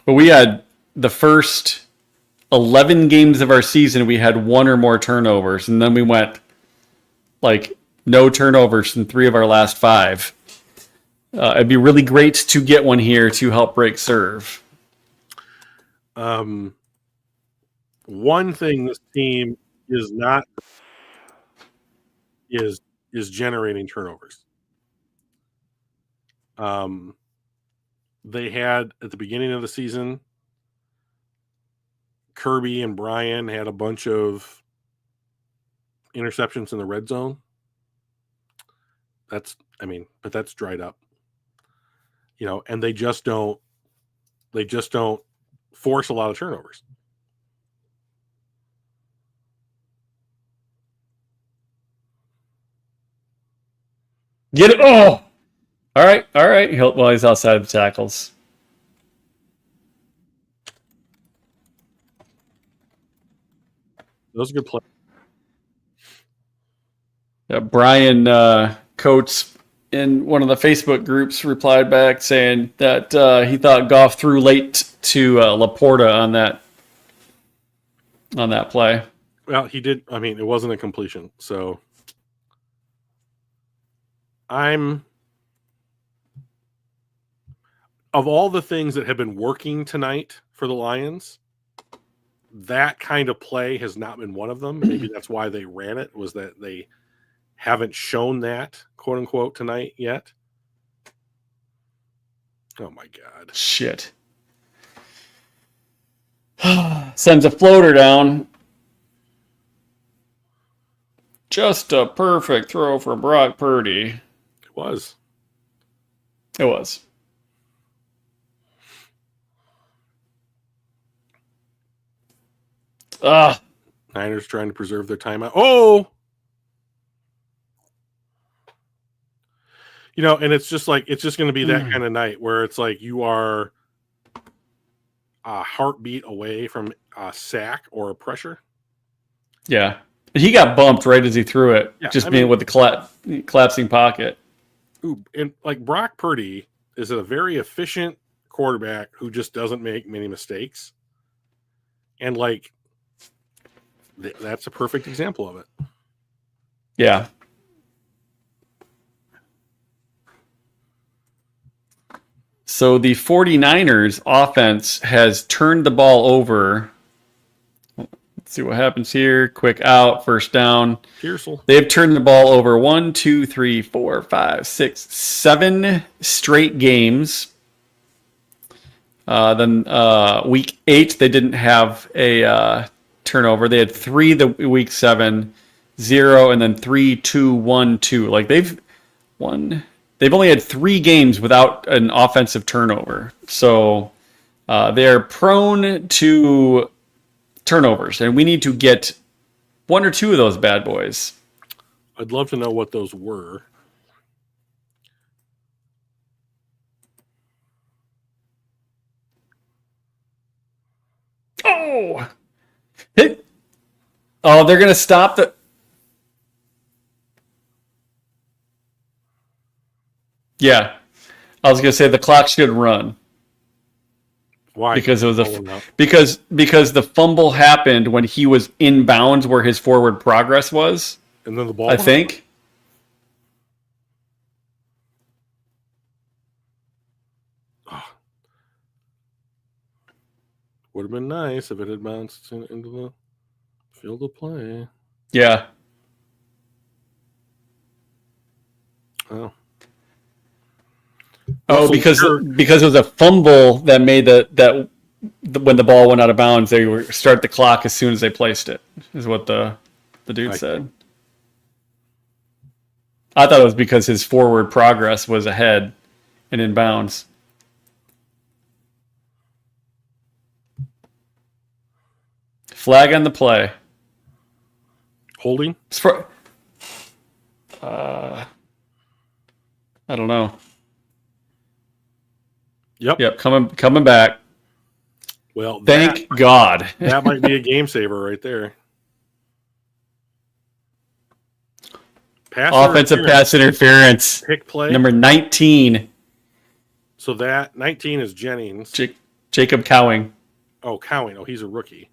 But we had the first 11 games of our season, we had 1 or more turnovers, and then we went like no turnovers in 3 of our last 5. It'd be really great to get one here to help break serve. One thing this team is not is generating turnovers. They had at the beginning of the season, Kirby and Brian had a bunch of interceptions in the red zone. But that's dried up. And they just don't force a lot of turnovers. Get it! Oh! All right. Well, he's outside of the tackles. That was a good play. Yeah, Brian Coates in one of the Facebook groups replied back saying that he thought Goff threw late to Laporta on that play. Well, he did. It wasn't a completion. So of all the things that have been working tonight for the Lions, that kind of play has not been one of them. Maybe that's why they ran it, was that they haven't shown that, quote unquote, tonight yet. Oh my God. Shit. Sends a floater down. Just a perfect throw for Brock Purdy. It was. Niners trying to preserve their timeout. Oh! And it's just going to be that kind of night where it's like you are a heartbeat away from a sack or a pressure. Yeah. He got bumped right as he threw it, being with the collapsing pocket. Ooh, and like Brock Purdy is a very efficient quarterback who just doesn't make many mistakes. And like, that's a perfect example of it. Yeah. So the 49ers offense has turned the ball over. Let's see what happens here. Quick out, first down. Pearsall. They've turned the ball over 1, 2, 3, 4, 5, 6, 7 straight games. Then week 8, they didn't have a turnover. They had 3 the week 7, 0, and then 3, 2, 1, 2. Like they've only had 3 games without an offensive turnover. So they're prone to turnovers, and we need to get 1 or 2 of those bad boys. I'd love to know what those were. Oh! Hit. Oh, they're going to stop the... Yeah. I was going to say the clock should run. Why? Because it was because the fumble happened when he was in bounds where his forward progress was. And then the ball, I think. Would have been nice if it had bounced into the field of play. Yeah. Oh. Oh, because it was a fumble that made when the ball went out of bounds, they would start the clock as soon as they placed it, is what the dude said. I thought it was because his forward progress was ahead and in bounds. Flag on the play. Holding? I don't know. Yep, coming back. Well, thank God. That might be a game saver right there. Offensive pass interference. Pick play. Number 19. So that 19 is Jennings. Jacob Cowing. Oh, Cowing. Oh, he's a rookie.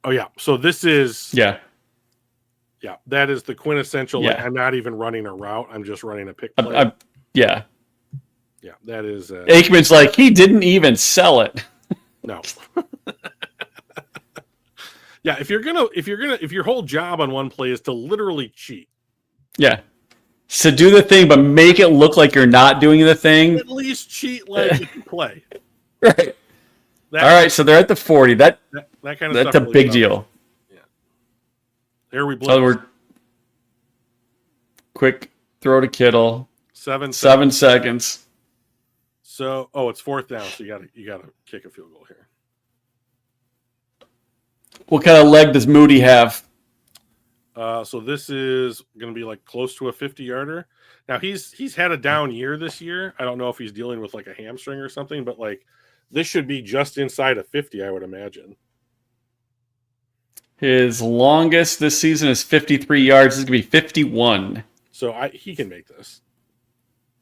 Oh, yeah. So this is... Yeah, that is the quintessential. Like, I'm not even running a route. I'm just running a pick play. Yeah, that is... Aikman's like, he didn't even sell it. No. Yeah, if your whole job on one play is to literally cheat. Yeah. So do the thing, but make it look like you're not doing the thing. At least cheat like you play. Right. All right, so they're at the 40. That kind of stuff. That's a really big deal. Yeah. There we blitz. We're quick throw to Kittle. 7 seconds. So, it's 4th down, so you gotta kick a field goal here. What kind of leg does Moody have? So this is going to be like close to a 50-yarder. Now he's had a down year this year. I don't know if he's dealing with like a hamstring or something, but like this should be just inside of 50, I would imagine. His longest this season is 53 yards. This is going to be 51. So he can make this.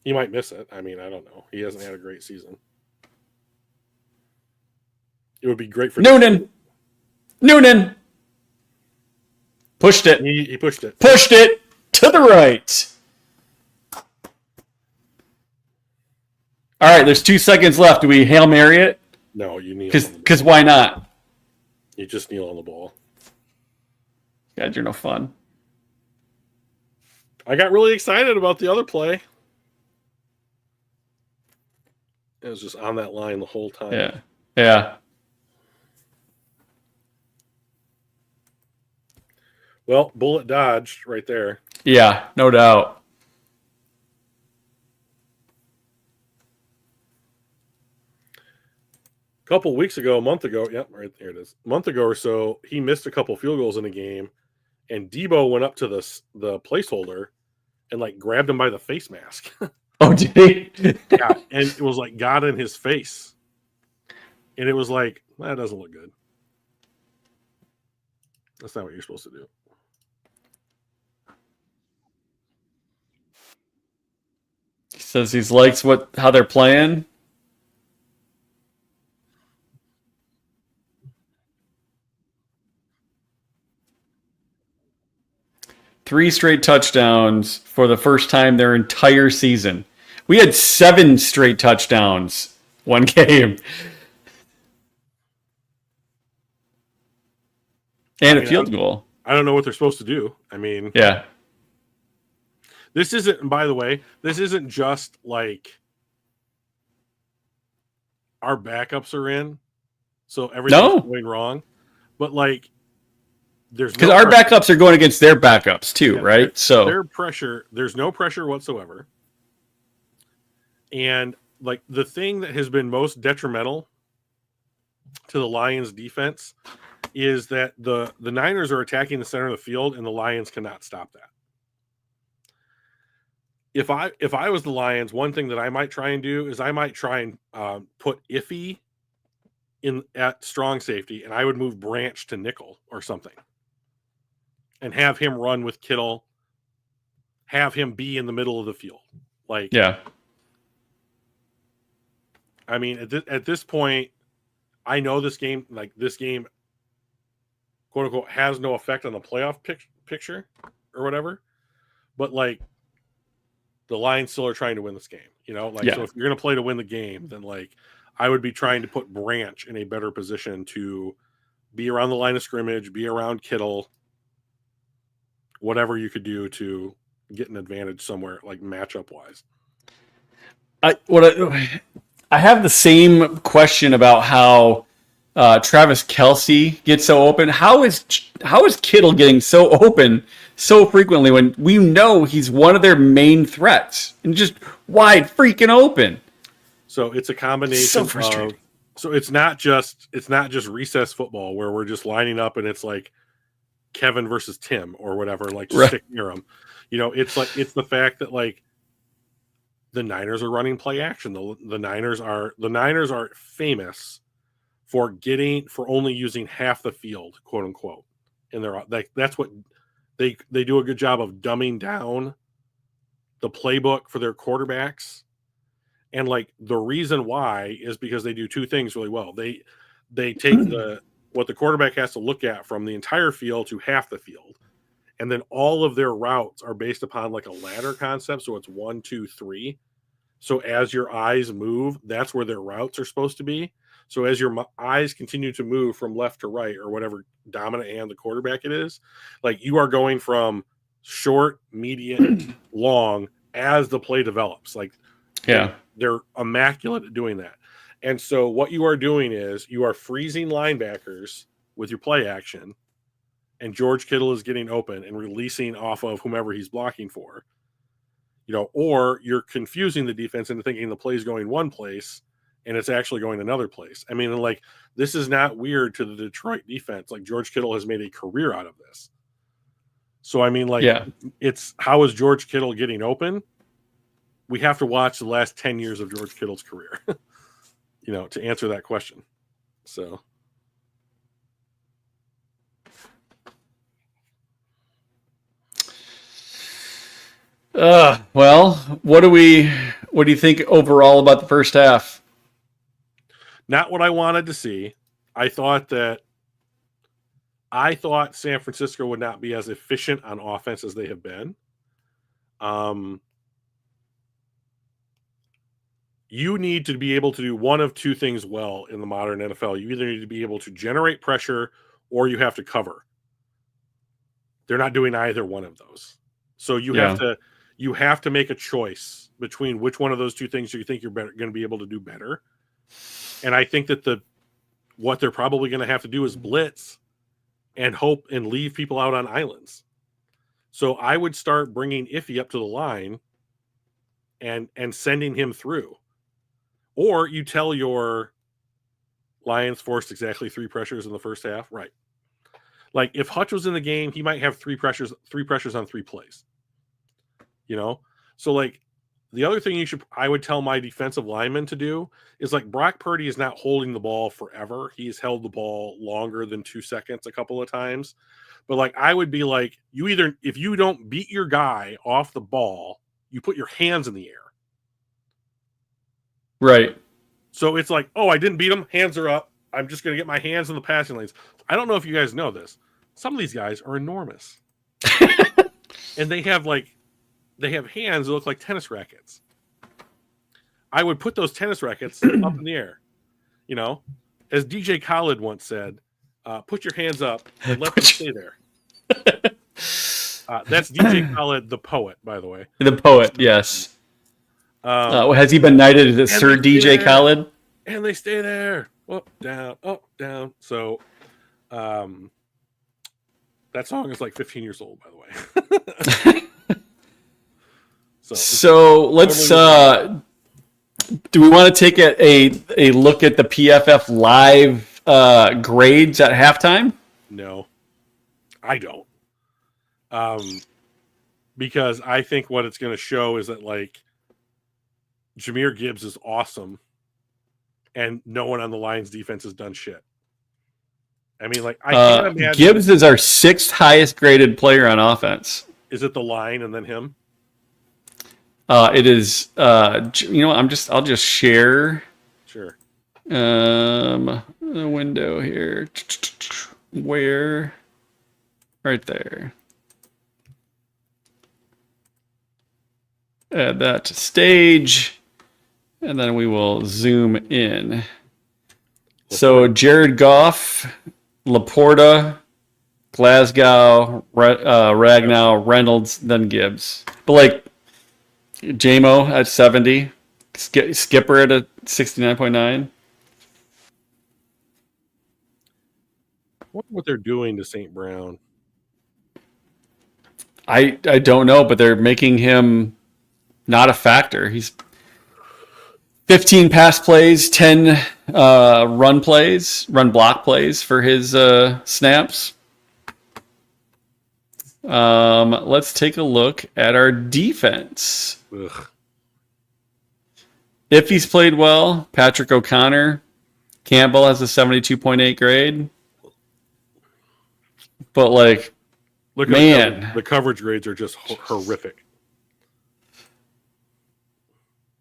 He might miss it. I mean, I don't know. He hasn't had a great season. It would be great for Noonan. Pushed it. He pushed it. Pushed it to the right. All right, there's 2 seconds left. Do we Hail Mary it? No, you kneel. Because why not? You just kneel on the ball. God, you're no fun. I got really excited about the other play. It was just on that line the whole time. Yeah. Well, bullet dodged right there. Yeah, no doubt. A couple weeks ago, a month ago, right there it is. A month ago or so, he missed a couple field goals in a game, and Debo went up to the placeholder and like grabbed him by the face mask. Oh, did he? Yeah, and it was like got in his face, and it was like, that doesn't look good. That's not what you're supposed to do. He says he likes how they're playing. Three straight touchdowns for the first time their entire season. We had 7 straight touchdowns one game. And a field goal. I don't know what they're supposed to do. I mean, yeah. This isn't, and by the way, this isn't just like our backups are in, so everything's going wrong. But like, there's because our backups are going against their backups too, right? So their pressure, there's no pressure whatsoever. And like the thing that has been most detrimental to the Lions defense is that the Niners are attacking the center of the field and the Lions cannot stop that. If I was the Lions, one thing that I might try and do is I might try and put Iffy in at strong safety, and I would move Branch to nickel or something, and have him run with Kittle, have him be in the middle of the field. Like, yeah. I mean, at this point, I know this game, quote unquote, has no effect on the playoff picture or whatever, but like, the Lions still are trying to win this game, So if you're going to play to win the game, then like I would be trying to put Branch in a better position to be around the line of scrimmage, be around Kittle, whatever you could do to get an advantage somewhere, like matchup wise. I have the same question about how Travis Kelce gets so open. How is Kittle getting so open so frequently when we know he's one of their main threats and just wide freaking open? So it's a combination. So frustrating. So it's not just recess football where we're just lining up and it's like Kevin versus Tim or whatever, like just stick near them. It's like it's the fact that like the Niners are running play action. The Niners are famous for only using half the field, quote unquote. And that's what they do a good job of dumbing down the playbook for their quarterbacks. And like the reason why is because they do two things really well. They take what the quarterback has to look at from the entire field to half the field. And then all of their routes are based upon like a ladder concept. So it's 1, 2, 3. So as your eyes move, that's where their routes are supposed to be. So as your eyes continue to move from left to right or whatever dominant hand the quarterback it is, like you are going from short, medium, long as the play develops. Like they're immaculate at doing that. And so what you are doing is you are freezing linebackers with your play action, and George Kittle is getting open and releasing off of whomever he's blocking for. Or you're confusing the defense into thinking the play is going one place and it's actually going another place. I mean, like, this is not weird to the Detroit defense. Like, George Kittle has made a career out of this. So, I mean, like, it's how is George Kittle getting open? We have to watch the last 10 years of George Kittle's career, to answer that question. So. Well, what do you think overall about the first half? Not what I wanted to see. I thought San Francisco would not be as efficient on offense as they have been. You need to be able to do one of two things well in the modern NFL. You either need to be able to generate pressure or you have to cover. They're not doing either one of those. So you have to make a choice between which one of those two things you think you're going to be able to do better. And I think that what they're probably going to have to do is blitz and hope and leave people out on islands. So I would start bringing Iffy up to the line and sending him through. Or you tell your Lions forced exactly 3 pressures in the first half. Right. Like if Hutch was in the game, he might have 3 pressures on 3 plays. So like the other thing I would tell my defensive linemen to do is like Brock Purdy is not holding the ball forever. He's held the ball longer than 2 seconds a couple of times. But like I would be like, if you don't beat your guy off the ball, you put your hands in the air. Right. So it's like, oh, I didn't beat him. Hands are up. I'm just going to get my hands in the passing lanes. I don't know if you guys know this. Some of these guys are enormous. And they have hands that look like tennis rackets. I would put those tennis rackets up in the air. As DJ Khaled once said, put your hands up and let them stay there. That's DJ Khaled, the poet, by the way. The poet, yes. Has he been knighted as Sir DJ Khaled? And they stay there. Up, down. So that song is like 15 years old, by the way. So let's do we want to take a look at the PFF live grades at halftime? No, I don't. Because I think what it's going to show is that like Jahmyr Gibbs is awesome and no one on the Lions defense has done shit. I mean, like I can't imagine Gibbs is our 6th highest graded player on offense. Is it the line and then him? It is. I'll just share. Sure. The window here. Where? Right there. Add that to stage, and then we will zoom in. So Jared Goff, Laporta, Glasgow, Ragnow, Reynolds, then Gibbs. But like JMO at 70, Skipper at a 69.9. What they're doing to St. Brown. I don't know, but they're making him not a factor. He's 15 pass plays, 10 run block plays for his snaps. Let's take a look at our defense. Ugh. If he's played well, Patrick O'Connor. Campbell has a 72.8 grade. But, like, Look man. at the coverage grades are just horrific.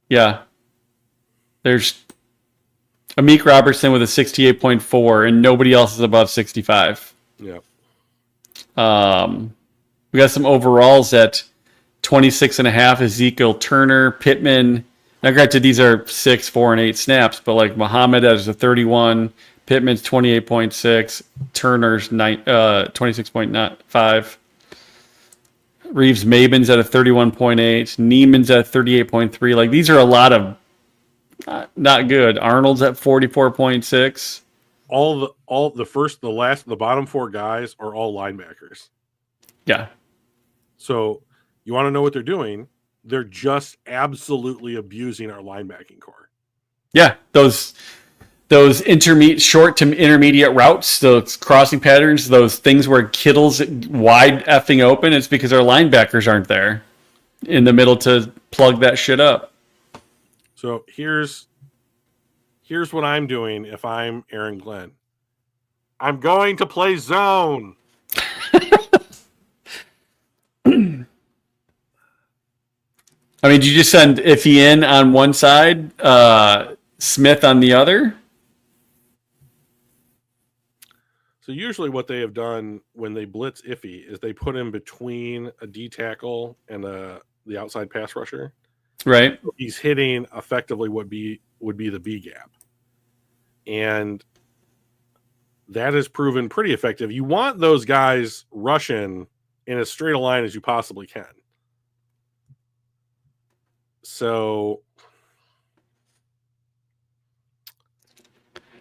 Yeah. There's Amik Robertson with a 68.4, and nobody else is above 65. Yeah. We got some overalls at 26.5. Ezekiel Turner, Pittman. Now, granted, these are 6, 4, and 8 snaps, but like Muhammad has a 31, Pittman's 28.6, Turner's 26.5. Reeves Maben's at a 31.8, Neiman's at 38.3. Like, these are a lot of not good. Arnold's at 44.6. The bottom 4 guys are all linebackers. Yeah. So you want to know what they're doing? They're just absolutely abusing our linebacking core. Yeah, those short to intermediate routes, those crossing patterns, those things where Kittle's wide effing open, it's because our linebackers aren't there in the middle to plug that shit up. So here's what I'm doing if I'm Aaron Glenn. I'm going to play zone. I mean, did you just send Iffy in on one side, Smith on the other? So usually what they have done when they blitz Iffy is they put him between a D tackle and the outside pass rusher. Right. So he's hitting effectively what would be the B gap. And that has proven pretty effective. You want those guys rushing in as straight a line as you possibly can. So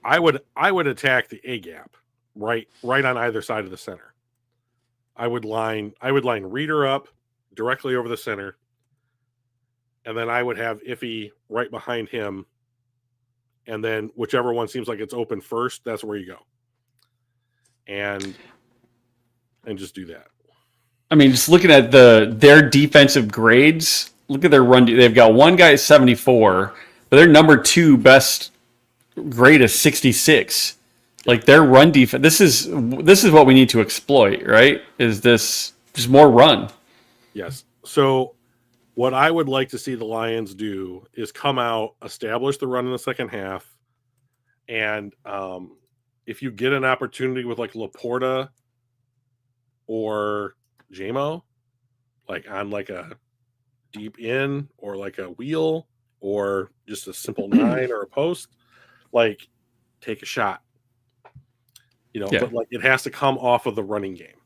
I would attack the A gap right on either side of the center. I would line Reader up directly over the center, and then I would have Iffy right behind him, and then whichever one seems like it's open first, that's where you go. And just do that. I mean, just looking at their defensive grades, look at their run. They've got one guy at 74, but their number 2 best grade is 66. Like, their run defense, this is what we need to exploit, right? Is this just more run? Yes. So what I would like to see the Lions do is come out, establish the run in the second half, and if you get an opportunity with like Laporta or JMO, like on like a deep in or like a wheel or just a simple 9 or a post, like take a shot. But like it has to come off of the running game.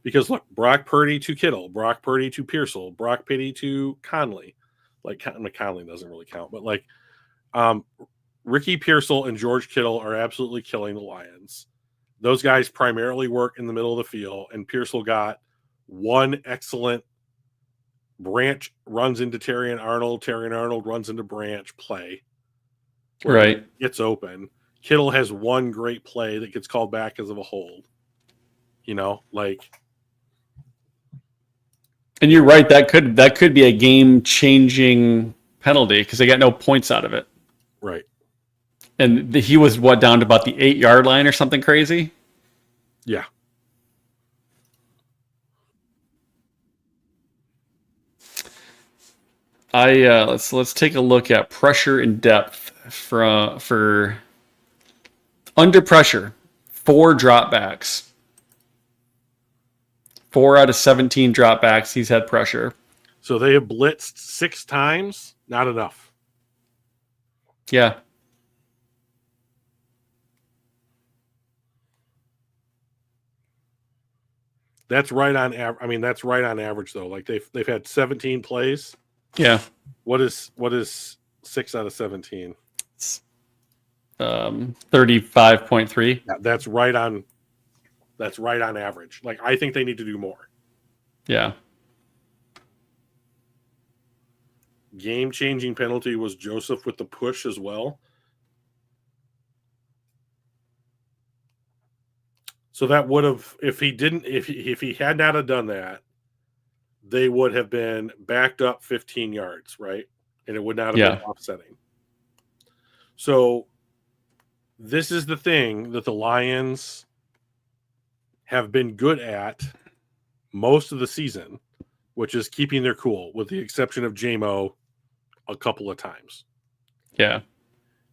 Because look, Brock Purdy to Kittle, Brock Purdy to Pearsall, Brock Purdy to Conley. Like Conley doesn't really count, but like Ricky Pearsall and George Kittle are absolutely killing the Lions. Those guys primarily work in the middle of the field, and Pearsall got one excellent Branch runs into Terrion Arnold runs into Branch play. Right. Gets open. Kittle has one great play that gets called back because of a hold. Like. And you're right. That could be a game-changing penalty because they got no points out of it. Right. And he was down to about the 8-yard line or something crazy. Yeah. Let's take a look at pressure and depth for under pressure. 4 dropbacks. 4 out of 17 dropbacks, he's had pressure. So they have blitzed 6 times. Not enough. Yeah. That's right on average. I mean, that's right on average though. Like they've had 17 plays. Yeah. What is 6 out of 17? 35.3. Yeah, that's right on average. Like I think they need to do more. Yeah. Game-changing penalty was Joseph with the push as well. So that would have, if he had not have done that, they would have been backed up 15 yards, right? and it would not have been offsetting. So this is the thing that the Lions have been good at most of the season, which is keeping their cool, with the exception of J-Mo a couple of times. Yeah.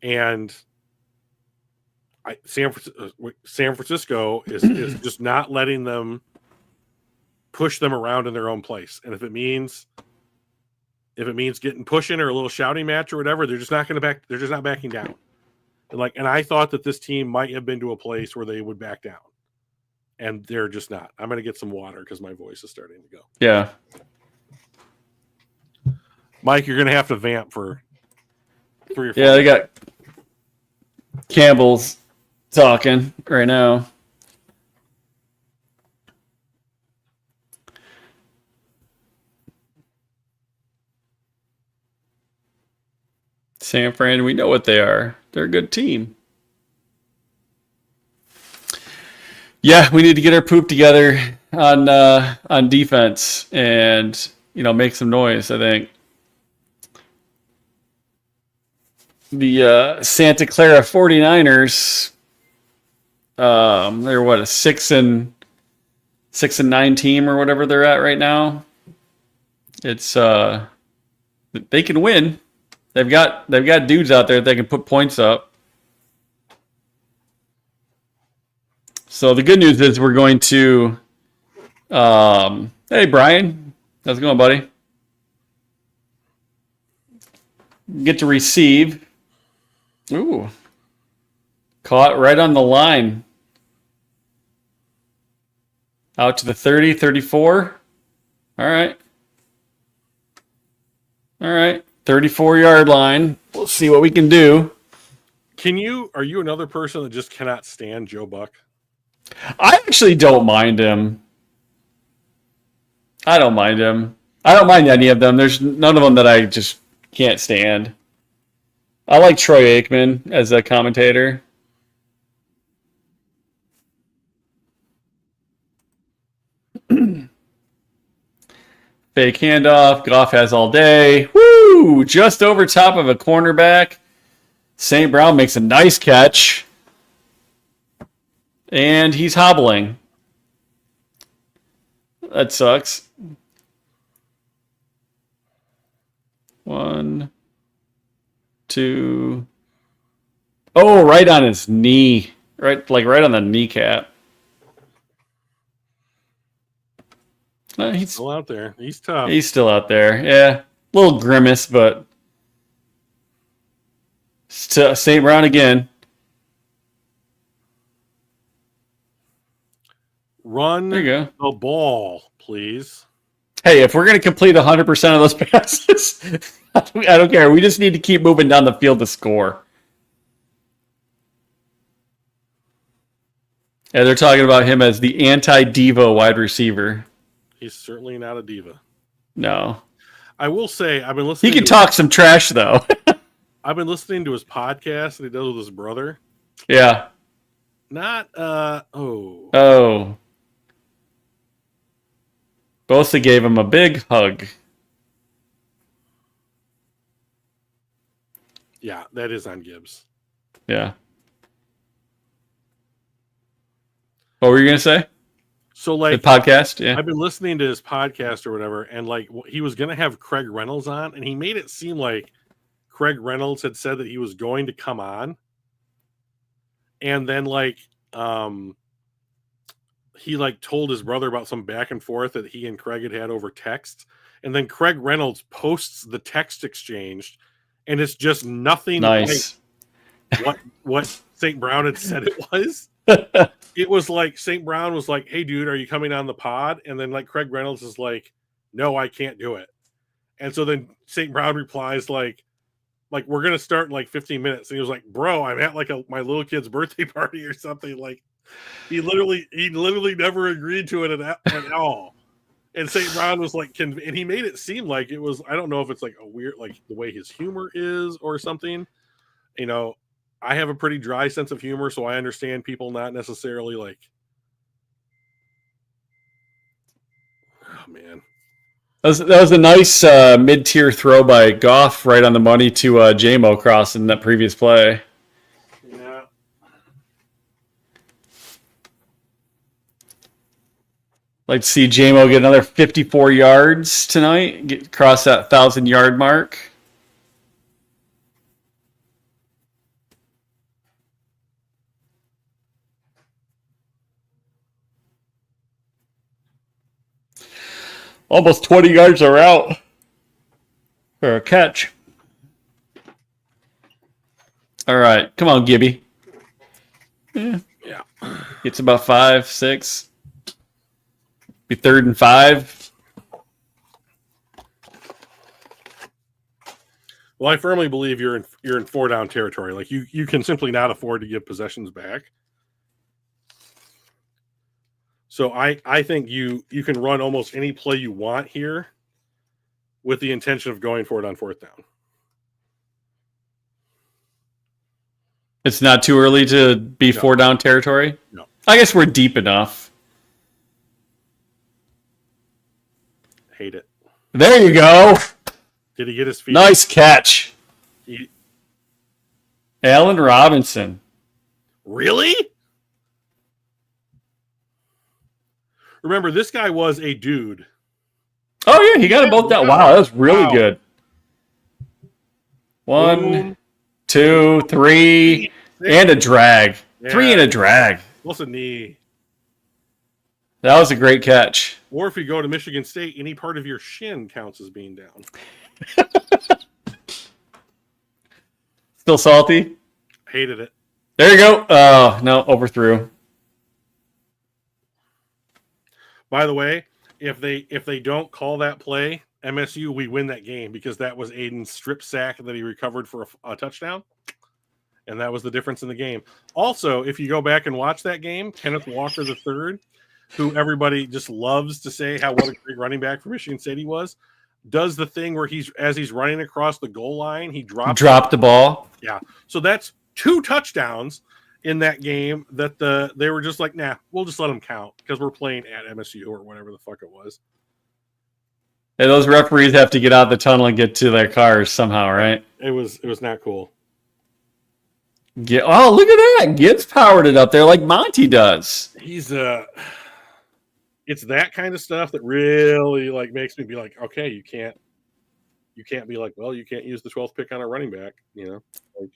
And San Francisco is just not letting them push them around in their own place. And if it means getting pushing or a little shouting match or whatever, they're just not going to back. They're just not backing down. And I thought that this team might have been to a place where they would back down, and they're just not. I'm going to get some water because my voice is starting to go. Yeah. Mike, you're going to have to vamp for 3 or 4. Yeah, they got Campbell's talking right now. San Fran, we know what they are. They're a good team. Yeah, we need to get our poop together on defense and, make some noise, I think. The Santa Clara 49ers, they're what, a 6-9 team or whatever they're at right now. It's they can win. They've got dudes out there that can put points up. So the good news is we're going to hey Brian, how's it going, buddy? Get to receive. Ooh. Caught right on the line. Out to the 30, 34. All right. 34-yard line. We'll see what we can do. Are you another person that just cannot stand Joe Buck? I actually don't mind him. I don't mind him. I don't mind any of them. There's none of them that I just can't stand. I like Troy Aikman as a commentator. Fake handoff. Goff has all day. Woo! Just over top of a cornerback. St. Brown makes a nice catch. And he's hobbling. That sucks. 1, 2. Oh, right on his knee. Right on the kneecap. He's still out there. He's tough. He's still out there. Yeah. Little grimace, but St. Brown again. Run there you go. The ball, please. Hey, if we're going to complete 100% of those passes, I don't care. We just need to keep moving down the field to score. Yeah, they're talking about him as the anti-diva wide receiver. He's certainly not a diva. No. I will say, I've been listening. He can talk some trash, though. I've been listening to his podcast that he does with his brother. Yeah. Not, Oh. Bosa gave him a big hug. Yeah, that is on Gibbs. Yeah. What were you going to say? So, the podcast? Yeah. I've been listening to his podcast or whatever, and, he was going to have Craig Reynolds on, and he made it seem like Craig Reynolds had said that he was going to come on. And then, he told his brother about some back and forth that he and Craig had over text, and then Craig Reynolds posts the text exchanged, and it's just nothing nice. Like what St. Brown had said it was. It was like St. Brown was like, "Hey, dude, are you coming on the pod?" And then Craig Reynolds is like, "No, I can't do it." And so then St. Brown replies like we're gonna start in 15 minutes, and he was like, "Bro, I'm at my little kid's birthday party or something." He literally never agreed to it at all. And St. Brown was and he made it seem like it was, I don't know if it's a weird, the way his humor is or something. I have a pretty dry sense of humor, so I understand people not necessarily oh man. That was a nice mid-tier throw by Goff right on the money to JMO cross in that previous play. Yeah. Like to see JMO get another 54 yards tonight, cross that 1,000-yard mark. Almost 20 yards are out for a catch. All right, come on, Gibby. Yeah. Gets about 5, 6. Be 3rd and 5. Well, I firmly believe you're in 4-down territory. Like you can simply not afford to give possessions back. So I think you can run almost any play you want here with the intention of going for it on 4th down. It's not too early to be 4-down territory? No. I guess we're deep enough. Hate it. There you go. Did he get his feet? Nice catch. Allen Robinson. Really? Remember, this guy was a dude. Oh, yeah, he got them both down. Wow, that was really good. 1, 2, 3, and a drag. Yeah. 3 and a drag. What's a knee? That was a great catch. Or if you go to Michigan State, any part of your shin counts as being down. Still salty? Hated it. There you go. Oh, no, overthrew. By the way, if they don't call that play, MSU, we win that game because that was Aiden's strip sack that he recovered for a touchdown. And that was the difference in the game. Also, if you go back and watch that game, Kenneth Walker III, who everybody just loves to say what a great running back for Michigan State he was, does the thing where as he's running across the goal line, he dropped the ball. Yeah. So that's 2 touchdowns in that game that they were just like, nah, we'll just let them count because we're playing at MSU or whatever the fuck it was. Hey, those referees have to get out of the tunnel and get to their cars somehow, right? It was not cool. Oh, look at that. Gibbs powered it up there like Monty does. He's it's that kind of stuff that really like makes me be like, okay, you can't be like, well, you can't use the 12th pick on a running back, you know? Like,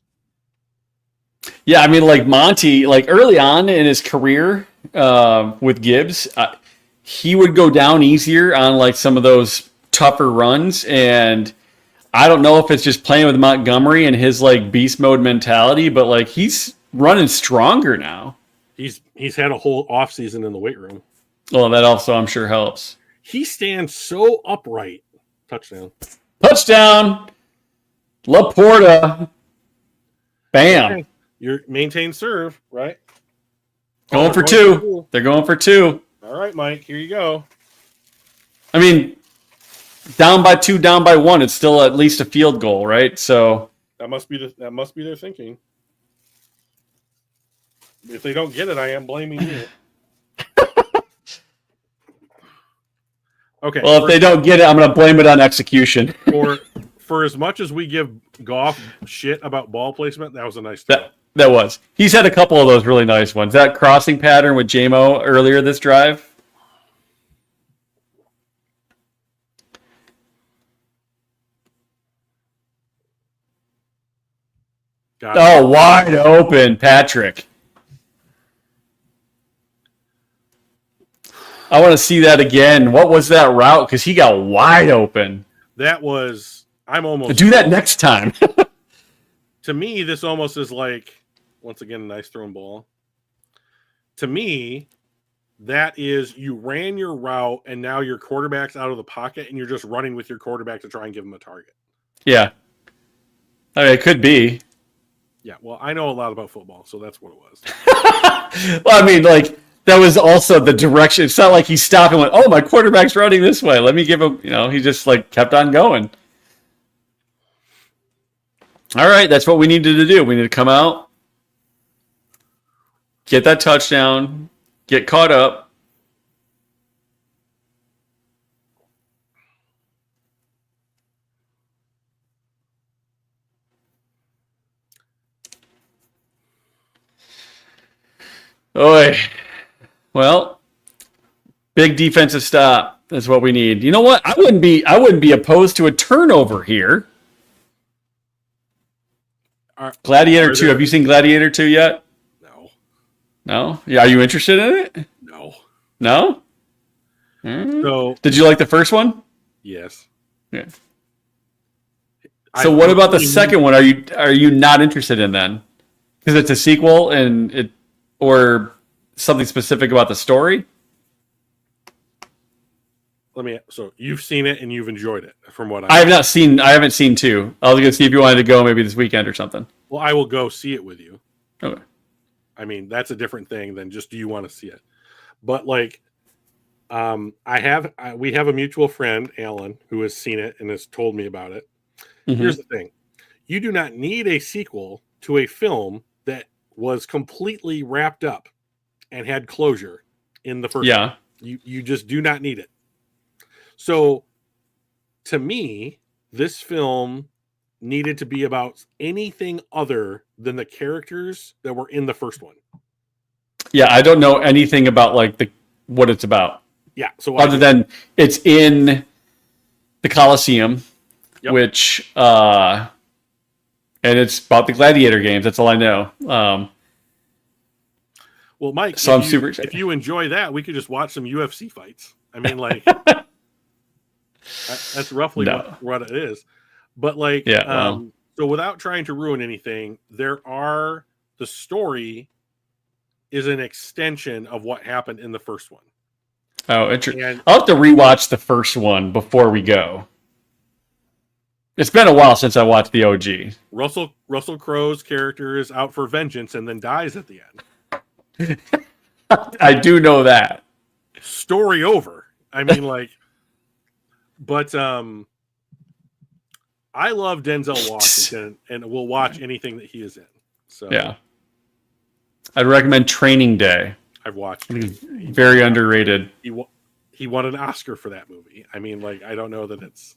yeah, I mean, like Monty, like early on in his career with Gibbs, he would go down easier on like some of those tougher runs. And I don't know if it's just playing with Montgomery and his like beast mode mentality, but like he's running stronger now. He's had a whole offseason in the weight room. Well, that also I'm sure helps. He stands so upright. Touchdown. Laporta. Bam. Okay. You're maintain serve, right? Going for 2. They're going for 2. All right, Mike, here you go. I mean, down by 2, down by 1, it's still at least a field goal, right? So that must be their thinking. If they don't get it, I am blaming you. Okay. Well, if they don't get it, I'm going to blame it on execution. For as much as we give Goff shit about ball placement, that was a nice throw. That was. He's had a couple of those really nice ones. That crossing pattern with JMO earlier this drive. Oh, wide open, Patrick. I want to see that again. What was that route? Because he got wide open. That was... I'm almost... Do that next time. To me, this almost is like, once again, a nice thrown ball. To me, that is you ran your route and now your quarterback's out of the pocket and you're just running with your quarterback to try and give him a target. Yeah. I mean, it could be. Yeah, well, I know a lot about football, so that's what it was. Well, I mean, like, that was also the direction. It's not like he stopped and went, oh, my quarterback's running this way. Let me give him, he just, like, kept on going. All right, that's what we needed to do. We need to come out, get that touchdown, get caught up. Oy. Well, big defensive stop is what we need. You know what? I wouldn't be opposed to a turnover here. Gladiator 2. Have you seen Gladiator 2 yet? No. No? Yeah, are you interested in it? No. No? So, did you like the first one? Yes. Yeah. So what about the second one? Are you not interested in then? Because it's a sequel or something specific about the story? So you've seen it and you've enjoyed it, from what I haven't seen 2. I was gonna see if you wanted to go maybe this weekend or something. Well, I will go see it with you. Okay. I mean, that's a different thing than just do you want to see it. But like, we have a mutual friend, Alan, who has seen it and has told me about it. Mm-hmm. Here's the thing: you do not need a sequel to a film that was completely wrapped up and had closure in the first. Yeah. One. You just do not need it. So, to me, this film needed to be about anything other than the characters that were in the first one. Yeah, I don't know anything about like what it's about. Yeah, so other than it's in the Coliseum, yep. Which and it's about the Gladiator games. That's all I know. Well, Mike, so I'm super excited. If you enjoy that, we could just watch some UFC fights. I mean, like that's roughly what it is. But like, yeah, so without trying to ruin anything, the story is an extension of what happened in the first one. Oh, interesting. I'll have to rewatch the first one before we go. It's been a while since I watched the OG. Russell Crowe's character is out for vengeance and then dies at the end. I do know that. Story over. I mean, like, but I love Denzel Washington and will watch anything that he is in. So yeah, I'd recommend Training Day. I've watched. Very underrated. He won an Oscar for that movie. I mean, like, I don't know that it's.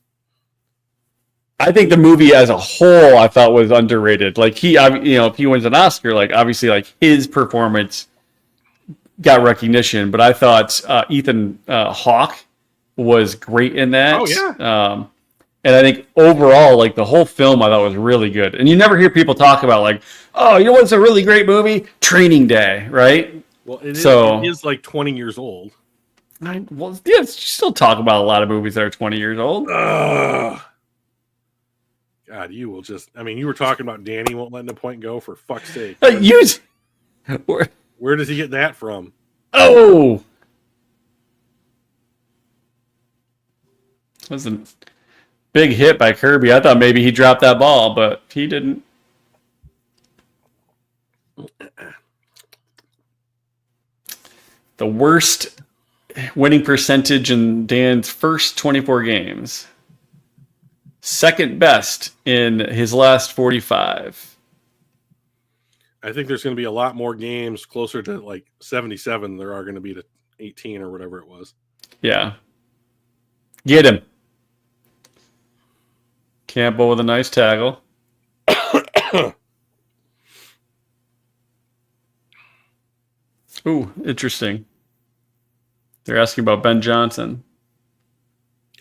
I think the movie as a whole, I thought was underrated. Like if he wins an Oscar, like obviously, like his performance got recognition. But I thought Ethan Hawke was great in that. Oh yeah. And I think overall, like the whole film, I thought was really good. And you never hear people talk about like, oh, you know what's a really great movie? Training Day, right? Well, it is like 20 years old. You still talk about a lot of movies that are 20 years old. God, you will just. I mean, you were talking about Danny won't let the point go, for fuck's sake. Where does he get that from? Oh, that was a big hit by Kirby. I thought maybe he dropped that ball, but he didn't. The worst winning percentage in Dan's first 24 games. Second best in his last 45. I think there's going to be a lot more games closer to like 77 than there are going to be to 18 or whatever it was. Yeah. Get him. Campbell with a nice tackle. Ooh, interesting. They're asking about Ben Johnson.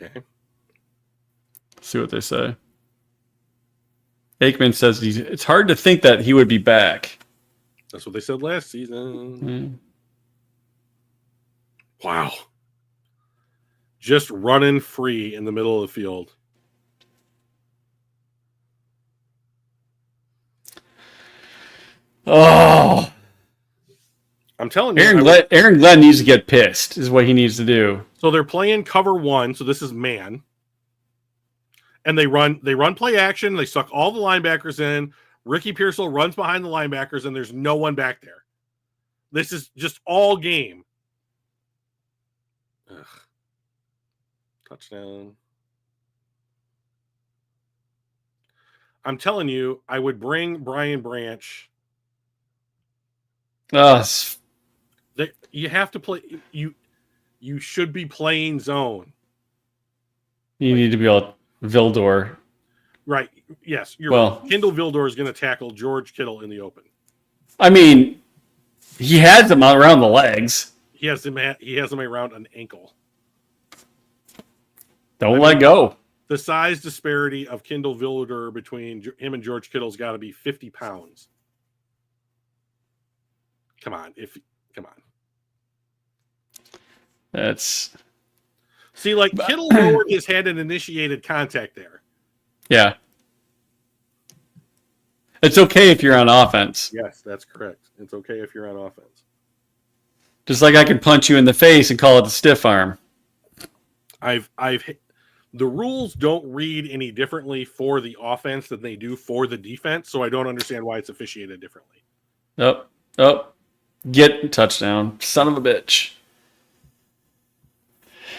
Okay. See what they say. Aikman says it's hard to think that he would be back. That's what they said last season. Wow. Just running free in the middle of the field. Oh. I'm telling you. Aaron Glenn needs to get pissed, is what he needs to do. So they're playing cover one, so this is man. And they run play action, they suck all the linebackers in. Ricky Pearsall runs behind the linebackers, and there's no one back there. This is just all game. Ugh. Touchdown. I'm telling you, I would bring Brian Branch. You have to play. You should be playing zone. You need to be able Vildor. Right. Yes. Right. Kendall Vildor is going to tackle George Kittle in the open. I mean, He has them around the legs. He has him around an ankle. Don't let go. The size disparity of Kindle Vildor between him and George Kittle's got to be 50 pounds. Come on. That's... See, like, Kittle lowered his head and initiated contact there. Yeah. It's okay if you're on offense. Yes, that's correct. It's okay if you're on offense. Just like I can punch you in the face and call it a stiff arm. The rules don't read any differently for the offense than they do for the defense, so I don't understand why it's officiated differently. Oh. Get touchdown. Son of a bitch.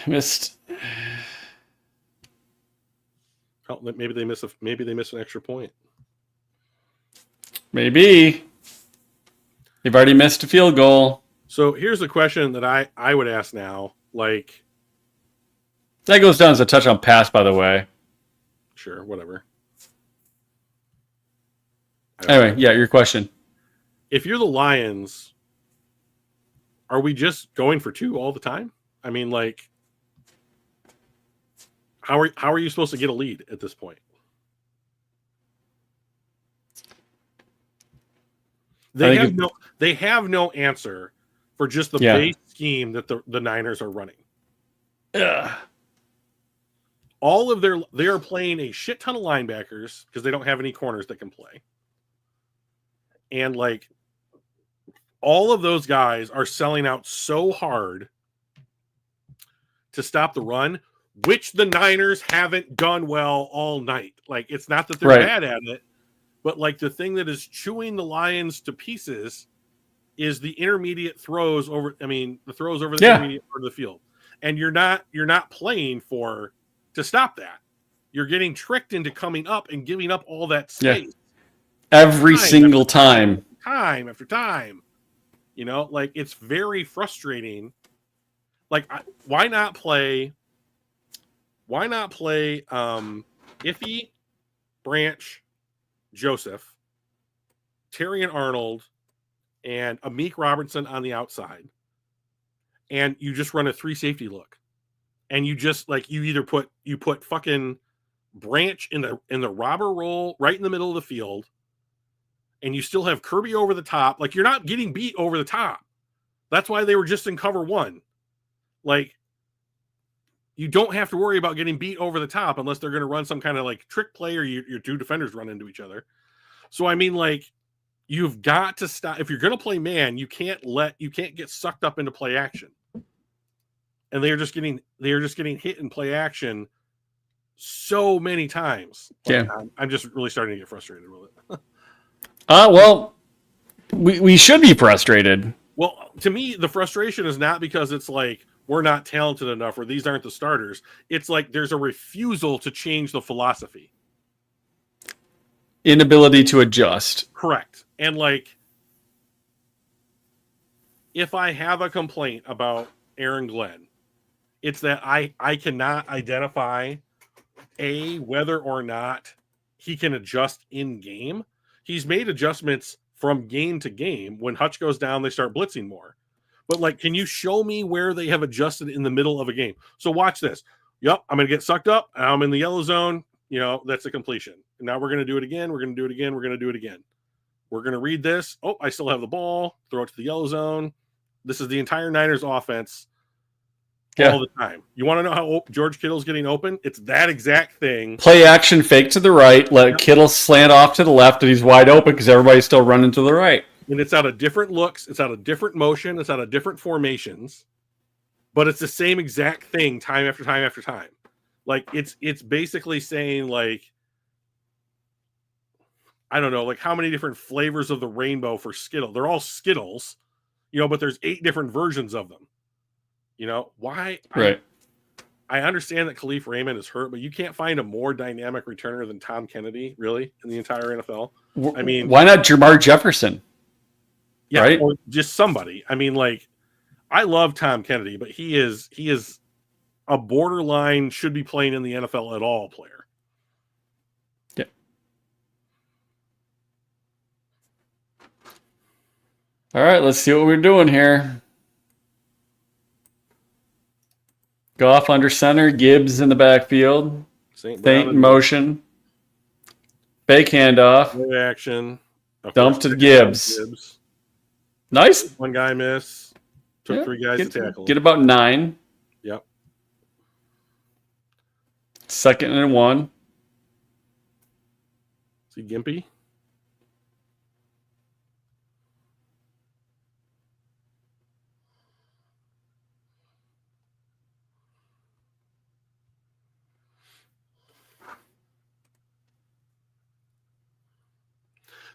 Missed. Oh, maybe they miss an extra point. Maybe. They've already missed a field goal. So here's the question that I would ask now. Like, that goes down as a touchdown pass, by the way. Sure, whatever. Anyway, yeah, your question. If you're the Lions, are we just going for 2 all the time? I mean, like, how are you supposed to get a lead at this point? They have no answer for just the base scheme that the Niners are running. Ugh. They are playing a shit ton of linebackers because they don't have any corners that can play. And like, all of those guys are selling out so hard to stop the run, which the Niners haven't done well all night. Like, it's not that they're bad at it, but like, the thing that is chewing the Lions to pieces is the intermediate throws over. I mean, the throws over the intermediate part of the field, and you're not playing to stop that. You're getting tricked into coming up and giving up all that space every single time after time. You know, like, it's very frustrating. Like, why not play Iffy, Branch, Joseph, Terry and Arnold, and Amik Robertson on the outside, and you just run a 3 safety look, and you just, like, you put fucking Branch in the robber role right in the middle of the field, and you still have Kirby over the top. Like, you're not getting beat over the top. That's why they were just in cover 1. Like, you don't have to worry about getting beat over the top unless they're going to run some kind of like trick play or your 2 defenders run into each other. So, I mean, like, you've got to stop. If you're going to play man, you can't get sucked up into play action. And they are just getting hit in play action so many times. Like, I'm just really starting to get frustrated with it. Well, we should be frustrated. Well, to me, the frustration is not because it's like we're not talented enough or these aren't the starters. It's like there's a refusal to change the philosophy. Inability to adjust. Correct. And like, if I have a complaint about Aaron Glenn, it's that I cannot identify whether or not he can adjust in game. He's made adjustments from game to game. When Hutch goes down, they start blitzing more. But like, can you show me where they have adjusted in the middle of a game? So watch this. Yep, I'm going to get sucked up. I'm in the yellow zone. You know, that's a completion. And now we're going to do it again. We're going to do it again. We're going to do it again. We're going to read this. Oh, I still have the ball. Throw it to the yellow zone. This is the entire Niners offense all the time. You want to know how George Kittle's getting open? It's that exact thing. Play action, fake to the right. Let Kittle slant off to the left, and he's wide open because everybody's still running to the right. And it's out of different looks. It's out of different motion. It's out of different formations. But it's the same exact thing time after time after time. Like, it's basically saying, like, I don't know, like, how many different flavors of the rainbow for Skittle? They're all Skittles, you know, but there's 8 different versions of them. You know, why? Right. I understand that Khalif Raymond is hurt, but you can't find a more dynamic returner than Tom Kennedy, really, in the entire NFL. I mean, why not Jamar Jefferson? Yeah, right? Or just somebody. I mean, like, I love Tom Kennedy, but he is a borderline should be playing in the NFL at all player. Yeah. All right, let's see what we're doing here. Goff under center, Gibbs in the backfield. St. Brown Feint in motion. Fake handoff. play action. Dump to Gibbs. Nice. One guy miss. Took 3 guys to tackle. Get about 9. Yep. 2nd and 1. See Gimpy?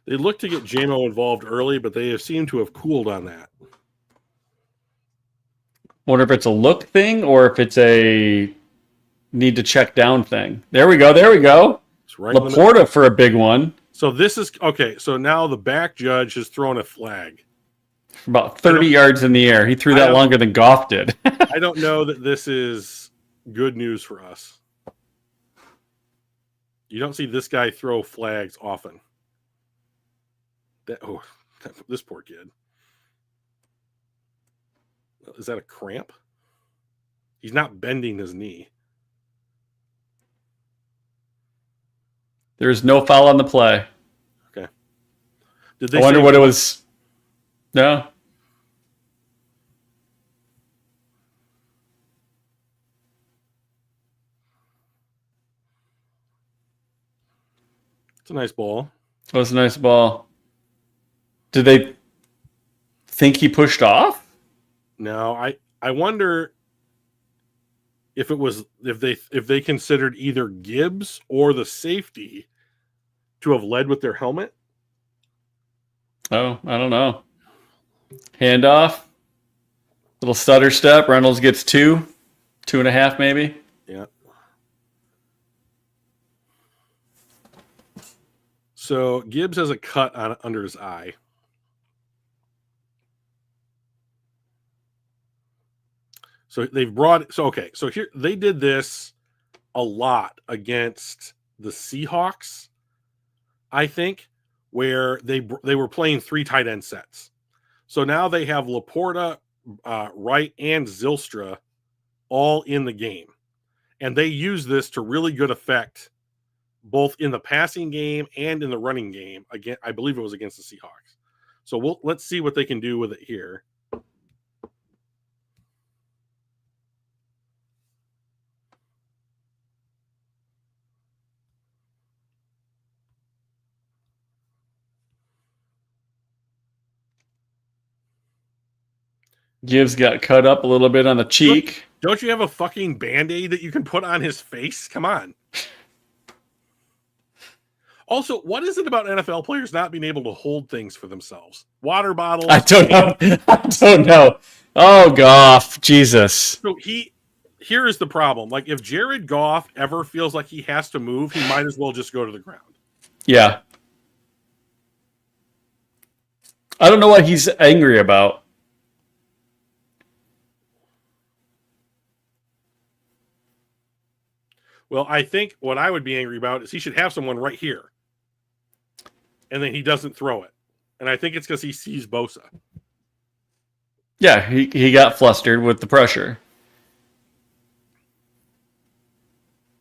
They look to get JMO involved early, but they have seemed to have cooled on that. Wonder if it's a look thing or if it's a need to check down thing. There we go. There we go. It's right Laporta for a big one. So this is okay. So now the back judge has thrown a flag. About 30 yards in the air. He threw that longer than Goff did. I don't know that this is good news for us. You don't see this guy throw flags often. This poor kid. Is that a cramp? He's not bending his knee. There's no foul on the play. Okay. I wonder what it was. No. It's a nice ball. It was a nice ball. Did they think he pushed off? No, I wonder if it was if they considered either Gibbs or the safety to have led with their helmet. Oh, I don't know. Handoff. Little stutter step. Reynolds gets 2. 2.5 maybe. Yeah. So Gibbs has a cut under his eye. So they've brought so here they did this a lot against the Seahawks, I think, where they were playing 3 tight end sets. So now they have Laporta, Wright, and Zylstra all in the game, and they use this to really good effect, both in the passing game and in the running game. Again, I believe it was against the Seahawks. So let's see what they can do with it here. Gibbs got cut up a little bit on the cheek. Don't you have a fucking Band-Aid that you can put on his face? Come on. Also, what is it about NFL players not being able to hold things for themselves? Water bottles. I don't know. I don't know. Oh, Goff. Jesus. So here is the problem. Like, if Jared Goff ever feels like he has to move, he might as well just go to the ground. Yeah. I don't know what he's angry about. Well, I think what I would be angry about is he should have someone right here. And then he doesn't throw it. And I think it's because he sees Bosa. Yeah, he got flustered with the pressure.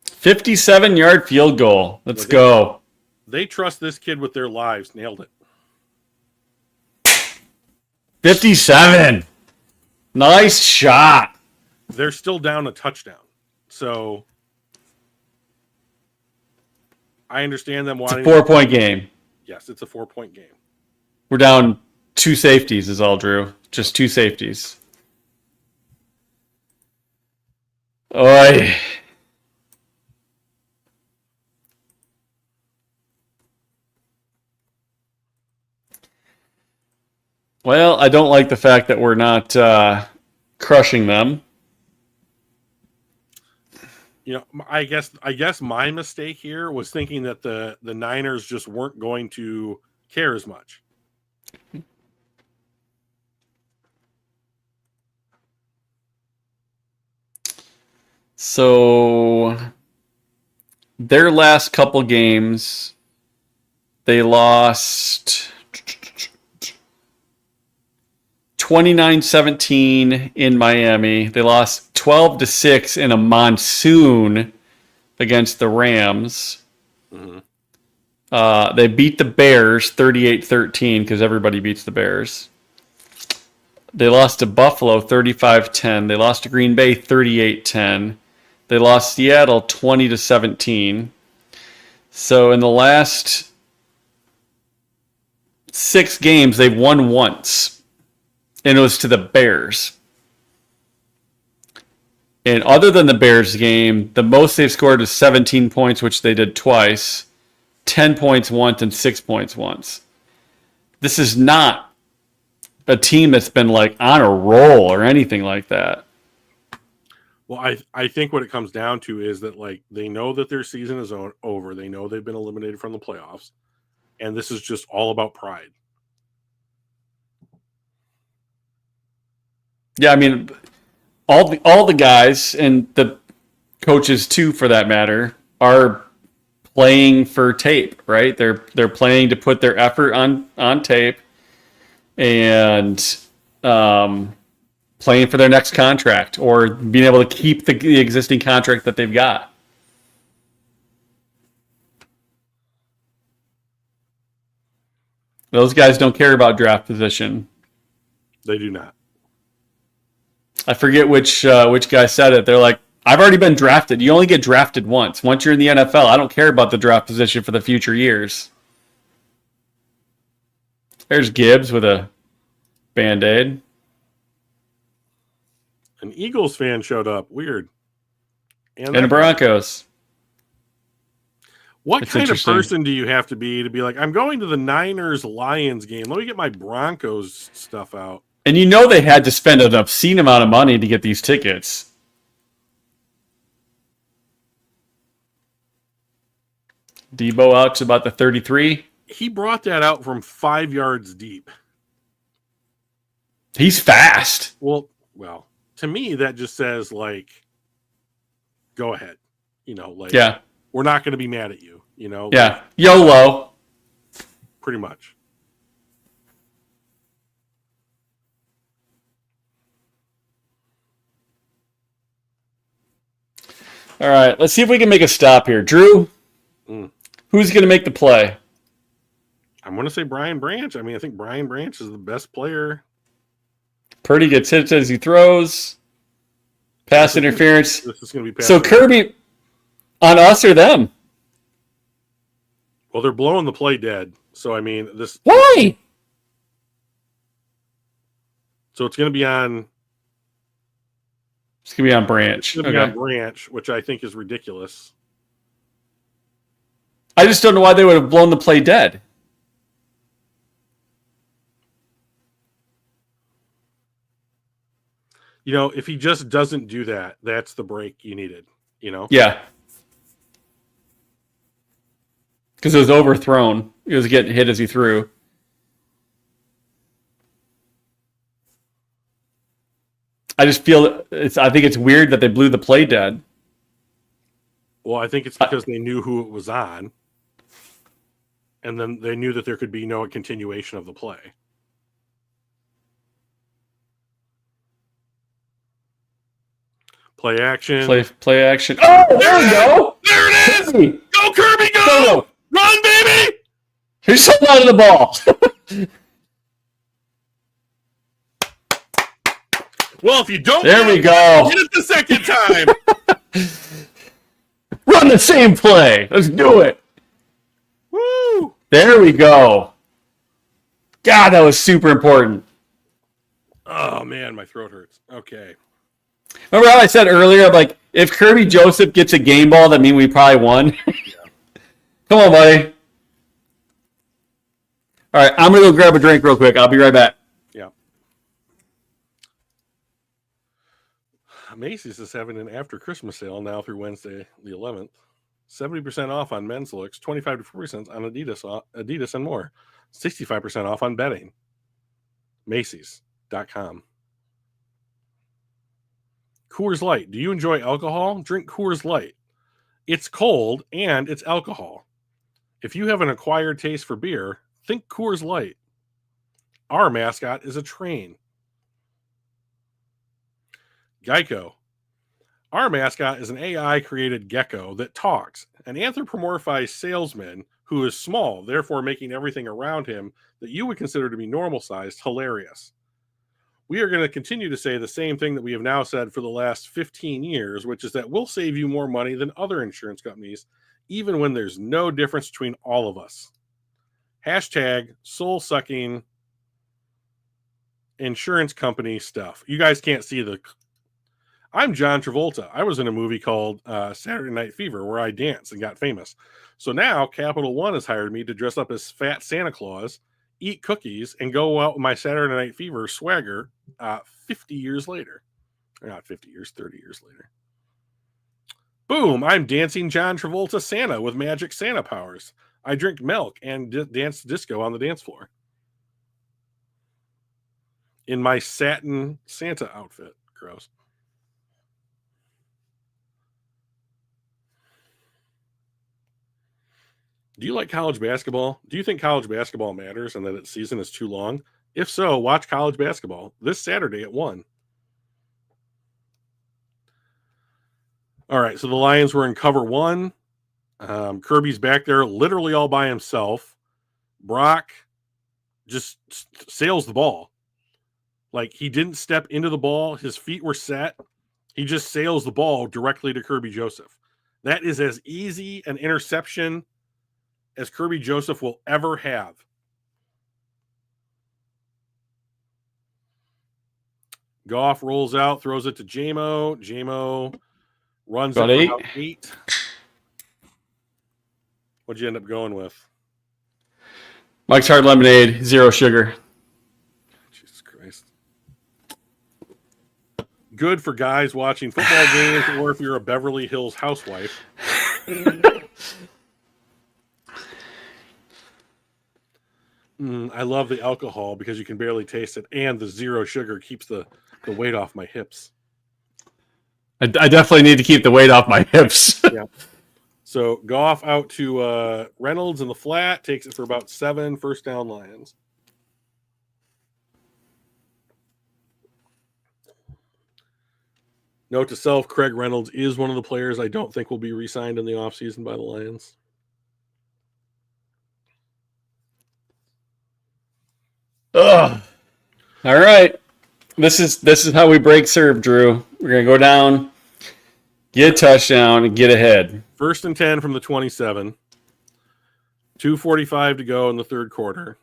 57-yard field goal. Let's go. They trust this kid with their lives. Nailed it. 57. Nice shot. They're still down a touchdown. So I understand them wanting. It's a 4-point game. Yes, it's a 4-point game. We're down 2 safeties is all, Drew. Just 2 safeties. Oi. Well, I don't like the fact that we're not crushing them. You know, I guess my mistake here was thinking that the Niners just weren't going to care as much. So their last couple games, they lost 29-17 in Miami. They lost 12-6 in a monsoon against the Rams. Mm-hmm. They beat the Bears 38-13 because everybody beats the Bears. They lost to Buffalo 35-10. They lost to Green Bay 38-10. They lost Seattle 20-17. So in the last 6 games, they've won once. And it was to the Bears. And other than the Bears game, the most they've scored is 17 points, which they did twice, 10 points once, and 6 points once. This is not a team that's been like on a roll or anything like that. Well, I think what it comes down to is that like they know that their season is over. They know they've been eliminated from the playoffs. And this is just all about pride. Yeah, I mean, all the guys and the coaches too, for that matter, are playing for tape, right? They're playing to put their effort on tape and playing for their next contract or being able to keep the existing contract that they've got. Those guys don't care about draft position. They do not. I forget which guy said it. They're like, I've already been drafted. You only get drafted once. Once you're in the NFL, I don't care about the draft position for the future years. There's Gibbs with a Band-Aid. An Eagles fan showed up. Weird. And the Broncos. What kind of person do you have to be like, I'm going to the Niners-Lions game. Let me get my Broncos stuff out. And you know they had to spend an obscene amount of money to get these tickets. Debo out to about the 33. He brought that out from 5 yards deep. He's fast. Well, to me, that just says, like, go ahead. You know, like, yeah, we're not going to be mad at you. You know? Yeah. Like, YOLO. Pretty much. All right, let's see if we can make a stop here. Drew, who's going to make the play? I'm going to say Brian Branch. I mean, I think Brian Branch is the best player. Purdy gets hit as he throws. Pass interference. This is going to be pass so Kirby, on us or them? Well, they're blowing the play dead. So, I mean, this... Why? So it's going to be on... It's going to be on Branch. It's going to be on Branch, which I think is ridiculous. I just don't know why they would have blown the play dead. You know, if he just doesn't do that, that's the break you needed, you know? Yeah. Because it was overthrown. It was getting hit as he threw. I just feel I think it's weird that they blew the play dead. Well, I think it's because they knew who it was on. And then they knew that there could be no continuation of the play. Play action. Play action. Oh, there we go. There it is. Kirby. Go, Kirby, go. Run, baby. He's holding on to the ball. Well, if you don't... There we go. Hit it the second time. Run the same play. Let's do it. Woo. There we go. God, that was super important. Oh, man, my throat hurts. Okay. Remember how I said earlier, like, if Kirby Joseph gets a game ball, that means we probably won? Yeah. Come on, buddy. All right, I'm going to go grab a drink real quick. I'll be right back. Yeah. Macy's is having an after Christmas sale now through Wednesday, the 11th. 70% off on men's looks, 25 to 40% on Adidas and more. 65% off on bedding. Macy's.com. Coors Light. Do you enjoy alcohol? Drink Coors Light. It's cold and it's alcohol. If you have an acquired taste for beer, think Coors Light. Our mascot is a train. Geico. Our mascot is an AI-created gecko that talks, an anthropomorphized salesman who is small, therefore making everything around him that you would consider to be normal-sized hilarious. We are going to continue to say the same thing that we have now said for the last 15 years, which is that we'll save you more money than other insurance companies, even when there's no difference between all of us. Hashtag soul-sucking insurance company stuff. You guys can't see the... I'm John Travolta. I was in a movie called Saturday Night Fever where I danced and got famous. So now Capital One has hired me to dress up as Fat Santa Claus, eat cookies, and go out with my Saturday Night Fever swagger 50 years later. Or not 50 years, 30 years later. Boom, I'm dancing John Travolta Santa with magic Santa powers. I drink milk and dance disco on the dance floor. In my satin Santa outfit. Gross. Do you like college basketball? Do you think college basketball matters and that its season is too long? If so, watch college basketball this Saturday at 1. All right, so the Lions were in cover 1. Kirby's back there literally all by himself. Brock just sails the ball. Like, he didn't step into the ball. His feet were set. He just sails the ball directly to Kirby Joseph. That is as easy an interception as Kirby Joseph will ever have. Goff rolls out, throws it to Jamo. Jamo runs About it for about 8. What'd you end up going with? Mike's Hard Lemonade, 0 sugar. Jesus Christ. Good for guys watching football games or if you're a Beverly Hills housewife. I love the alcohol because you can barely taste it, and the 0 sugar keeps the weight off my hips. I definitely need to keep the weight off my hips. Yeah. So Goff out to Reynolds in the flat, takes it for about 7, first down Lions. Note to self, Craig Reynolds is one of the players I don't think will be re-signed in the offseason by the Lions. Ugh. All right. This is how we break serve, Drew. We're going to go down, get a touchdown, and get ahead. 1st and 10 from the 27. 2:45 to go in the third quarter.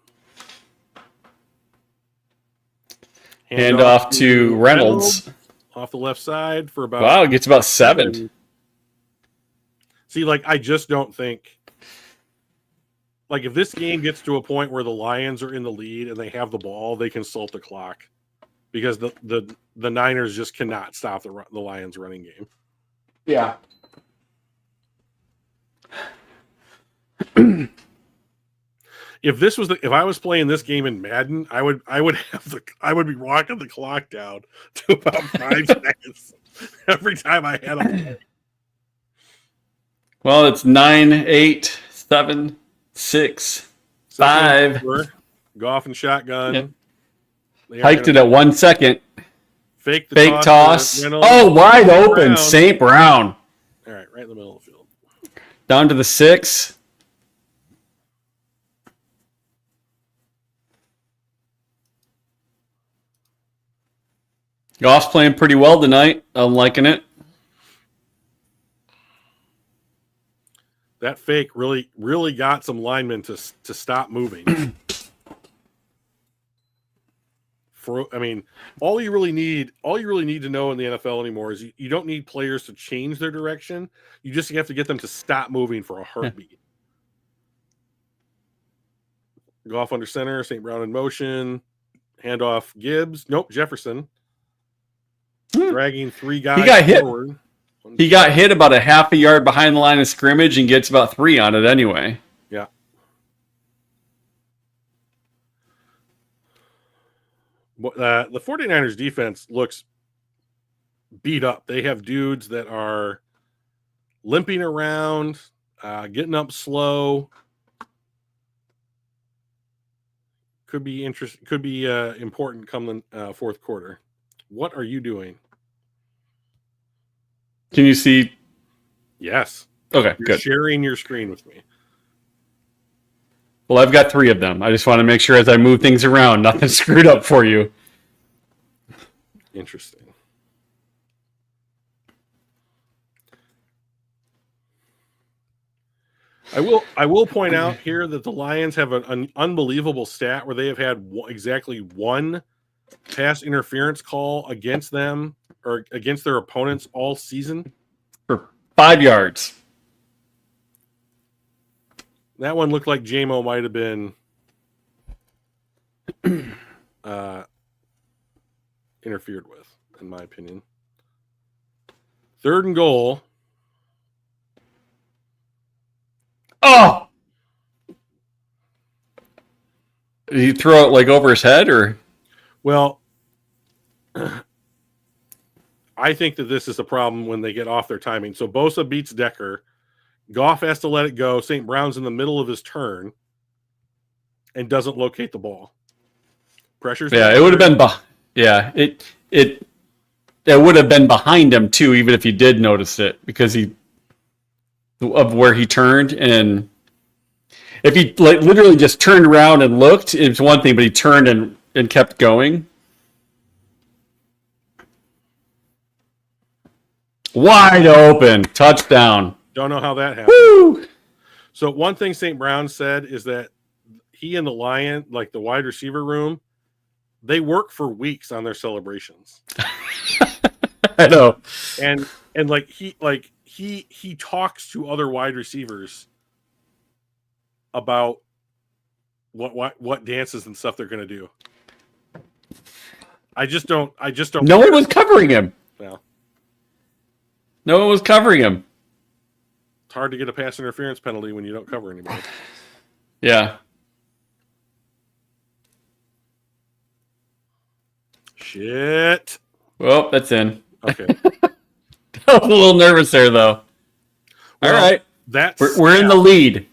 Hand off to Reynolds. Off the left side for about... Wow, it gets about 7. See, like, I just don't think... Like, if this game gets to a point where the Lions are in the lead and they have the ball, they consult the clock. Because the Niners just cannot stop the Lions running game. Yeah. If I was playing this game in Madden, I would be walking the clock down to about 5 seconds every time I had a play. Well, it's 9, 8, 7, 6, 5. Goff and shotgun. Yep. Hiked it at 1 second. Fake toss. Oh, wide open. Brown. St. Brown. All right, right in the middle of the field. Down to the 6. Goff's playing pretty well tonight. I'm liking it. That fake really got some linemen to stop moving. All you really need to know in the NFL anymore is you don't need players to change their direction. You just have to get them to stop moving for a heartbeat. Goff under center, St. Brown in motion, handoff Gibbs. Nope, Jefferson. Dragging 3 guys He got forward. hit. He got hit about a half a yard behind the line of scrimmage and gets about 3 on it anyway. Yeah. The 49ers defense looks beat up. They have dudes that are limping around, getting up slow. Could be important come the fourth quarter. What are you doing? Can you see? Yes. Okay, You're good. sharing your screen with me. Well, I've got 3 of them. I just want to make sure as I move things around, nothing's screwed up for you. Interesting. I will point out here that the Lions have an unbelievable stat where they have had exactly 1 pass interference call against them or against their opponents all season. For 5 yards. That one looked like JMO might have been interfered with, in my opinion. 3rd and goal. Oh! Did he throw it like over his head, or? Well, I think that this is a problem when they get off their timing. So Bosa beats Decker. Goff has to let it go. St. Brown's in the middle of his turn and doesn't locate the ball. Pressure's Yeah, it would have been. It would have been behind him too, even if he did notice it, because of where he turned. And if he literally just turned around and looked, it was one thing, but he turned and kept going. Wide open touchdown. Don't know how that happened. Woo! So one thing St. Brown said is that he and the Lion, like the wide receiver room, they work for weeks on their celebrations. I know. And he talks to other wide receivers about what dances and stuff they're going to do. I just don't. No one was covering him. Well, no one was covering him. it's hard to get a pass interference penalty when you don't cover anybody. Yeah. Shit. Well, that's in. Okay. I was a little nervous there, though. All right. We're in the lead.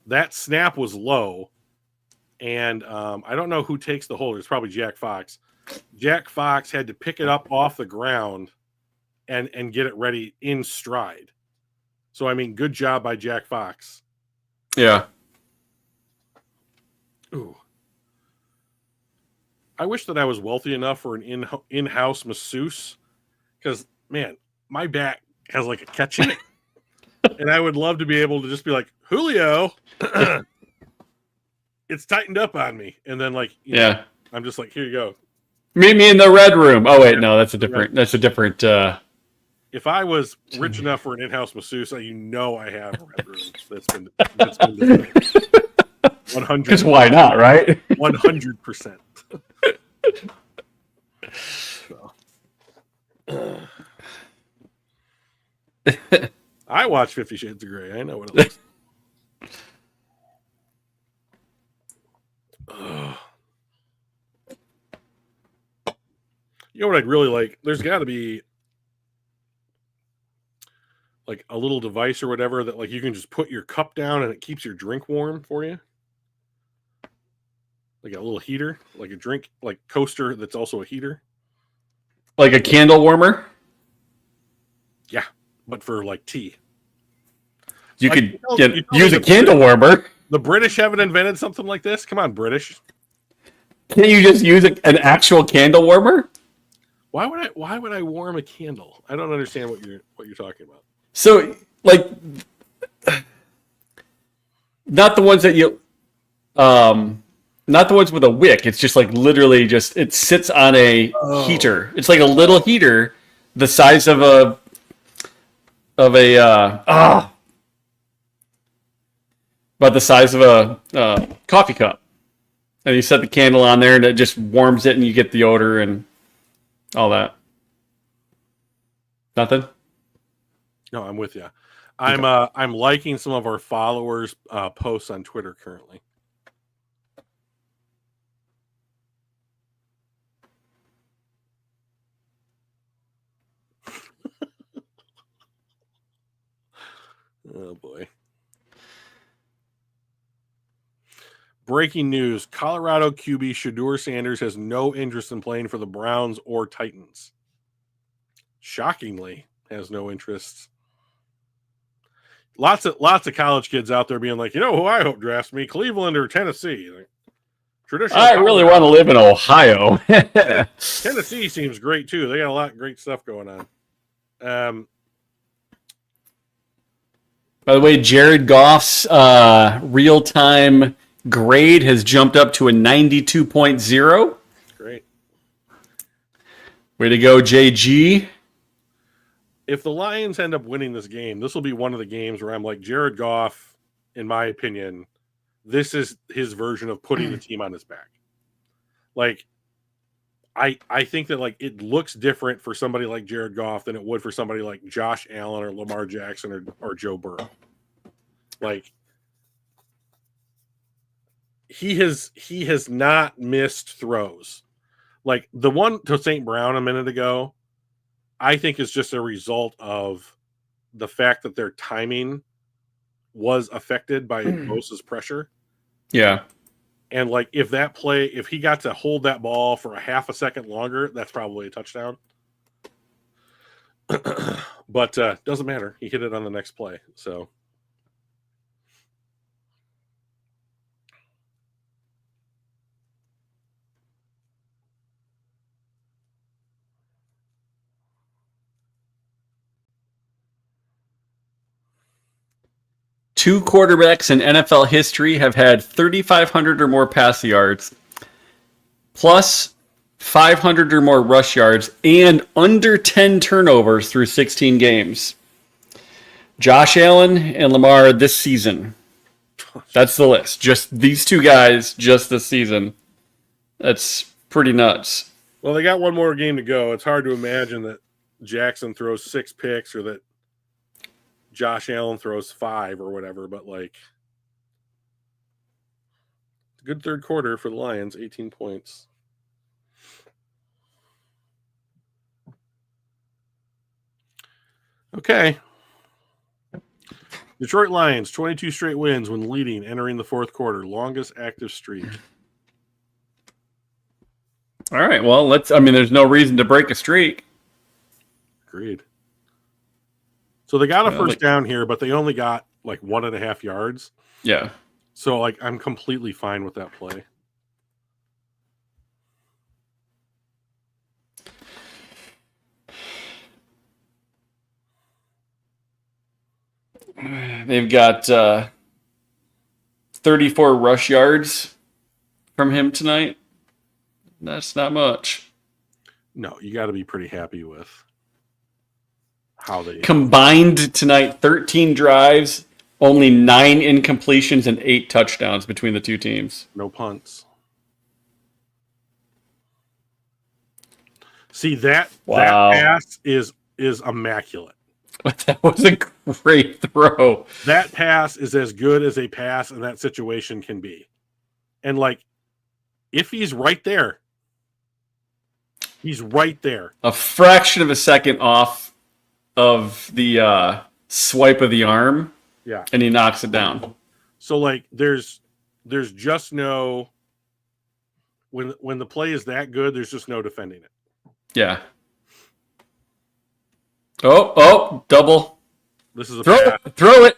That snap was low, and I don't know who takes the holder. It's probably Jack Fox. Jack Fox had to pick it up off the ground and get it ready in stride. So, I mean, good job by Jack Fox. Yeah. Ooh. I wish that I was wealthy enough for an in-house masseuse, because, man, my back has like a catch in it. And I would love to be able to just be like, Julio, it's tightened up on me. And then, like, know, I'm just like, here you go. Meet me in the red room. Oh, wait, no, that's a different. If I was rich enough for an in-house masseuse, you know I have a red room that's been designed. 100%. Because why not, right? 100%. I watch 50 Shades of Grey. I know what it looks like. You know what I'd really like? There's got to be like a little device or whatever that like you can just put your cup down and it keeps your drink warm for you. Like a little heater, like a drink, like coaster that's also a heater. Like a candle warmer? Yeah, but for like tea. You could use a candle warmer. The British haven't invented something like this. Come on, British. Can't you just use an actual candle warmer? Why would I warm a candle? I don't understand what you're talking about. So, like, not the ones that you, not the ones with a wick. It's just like literally just it sits on a heater. It's like a little heater, the size of about the size of a coffee cup. And you set the candle on there, and it just warms it, and you get the odor and all that. Nothing? No, I'm with you. I'm liking some of our followers' posts on Twitter currently. Oh boy. Breaking news: Colorado QB Shedeur Sanders has no interest in playing for the Browns or Titans. Shockingly. has no interest. Lots of college kids out there being like, you know who I hope drafts me? Cleveland or Tennessee. Like, traditional. I really want to live in Ohio. Tennessee seems great too. They got a lot of great stuff going on. By the way, Jared Goff's real-time grade has jumped up to a 92.0. Great. Way to go, JG. If the Lions end up winning this game, this will be one of the games where I'm like, Jared Goff, in my opinion, this is his version of putting the team on his back. Like, I think that like it looks different for somebody like Jared Goff than it would for somebody like Josh Allen or Lamar Jackson or Joe Burrow. Like, he has not missed throws. Like the one to St. Brown a minute ago, I think is just a result of the fact that their timing was affected by Bosa's pressure. Yeah. And like if he got to hold that ball for a half a second longer, that's probably a touchdown. But doesn't matter. He hit it on the next play. So two quarterbacks in NFL history have had 3,500 or more pass yards, plus 500 or more rush yards, and under 10 turnovers through 16 games. Josh Allen and Lamar this season. That's the list. Just these two guys just this season. That's pretty nuts. Well, they got one more game to go. It's hard to imagine that Jackson throws 6 picks or that Josh Allen throws 5 or whatever, but like good third quarter for the Lions, 18 points. Okay. Detroit Lions, 22 straight wins when leading entering the fourth quarter, longest active streak. All right, well, there's no reason to break a streak. Agreed. So they got a first down here, but they only got like 1.5 yards. Yeah. So like I'm completely fine with that play. They've got 34 rush yards from him tonight. That's not much. No, you got to be pretty happy with how they combined tonight. 13 drives, only 9 incompletions and 8 touchdowns between the two teams. No punts. See that pass is immaculate. That was a great throw. That pass is as good as a pass in that situation can be. And like, if he's right there, he's right there. A fraction of a second off of the swipe of the arm. Yeah. And he knocks it down. So like there's just no when the play is that good, there's just no defending it. Yeah. Oh, double. This is a pass. Throw it.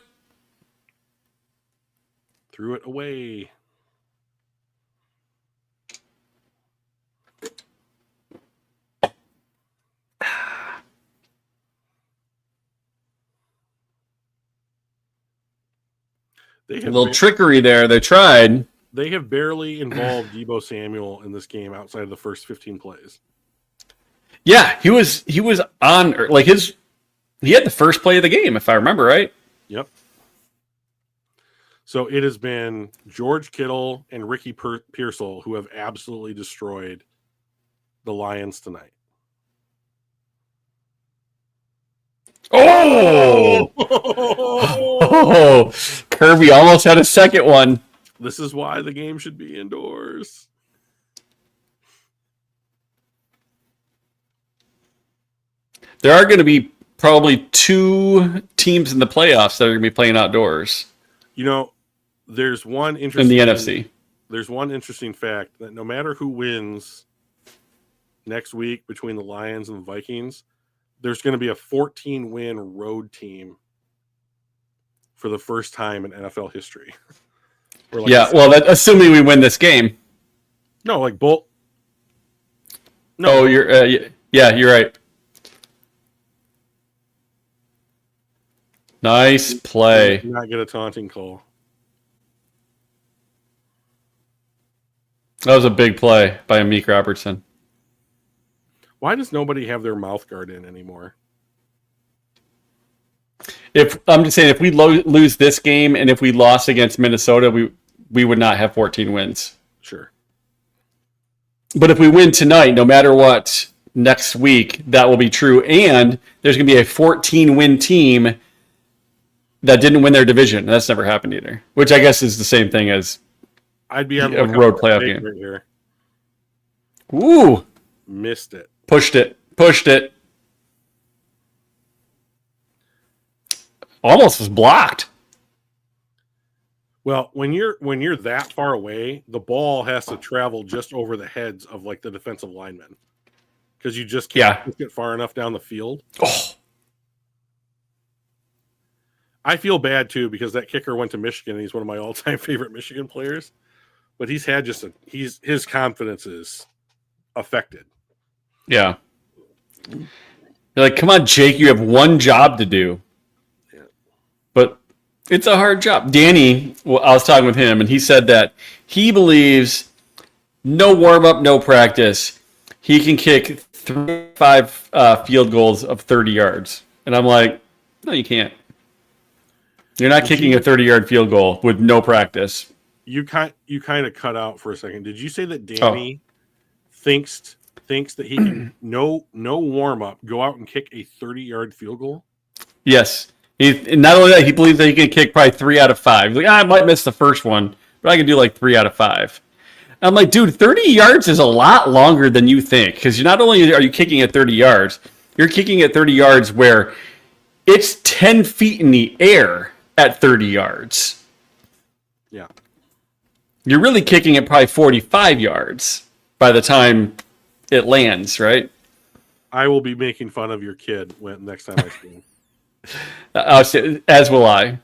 Threw it away. A little trickery there. They tried. They have barely involved Deebo Samuel in this game outside of the first 15 plays. Yeah, he was on like he had the first play of the game, if I remember right. Yep. So it has been George Kittle and Ricky Pearsall who have absolutely destroyed the Lions tonight. Oh! Kirby almost had a second one. This is why the game should be indoors. There are going to be probably 2 teams in the playoffs that are going to be playing outdoors. You know, there's one interesting in the NFC. There's one interesting fact that no matter who wins next week between the Lions and the Vikings, there's going to be a 14-win road team for the first time in NFL history. Like yeah, well, assuming we win this game. No, like both. No. Oh, yeah, you're right. Nice play. Not get a taunting call. That was a big play by Amik Robertson. Why does nobody have their mouth guard in anymore? If I'm just saying, if we lose this game and if we lost against Minnesota, we would not have 14 wins. Sure. But if we win tonight, no matter what, next week, that will be true. And there's going to be a 14-win team that didn't win their division. That's never happened either, which I guess is the same thing as I'd be on a road playoff game. Right here. Ooh. Missed it. Pushed it. Almost was blocked. Well, when you're that far away, the ball has to travel just over the heads of like the defensive linemen because you just can't get far enough down the field. Oh. I feel bad too because that kicker went to Michigan and he's one of my all-time favorite Michigan players, but he's had his confidence is affected. Yeah. You're like, come on, Jake, you have one job to do. Yeah. But it's a hard job. Danny, well, I was talking with him, and he said that he believes no warm-up, no practice, he can kick 5 field goals of 30 yards. And I'm like, no, you can't. You're not kicking a 30-yard field goal with no practice. You kind of cut out for a second. Did you say that Danny thinks that he can no warm up go out and kick a 30-yard field goal? Yes. Not only that, he believes that he can kick probably 3 out of 5. He's like, I might miss the first one, but I can do like 3 out of 5. I'm like, dude, 30 yards is a lot longer than you think because not only are you kicking at 30 yards, you're kicking at 30 yards where it's 10 feet in the air at 30 yards. Yeah. You're really kicking at probably 45 yards by the time it lands, right? I will be making fun of your kid next time I see him. As will I.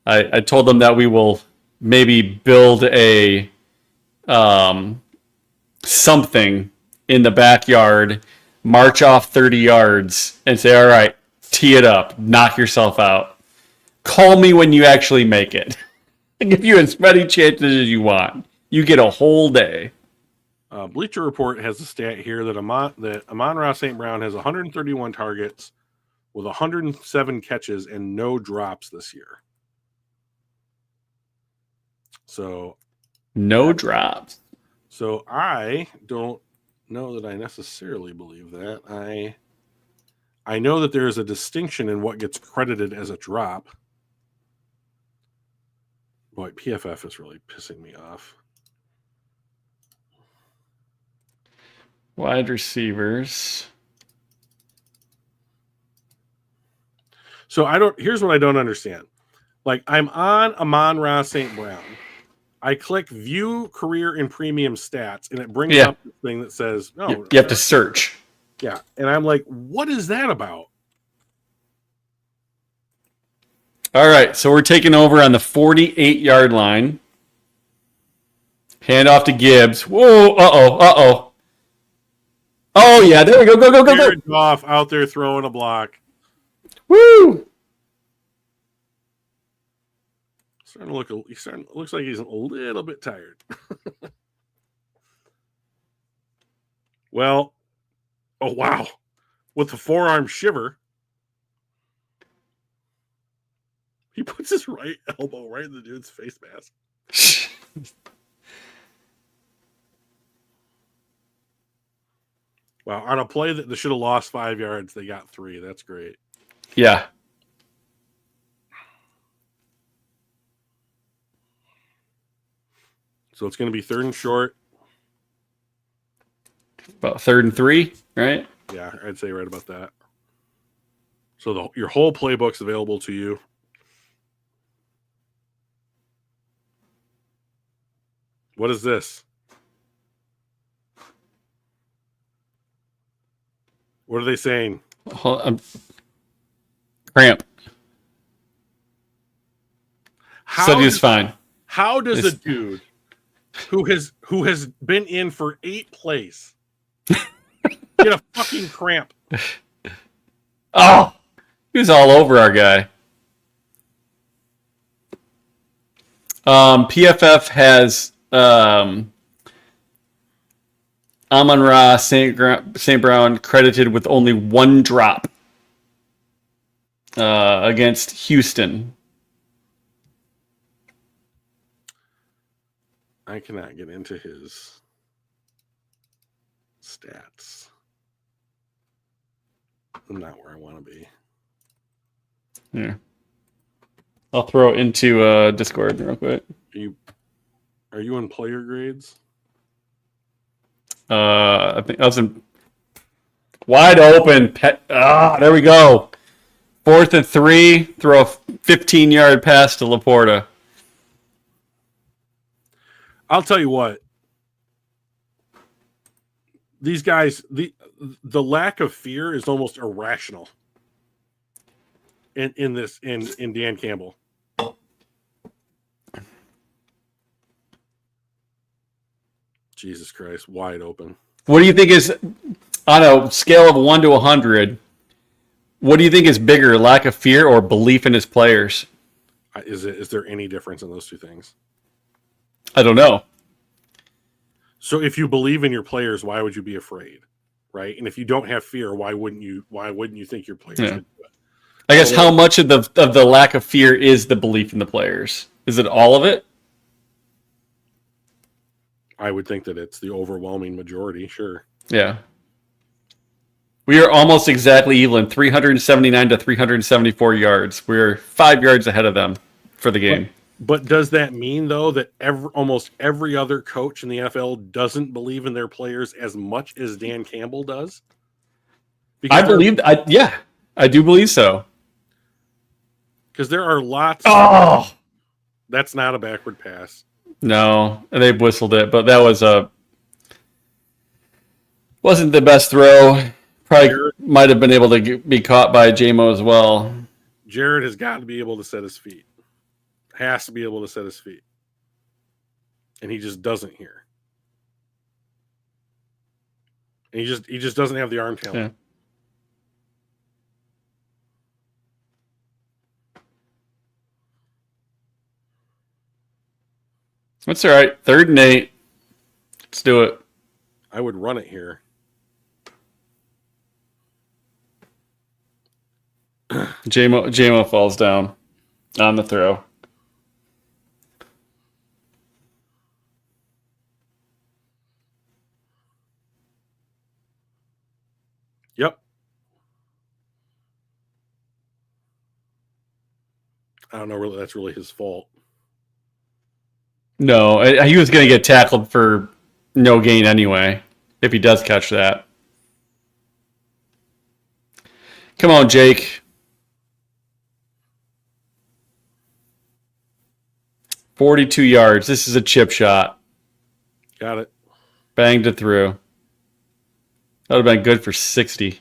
I told them that we will maybe build a something in the backyard, march off 30 yards, and say, all right, tee it up, knock yourself out. Call me when you actually make it. I'll give you as many chances as you want. You get a whole day. Bleacher Report has a stat here that Amon-Ra St. Brown has 131 targets with 107 catches and no drops this year. So no drops. So I don't know that I necessarily believe that. I know that there is a distinction in what gets credited as a drop. Boy, PFF is really pissing me off. Wide receivers. So here's what I don't understand. Like, I'm on Amon-Ra St. Brown. I click view career and premium stats, and it brings up the thing that says, no. You have to search. Yeah. And I'm like, what is that about? All right. So we're taking over on the 48-yard line. Hand off to Gibbs. Whoa. Uh-oh. Oh, yeah. There we go. Go. Jared Goff out there throwing a block. Woo. Looks like he's a little bit tired. Well, oh, wow. With the forearm shiver. He puts his right elbow right in the dude's face mask. Wow, on a play that they should have lost 5 yards, they got 3. That's great. Yeah. So it's going to be 3rd and short. About 3rd and 3, right? Yeah, I'd say right about that. So your whole playbook's available to you. What is this? What are they saying? Cramp. Said he was Does, fine. how does a dude who has been in for 8 plays get a fucking cramp? Oh, he was all over our guy. PFF has Amon-Ra St. Brown credited with only 1 drop against Houston. I cannot get into his stats. I'm not where I want to be. Yeah. I'll throw it into Discord real quick. Are you in player grades? I think I was in wide open. There we go. 4th and 3. Throw a 15-yard pass to Laporta. I'll tell you what. These guys, the lack of fear is almost irrational. In Dan Campbell. Jesus Christ, wide open. What do you think is, on a scale of 1 to 100, what do you think is bigger, lack of fear or belief in his players? Is there any difference in those two things? I don't know. So if you believe in your players, why would you be afraid, right? And if you don't have fear, why wouldn't you think your players could do it? I guess how much of the lack of fear is the belief in the players? Is it all of it? I would think that it's the overwhelming majority, sure. Yeah. We are almost exactly even, 379 to 374 yards. We're 5 yards ahead of them for the game. But does that mean, though, that almost every other coach in the NFL doesn't believe in their players as much as Dan Campbell does? I do believe so. Because there are lots. Oh! That's not a backward pass. No, they whistled it, but that wasn't the best throw. Probably might have been able to be caught by JMO as well. Jared has got to be able to set his feet. Has to be able to set his feet. And he just doesn't here. And he just doesn't have the arm talent. Yeah. That's all right. 3rd and 8. Let's do it. I would run it here. JMO falls down on the throw. Yep. I don't know really that's really his fault. No, he was going to get tackled for no gain anyway, if he does catch that. Come on, Jake. 42 yards. This is a chip shot. Got it. Banged it through. That would have been good for 60.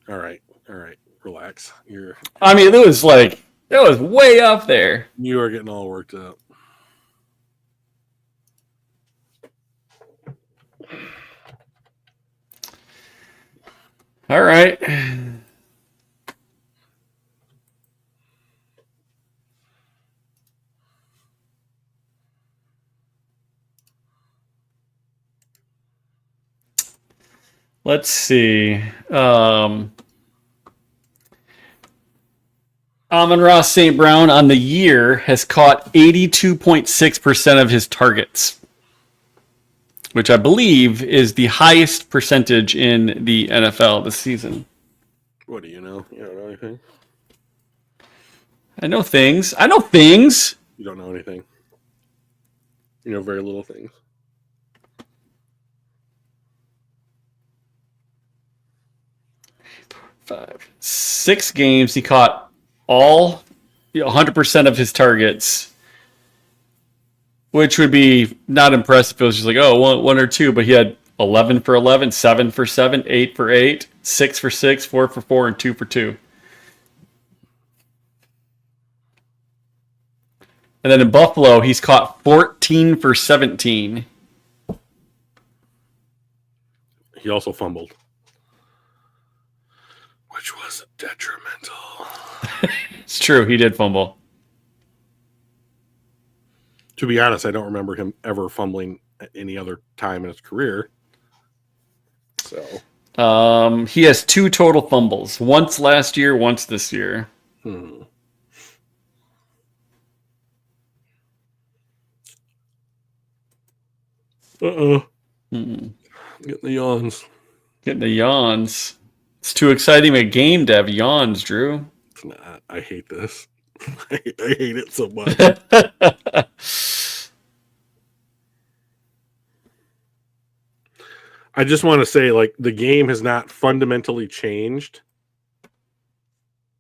All right. Relax. I mean, it was way up there. You are getting all worked up. All right. Let's see. Amon-Ra St. Brown on the year has caught 82.6% of his targets, which I believe is the highest percentage in the NFL this season. What do you know? You don't know anything? I know things. You don't know anything. You know very little things. Five, 6 games, he caught all 100% of his targets, which would be not impressive if it was just like, one or two, but he had 11 for 11, 7 for 7, 8 for 8, 6 for 6, 4 for 4, and 2 for 2. And then in Buffalo, he's caught 14 for 17. He also fumbled, which was detrimental. It's true. He did fumble. To be honest, I don't remember him ever fumbling at any other time in his career. So he has 2 total fumbles. Once last year, once this year. Uh-uh. Getting the yawns. Getting the yawns. It's too exciting a game to have yawns, Drew. It's not. I hate this. I hate it so much. I just want to say, like, the game has not fundamentally changed,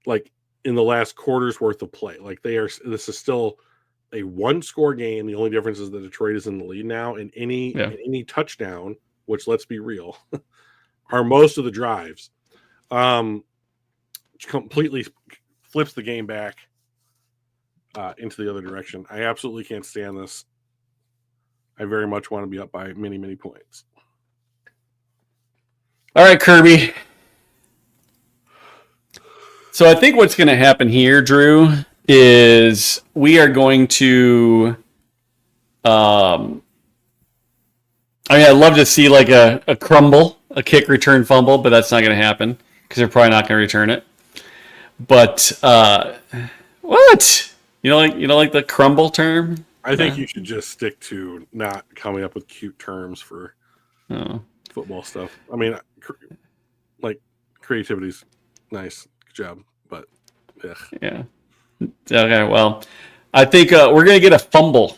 like, in the last quarter's worth of play. Like, this is still a one-score game. The only difference is that Detroit is in the lead now, and any touchdown, which, let's be real, are most of the drives, completely flips the game back into the other direction. I absolutely can't stand this. I very much want to be up by many, many points. All right, Kirby. So I think what's going to happen here, Drew, is we are going to. I'd love to see like a crumble, a kick return fumble, but that's not going to happen because they're probably not going to return it. But what? You know, like the crumble term. I think you should just stick to not coming up with cute terms for football stuff. I mean, like, creativity's nice. Good job. But, ugh. Yeah. Okay, well, I think we're going to get a fumble.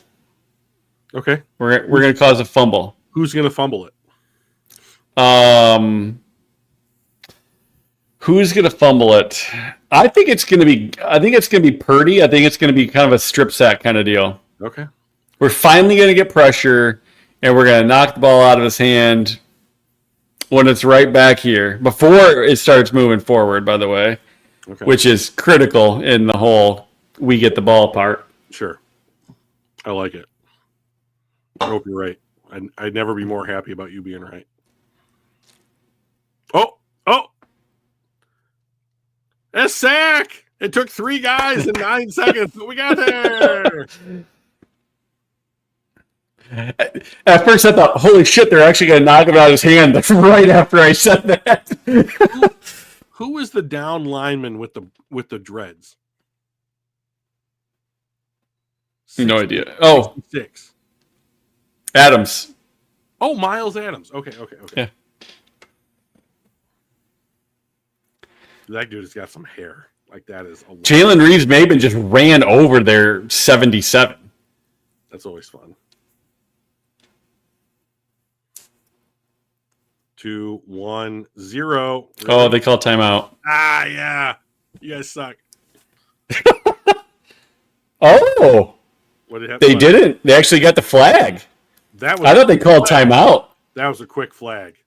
Okay. We're going to cause a fumble. Who's going to fumble it? Who's going to fumble it? I think it's going to be Purdy. I think it's going to be kind of a strip sack kind of deal. Okay. We're finally going to get pressure, and we're going to knock the ball out of his hand when it's right back here before it starts moving forward, by the way, which is critical in the whole we get the ball part. Sure. I like it. I hope you're right. I'd never be more happy about you being right. Oh! A sack! It took 3 guys in 9 seconds, but we got there! At first I thought, holy shit, they're actually going to knock him out of his hand. That's right after I said that. Who is the down lineman with the dreads? No idea. Oh. 6. Adams. Oh, Miles Adams. Okay. Yeah. That dude has got some hair. Like, that is a lot. Jalen Reeves-Maben just ran over their 77. That's always fun. 2, 1, 0. Oh, they call timeout. Ah, yeah. You guys suck. Oh. What did they didn't. They actually got the flag. I thought they called timeout. That was a quick flag.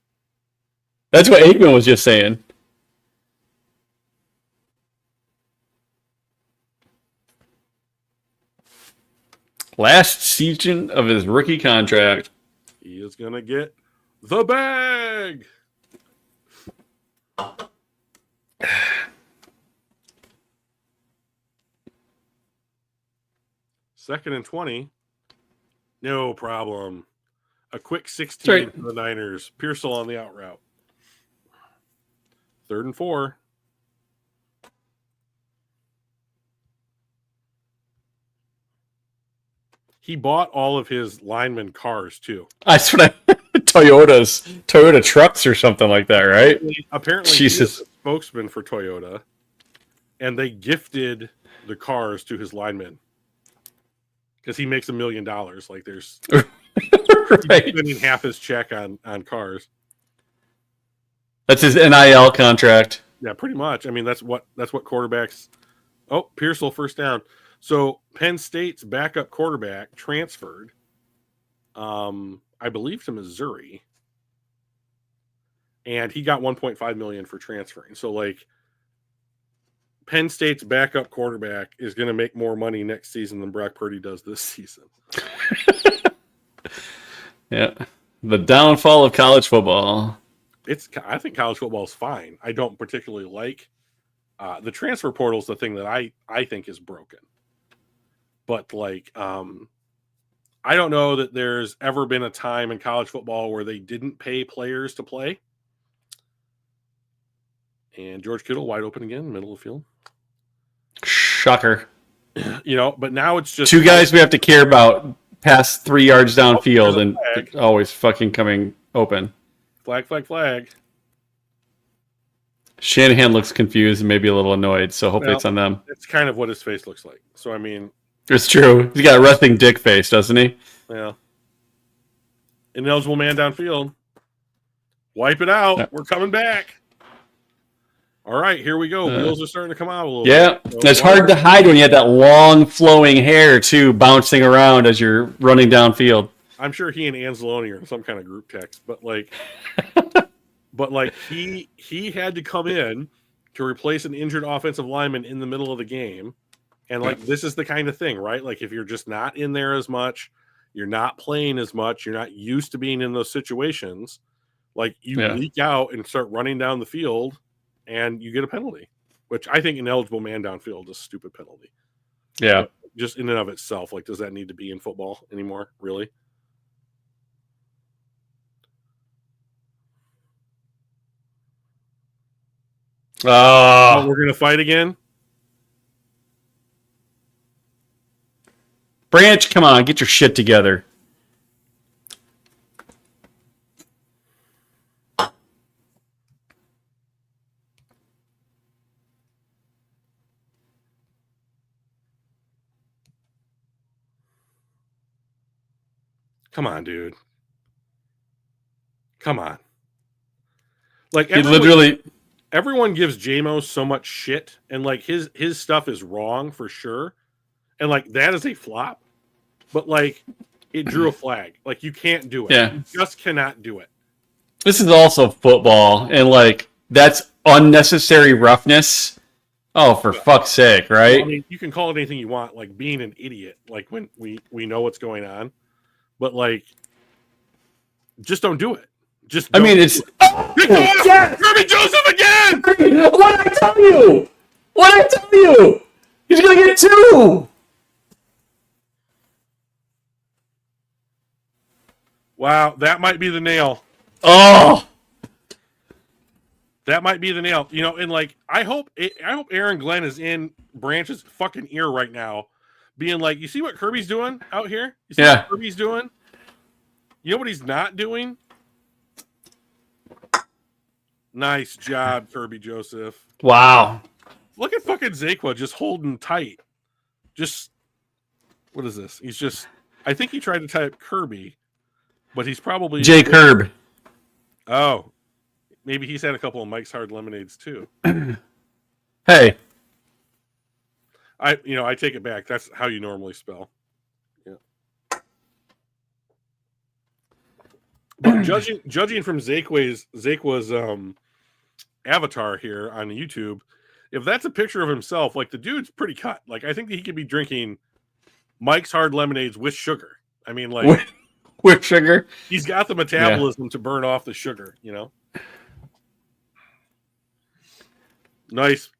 That's what Aikman was just saying. Last season of his rookie contract. He is going to get the bag. Second and 20. No problem. A quick 16 for the Niners. Pearsall on the out route. 3rd and 4. He bought all of his lineman cars too. That's what Toyota trucks or something like that, right? Apparently Jesus. He is a spokesman for Toyota, and they gifted the cars to his linemen because he makes $1 million. Like, there's right. He's spending half his check on cars. That's his NIL contract. Yeah, pretty much. I mean, that's what quarterbacks. Oh, Pearsall first down. So Penn State's backup quarterback transferred, I believe, to Missouri. and he got $1.5 million for transferring. So like Penn State's backup quarterback is going to make more money next season than Brock Purdy does this season. Yeah. The downfall of college football. I think college football is fine. I don't particularly like the transfer portal is the thing that I think is broken. But like, I don't know that there's ever been a time in college football where they didn't pay players to play. And George Kittle wide open again, middle of the field. Shocker. But now it's just two guys we have to care about past 3 yards downfield and always fucking coming open. Flag. Shanahan looks confused and maybe a little annoyed, so hopefully it's on them. That's kind of what his face looks like. So, I mean... It's true. He's got a resting dick face, doesn't he? Yeah. Ineligible man downfield. Wipe it out. Yeah. We're coming back. All right, here we go. Wheels are starting to come out a little bit. Yeah, so it's hard to hide when you have that long flowing hair, too, bouncing around as you're running downfield. I'm sure he and Anzalone are in some kind of group text, but he had to come in to replace an injured offensive lineman in the middle of the game. And this is the kind of thing, right? Like if you're just not in there as much, you're not playing as much, you're not used to being in those situations, like you leak out and start running down the field and you get a penalty, which I think ineligible man downfield is a stupid penalty. Yeah. But just in and of itself, like, does that need to be in football anymore? Really? We're going to fight again? Branch, come on, get your shit together. Come on, dude. Come on. Like everyone gives JMO so much shit, and like his stuff is wrong for sure. And like that is a flop, but like it drew a flag. Like you can't do it. Yeah. You just cannot do it. This is also football, and like that's unnecessary roughness. Oh, for fuck's sake, right? Well, I mean, you can call it anything you want, like being an idiot, like when we know what's going on, but like just don't do it. Just I mean, it's yes! Kirby Joseph again. What did I tell you? What did I tell you? He's gonna get 2. Wow, that might be the nail. Oh, that might be the nail. And like I hope Aaron Glenn is in Branch's fucking ear right now, being like, "You see what Kirby's doing out here? You see what Kirby's doing? You know what he's not doing? Nice job, Kirby Joseph. Wow. Look at fucking Zakwa just holding tight. Just what is this? He's just. I think he tried to type Kirby. But he's probably J. Curb. Oh, maybe he's had a couple of Mike's Hard Lemonades too. Hey, I take it back. That's how you normally spell. Yeah. But judging from Zakwa's avatar here on YouTube, if that's a picture of himself, like the dude's pretty cut. Like I think that he could be drinking Mike's Hard Lemonades with sugar. I mean, like. With sugar, he's got the metabolism to burn off the sugar, Nice.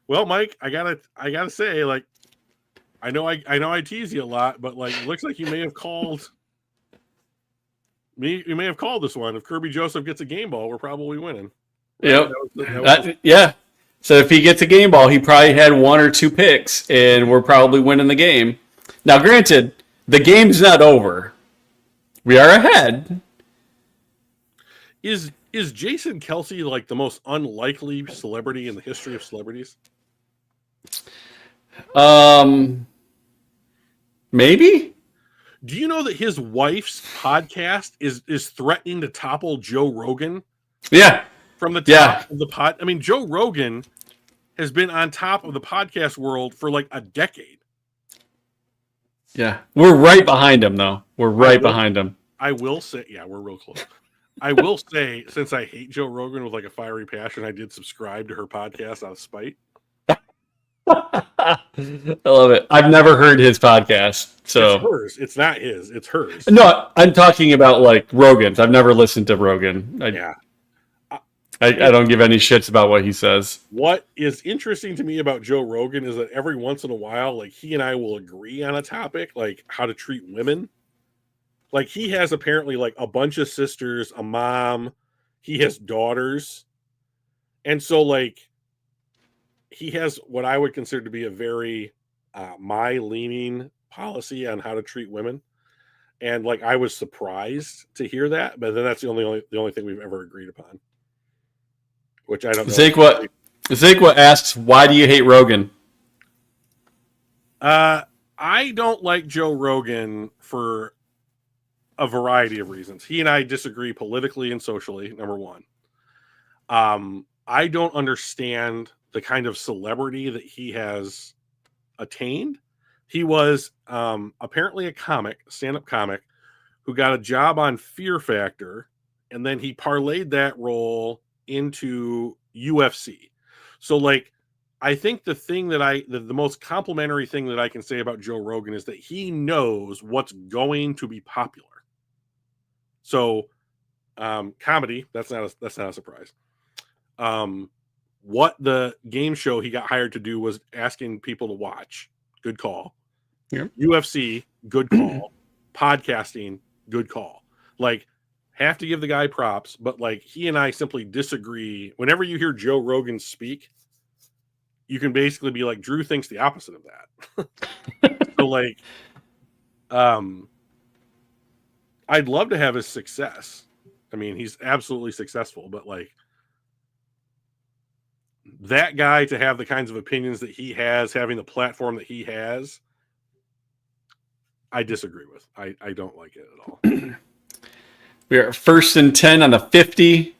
Well, Mike, I gotta say, like, I know I tease you a lot, but like, it looks like you may have called me. You may have called this one. If Kirby Joseph gets a game ball, we're probably winning. Yep. Yeah. So if he gets a game ball, he probably had 1 or 2 picks, and we're probably winning the game. Now, granted, the game's not over. We are ahead. Is Jason Kelsey like the most unlikely celebrity in the history of celebrities? Maybe. Do you know that his wife's podcast is threatening to topple Joe Rogan? Yeah. From the top of the pod. I mean, Joe Rogan has been on top of the podcast world for like a decade. Yeah. We're right behind him, though. We're right behind him. I will say, yeah, we're real close. I will say, since I hate Joe Rogan with like a fiery passion, I did subscribe to her podcast out of spite. I love it. I've never heard his podcast, It's so hers. It's not his. It's hers. no, I'm talking about like Rogan's. I've never listened to Rogan. Yeah. I don't give any shits about what he says. What is interesting to me about Joe Rogan is that every once in a while, like he and I will agree on a topic, like how to treat women. Like he has apparently like a bunch of sisters, a mom, he has daughters. And so like he has what I would consider to be a very my leaning policy on how to treat women. And like I was surprised to hear that, but then that's the only thing we've ever agreed upon. Which I don't know. Zakwa asks, why do you hate Rogan? I don't like Joe Rogan for a variety of reasons. He and I disagree politically and socially, number one. I don't understand the kind of celebrity that he has attained. He was apparently a comic, stand-up comic, who got a job on Fear Factor, and then he parlayed that role into UFC. So like I think the thing that the most complimentary thing that I can say about Joe Rogan is that he knows what's going to be popular. So comedy, that's not a surprise. What the game show he got hired to do was asking people to watch. Good call. Yeah. UFC, good call. Podcasting, good call. Like have to give the guy props, but like he and I simply disagree. Whenever you hear Joe Rogan speak, you can basically be like, Drew thinks the opposite of that. So like, I'd love to have his success. I mean, he's absolutely successful, but like that guy to have the kinds of opinions that he has, having the platform that he has, I disagree with. I don't like it at all. We are 1st and 10 on the 50.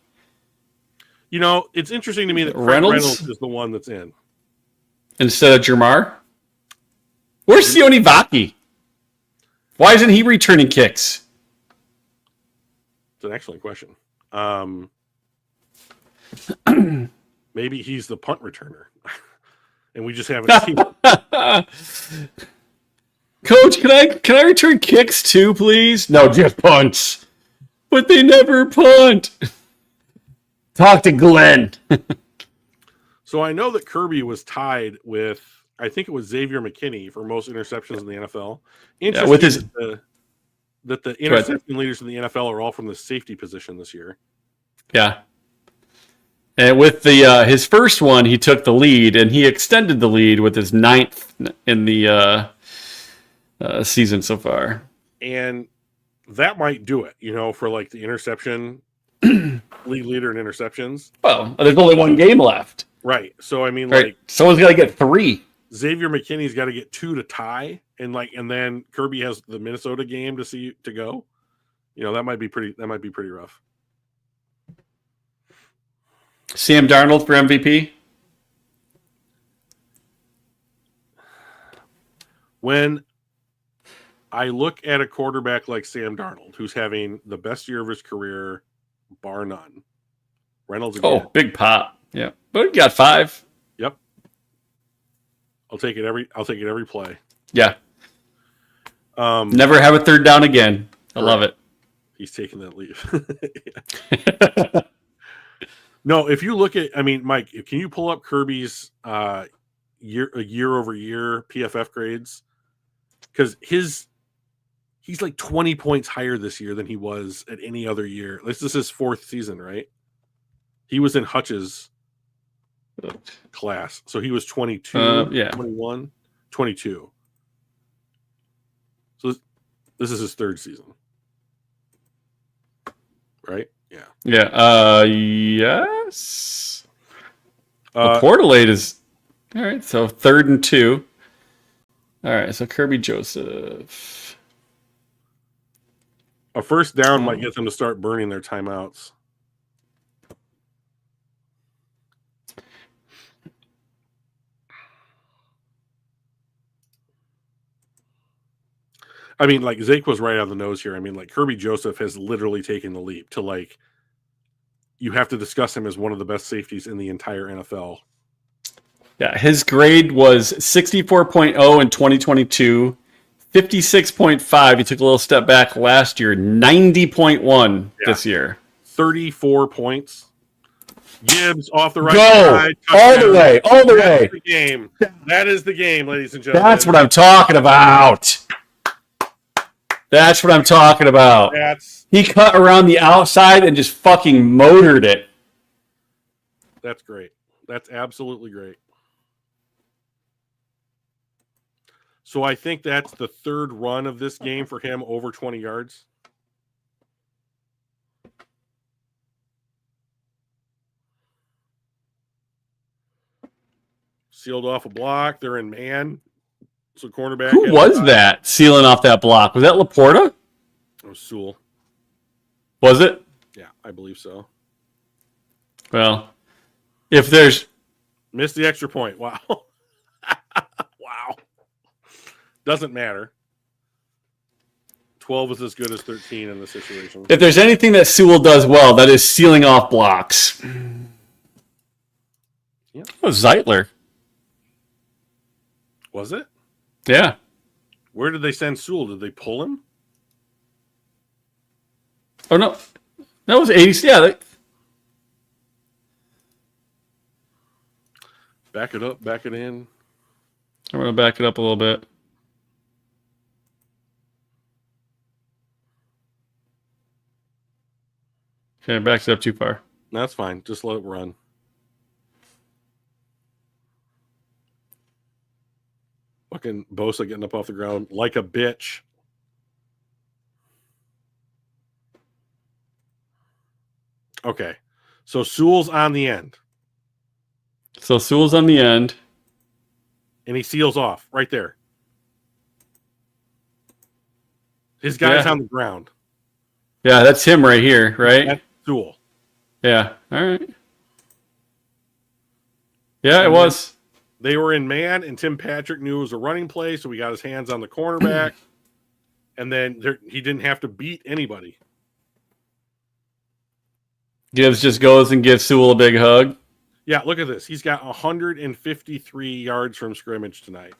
You know, it's interesting to me that Reynolds is the one that's in. Instead of Jamar? Where's Sione Vaki? Why isn't he returning kicks? It's an excellent question. Maybe he's the punt returner. And we just haven't seen it. Coach, can I return kicks too, please? No, just punts. But they never punt. Talk to Glenn. So I know that Kirby was tied with, I think it was Xavier McKinney for most interceptions in the NFL. Interesting with his that the interception leaders in the NFL are all from the safety position this year. Yeah. And with the his first one, he took the lead, and he extended the lead with his 9th in the season so far. And that might do it, you know, for like the interception lead leader in interceptions. Well, there's only one game left. Right. So I mean, right. like someone's got to get 3. Xavier McKinney's got to get 2 to tie, and then Kirby has the Minnesota game to go. You know, that might be pretty rough. Sam Darnold for MVP. When I look at a quarterback like Sam Darnold, who's having the best year of his career, bar none. Reynolds again. Oh, big pop. Yeah. But he got 5. Yep. I'll take it every play. Yeah. Never have a 3rd down again. I love it. He's taking that leave. No, if you look at, I mean, Mike, can you pull up Kirby's year over year PFF grades? Because he's like 20 points higher this year than he was at any other year. This is his 4th season, right? He was in Hutch's class. So he was 22, 21, 22. So this is his 3rd season. Right? Yeah. Yeah. Yes. Portalade is all right. So 3rd and 2. All right. So Kirby Joseph. A first down might get them to start burning their timeouts. I mean, like Zake was right on the nose here. I mean, like Kirby Joseph has literally taken the leap to like you have to discuss him as one of the best safeties in the entire NFL. Yeah, his grade was 64.0 in 2022, 56.5. He took a little step back last year, 90.1 this year. 34 points. Gibbs off the right side. All the way. That's the game. That is the game, ladies and gentlemen. That's what I'm talking about. He cut around the outside and just fucking motored it. That's great. That's absolutely great. So I think that's the third run of this game for him over 20 yards. Sealed off a block. They're in man. So cornerback. Who was that sealing off that block? Was that Laporta? It was Sewell. Was it? Yeah, I believe so. Well, if there's... Missed the extra point. Wow. Wow. Doesn't matter. 12 is as good as 13 in this situation. If there's anything that Sewell does well, that is sealing off blocks. Yeah. Oh, Zeitler. Was it? Yeah. Where did they send Sewell? Did they pull him? Oh, no. That was 80. Yeah. Back it up, back it in. I'm going to back it up a little bit. Okay, I backed it up too far. That's fine. Just let it run. Fucking Bosa getting up off the ground like a bitch. Okay. So Sewell's on the end. So Sewell's on the end. And he seals off right there. His guy's on the ground. Yeah, that's him right here, right? That's Sewell. Yeah. All right. Yeah, it was. They were in man, and Tim Patrick knew it was a running play, so he got his hands on the cornerback. And then he didn't have to beat anybody. Gibbs just goes and gives Sewell a big hug. Yeah, look at this. He's got 153 yards from scrimmage tonight.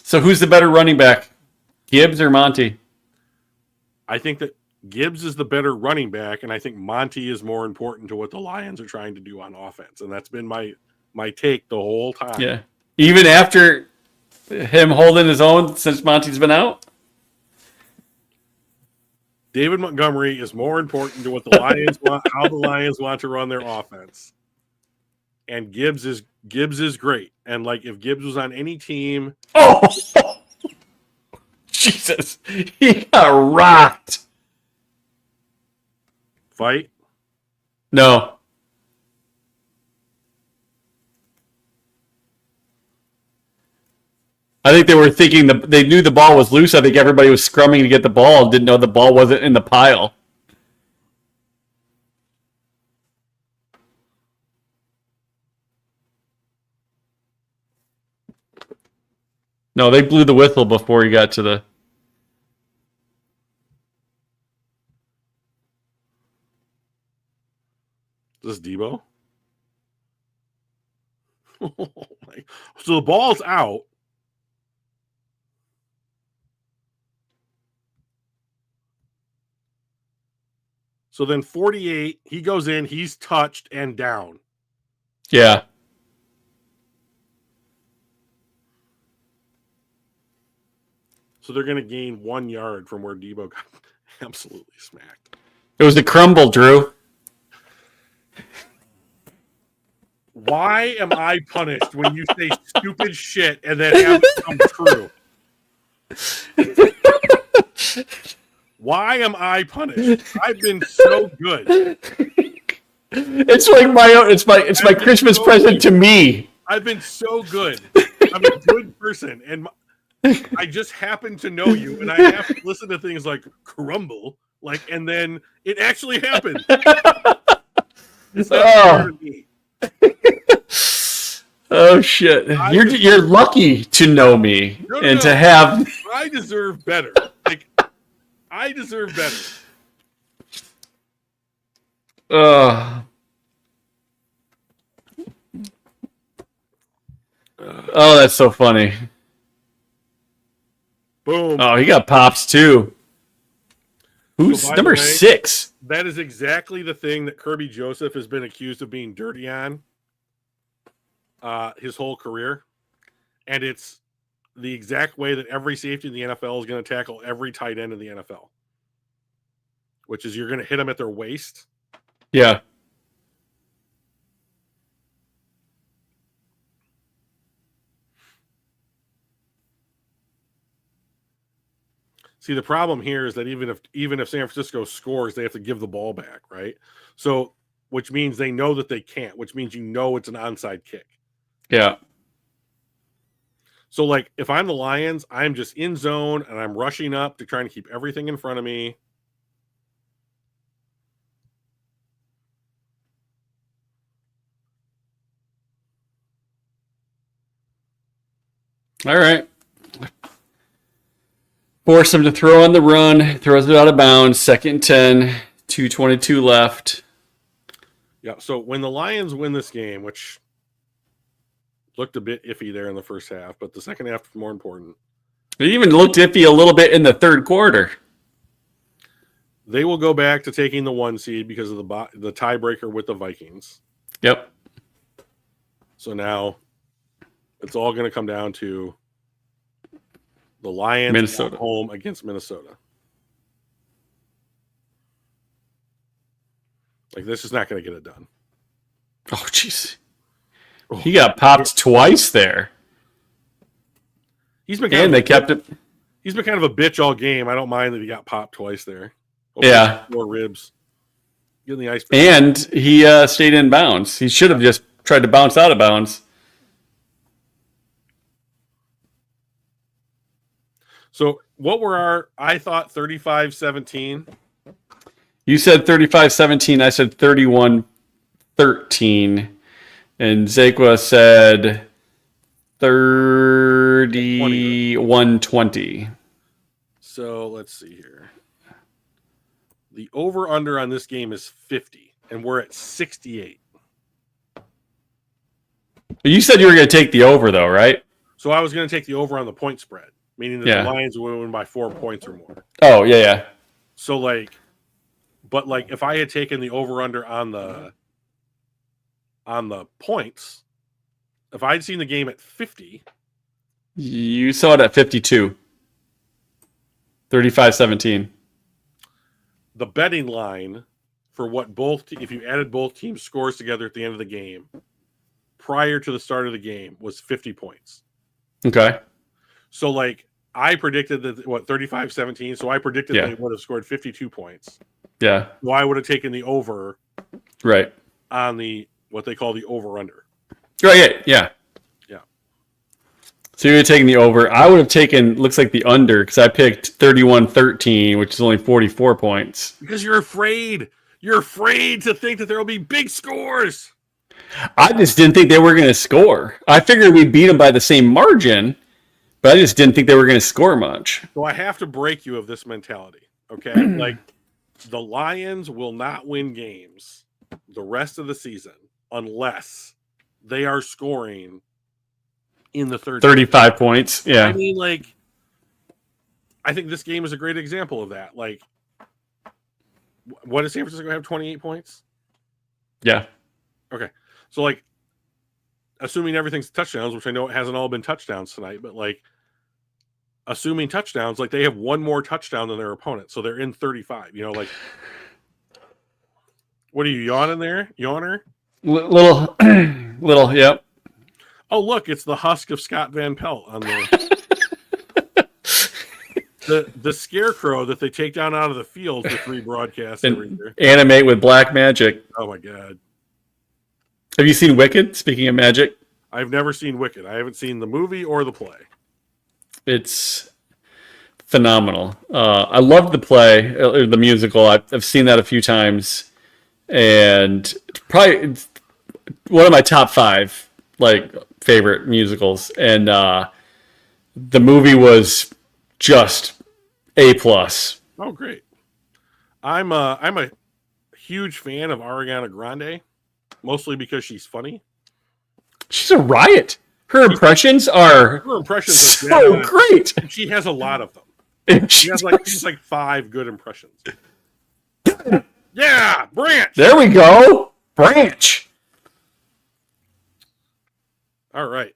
So who's the better running back, Gibbs or Monty? I think that Gibbs is the better running back, and I think Monty is more important to what the Lions are trying to do on offense. And that's been my take the whole time. Yeah. Even after him holding his own since Monty's been out? David Montgomery is more important to what the Lions want, how the Lions want to run their offense. And Gibbs is great. And like if Gibbs was on any team, Jesus, he got rocked. Fight? No. I think they were thinking they knew the ball was loose. I think everybody was scrumming to get the ball and didn't know the ball wasn't in the pile. No, they blew the whistle before he got to the... Is this Debo? So the ball's out. So then 48, he goes in, he's touched and down. Yeah. So they're going to gain 1 yard from where Debo got absolutely smacked. It was a crumble, Drew. Why am I punished when you say stupid shit and then have it come true? Why am I punished? I've been so good. It's like it's my Christmas present to me. I've been so good. I'm a good person, and I just happen to know you, and I have to listen to things like crumble, and then it actually happened. It's not fair to me. Oh shit! You're lucky to know me and to have. I deserve better. Like I deserve better. Oh, that's so funny. Boom. Oh, he got pops too. Who's So, number 6? That is exactly the thing that Kirby Joseph has been accused of being dirty on his whole career. And it's the exact way that every safety in the NFL is going to tackle every tight end in the NFL, which is you're going to hit them at their waist. Yeah. See, the problem here is that even if San Francisco scores, they have to give the ball back, right? So, which means they know that they can't, which means it's an onside kick. Yeah. So, like, if I'm the Lions, I'm just in zone and I'm rushing up to try and keep everything in front of me. All right. Force him to throw on the run. Throws it out of bounds. 2nd and 10. 2:22 left. Yeah. So when the Lions win this game, which looked a bit iffy there in the first half, but the second half was more important. It even looked iffy a little bit in the third quarter. They will go back to taking the 1 seed because of the tiebreaker with the Vikings. Yep. So now it's all going to come down to the Lions Minnesota at home against Minnesota. Like, this is not going to get it done. Oh, jeez. He got popped twice there. He's been they kept it. He's been kind of a bitch all game. I don't mind that he got popped twice there. Yeah. 4 ribs. Getting the ice. And he stayed in bounds. He should have just tried to bounce out of bounds. So what were I thought 35-17. You said 35-17. I said 31-13. And Zakwa said 31-20. So let's see here. The over-under on this game is 50, and we're at 68. You said you were going to take the over, though, right? So I was going to take the over on the point spread, meaning that the Lions would win by 4 points or more. Oh, yeah. So, if I had taken the over-under on the points, if I'd seen the game at 50. You saw it at 52. 35-17. The betting line for what if you added both teams' scores together at the end of the game, prior to the start of the game, was 50 points. Okay. So, I predicted that 35-17. So I predicted they would have scored 52 points. Yeah. So I would have taken the over. Right. On the what they call the over/under. Right. Yeah. So you're taking the over. I would have taken, looks like the under, because I picked 31-13, which is only 44 points. Because you're afraid. You're afraid to think that there will be big scores. I just didn't think they were going to score. I figured we'd beat them by the same margin, but I just didn't think they were going to score much. So I have to break you of this mentality, okay? The Lions will not win games the rest of the season unless they are scoring in the 35 points. Yeah. I mean, I think this game is a great example of that. What does San Francisco have? 28 points? Yeah. Okay. So, assuming everything's touchdowns, which I know it hasn't all been touchdowns tonight, but assuming touchdowns, they have one more touchdown than their opponent. So they're in 35. What are you yawning there? Yawner? Little, yep. Oh, look, it's the husk of Scott Van Pelt on the scarecrow that they take down out of the field for 3 broadcasts every year. Animate with black magic. Oh my God. Have you seen Wicked? Speaking of magic. I've never seen Wicked. I haven't seen the movie or the play. It's phenomenal. I love the play, or the musical. I've seen that a few times. And probably one of my top 5 like favorite musicals, and the movie was just A+. Oh, great. I'm a huge fan of Ariana Grande, mostly because she's funny. She's a riot. Her impressions are so great. She has a lot of them. She has like 5 good impressions. Yeah, Branch. There we go. Branch. All right.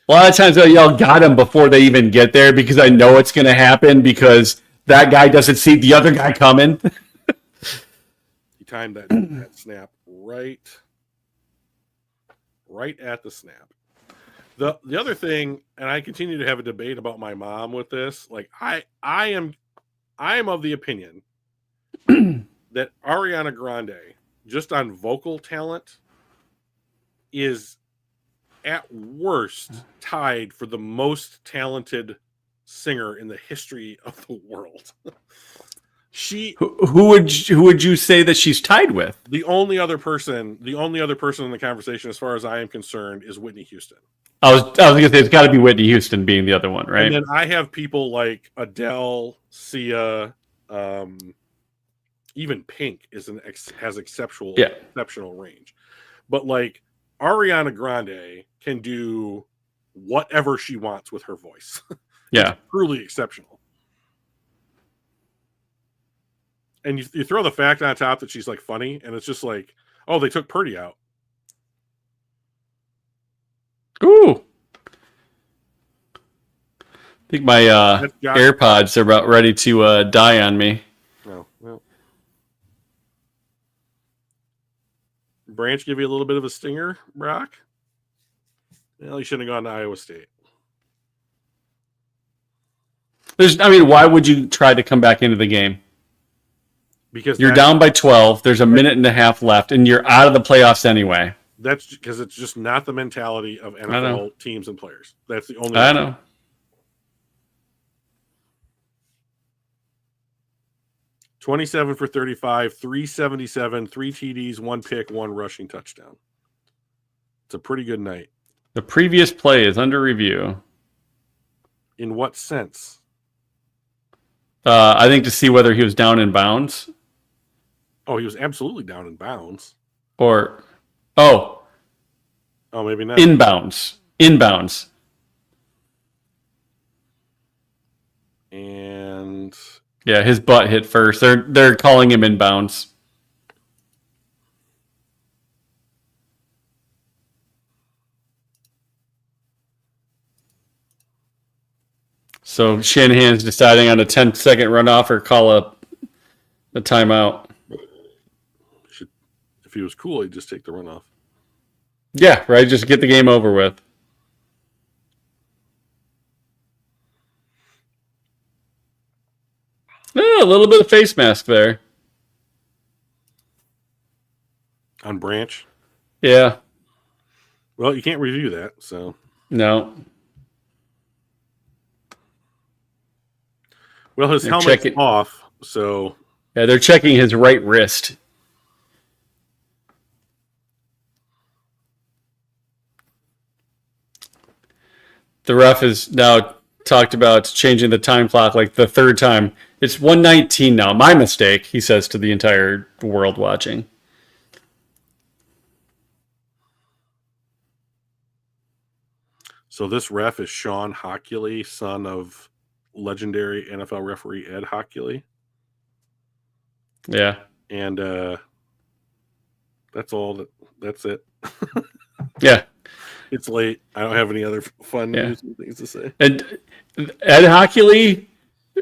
A lot of times I yell "got him" before they even get there because I know it's going to happen because that guy doesn't see the other guy coming. He timed that snap right at the snap. The other thing, and I continue to have a debate about my mom with this. Like I am of the opinion that Ariana Grande, just on vocal talent, is at worst tied for the most talented singer in the history of the world. Who would you say that she's tied with? The only other person in the conversation, as far as I am concerned, is Whitney Houston. I was gonna say it's got to be Whitney Houston being the other one, right? And then I have people like Adele, Sia, even Pink has exceptional range. But like Ariana Grande can do whatever she wants with her voice. Yeah, it's truly exceptional. And you throw the fact on top that she's like funny, and it's just like, oh, they took Purdy out. Ooh. I think my AirPods are about ready to die on me. Oh, well. Branch give you a little bit of a stinger, Brock? Well, you shouldn't have gone to Iowa State. Why would you try to come back into the game? Because you're down by 12. There's a minute and a half left, and you're out of the playoffs anyway. That's because it's just not the mentality of NFL teams and players. That's the only. I know. 27 for 35, 377, 3 TDs, 1 pick, 1 rushing touchdown. It's a pretty good night. The previous play is under review. In what sense? I think to see whether he was down in bounds. Oh, he was absolutely down in bounds. Oh, maybe not. Inbounds. And yeah, his butt hit first. They're calling him inbounds. So Shanahan's deciding on a 10-second runoff or call a timeout. If he was cool, he'd just take the runoff. Yeah, right. Just get the game over with. A little bit of face mask there. On Branch? Yeah. Well, you can't review that, so. No. Well, his helmet's off, so. Yeah, they're checking his right wrist. The ref has now talked about changing the time clock like the third time. It's 1:19 now. My mistake, he says to the entire world watching. So this ref is Sean Hockley, son of legendary NFL referee Ed Hockley. Yeah. And that's it. Yeah. It's late. I don't have any other fun news and things to say. And Ed Hockley,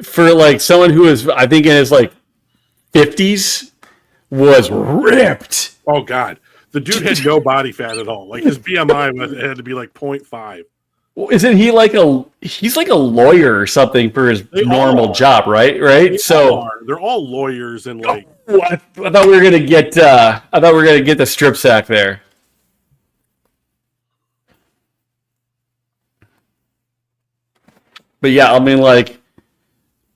for like someone who is, I think in his like 50s, was ripped. Oh God, the dude had no body fat at all. Like his BMI had to be like 0.5. Well, isn't he like he's like a lawyer or something for his normal job, right? They're all lawyers and like. I thought we were gonna get the strip sack there. But yeah, I mean, like,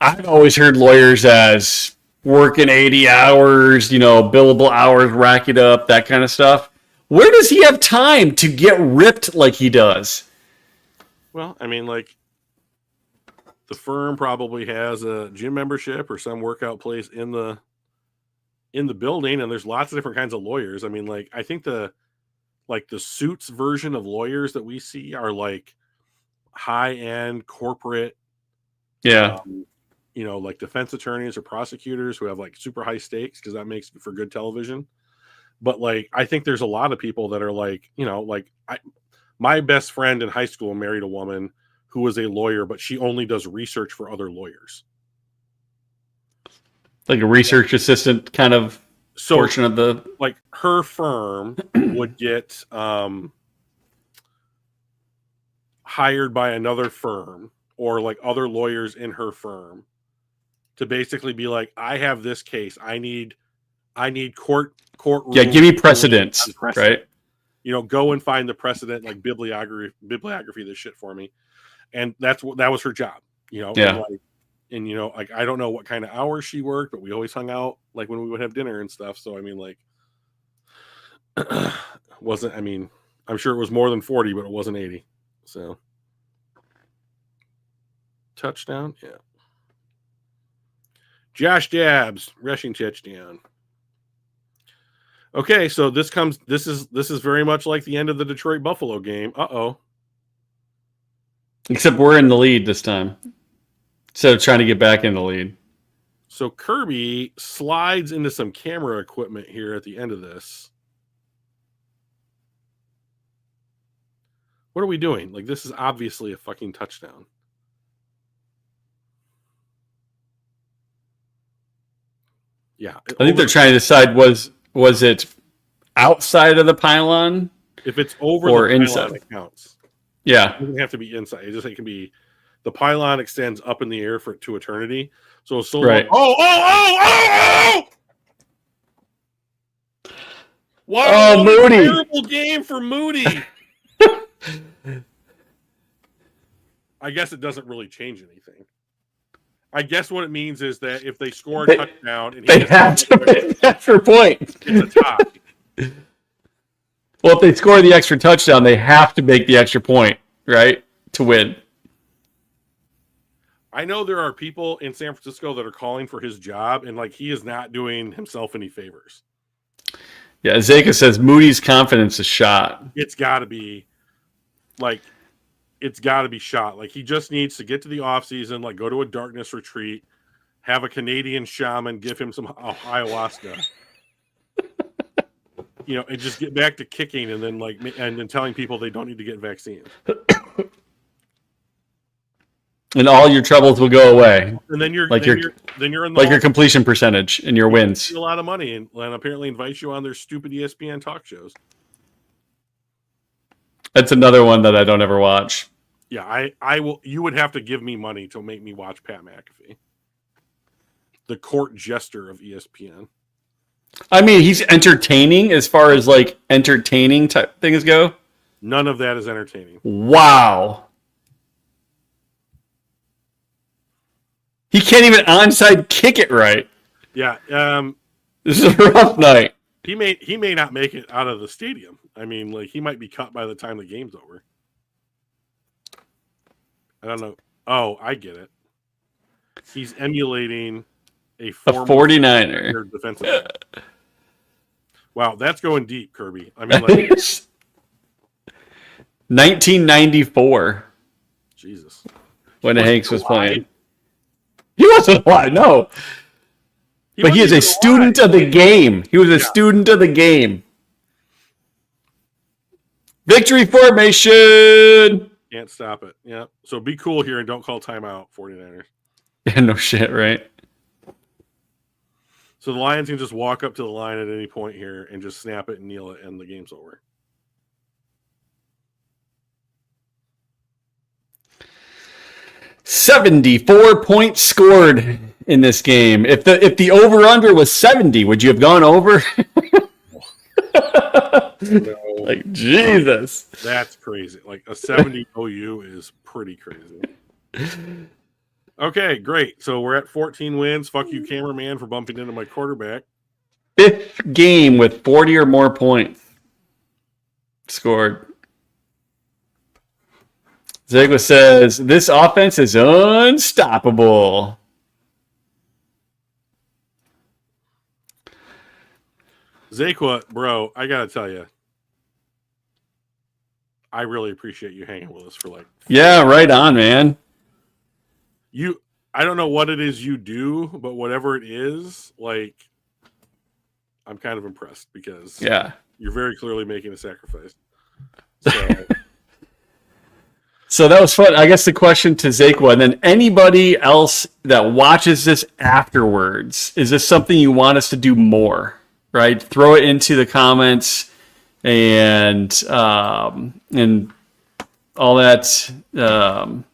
I've always heard lawyers as working 80 hours, billable hours, rack it up, that kind of stuff. Where does he have time to get ripped like he does? Well, I mean, like, the firm probably has a gym membership or some workout place in the building, and there's lots of different kinds of lawyers. I mean, like, I think the Suits version of lawyers that we see are like high-end corporate, Yeah. Like defense attorneys or prosecutors who have like super high stakes because that makes for good television. But like, I think there's a lot of people that are like, my best friend in high school married a woman who was a lawyer, but she only does research for other lawyers. Like a research assistant kind of portion of the... Like, her firm would get hired by another firm or like other lawyers in her firm to basically be like, I have this case. I need court. Yeah, give me precedents, right? Go and find the precedent, like bibliography this shit for me. And that was her job, Yeah. And I don't know what kind of hours she worked, but we always hung out like when we would have dinner and stuff. So, I mean, like, I'm sure it was more than 40, but it wasn't 80. So, touchdown. Yeah. Josh Dabbs, rushing touchdown. Okay, so this is very much like the end of the Detroit Buffalo game. Uh-oh. Except we're in the lead this time. Instead of trying to get back in the lead. So Kirby slides into some camera equipment here at the end of this. What are we doing? Like, this is obviously a fucking touchdown. Yeah. I think they're trying to decide was it outside of the pylon? If it's over or the inside, pylon, it counts. Yeah. It doesn't have to be inside. It can be the pylon extends up in the air to eternity. So it's still right. Oh! Wow, oh, Moody! Terrible game for Moody. I guess it doesn't really change anything. I guess what it means is that if they score a touchdown, and they have to make the extra point. It's a tie. Well, if they score the extra touchdown, they have to make the extra point, right, to win. I know there are people in San Francisco that are calling for his job, and like, he is not doing himself any favors. Yeah, Zeka says Moody's confidence is shot. It's got to be shot. Like, he just needs to get to the off season, like go to a darkness retreat, have a Canadian shaman give him some ayahuasca, and just get back to kicking, and then telling people they don't need to get vaccines. And all your troubles will go away. And then you're in the your completion percentage and your wins. A lot of money and apparently invite you on their stupid ESPN talk shows. That's another one that I don't ever watch. Yeah, I will. You would have to give me money to make me watch Pat McAfee, the court jester of ESPN. I mean, he's entertaining as far as like entertaining type things go. None of that is entertaining. Wow. He can't even onside kick it right. Yeah. This is a rough night. He may not make it out of the stadium. I mean, like, he might be cut by the time the game's over. I don't know. Oh, I get it. He's emulating a 49er defensive back. Wow, that's going deep, Kirby. I mean, like, 1994. Jesus. When Hanks was playing. He wasn't alive, no. But he is a student of the game. He was a student of the game. Victory formation. Can't stop it. Yeah. So be cool here and don't call timeout, 49ers. Yeah, no shit, right? So the Lions can just walk up to the line at any point here and just snap it and kneel it, and the game's over. $74 points scored in this game. If the over-under was 70, would you have gone over? No. Like, Jesus. That's crazy. Like, a 70 OU is pretty crazy. Okay, great. So we're at 14 wins. Fuck you, cameraman, for bumping into my quarterback. 5th game with 40 or more points scored. Ziegler says, this offense is unstoppable. Zakwa, bro, I gotta tell you, I really appreciate you hanging with us for like. Yeah, right on, man. I don't know what it is you do, but whatever it is, like, I'm kind of impressed because you're very clearly making a sacrifice. So, so that was fun. I guess the question to Zakwa, and then anybody else that watches this afterwards, is this something you want us to do more? Right? Throw it into the comments and all that.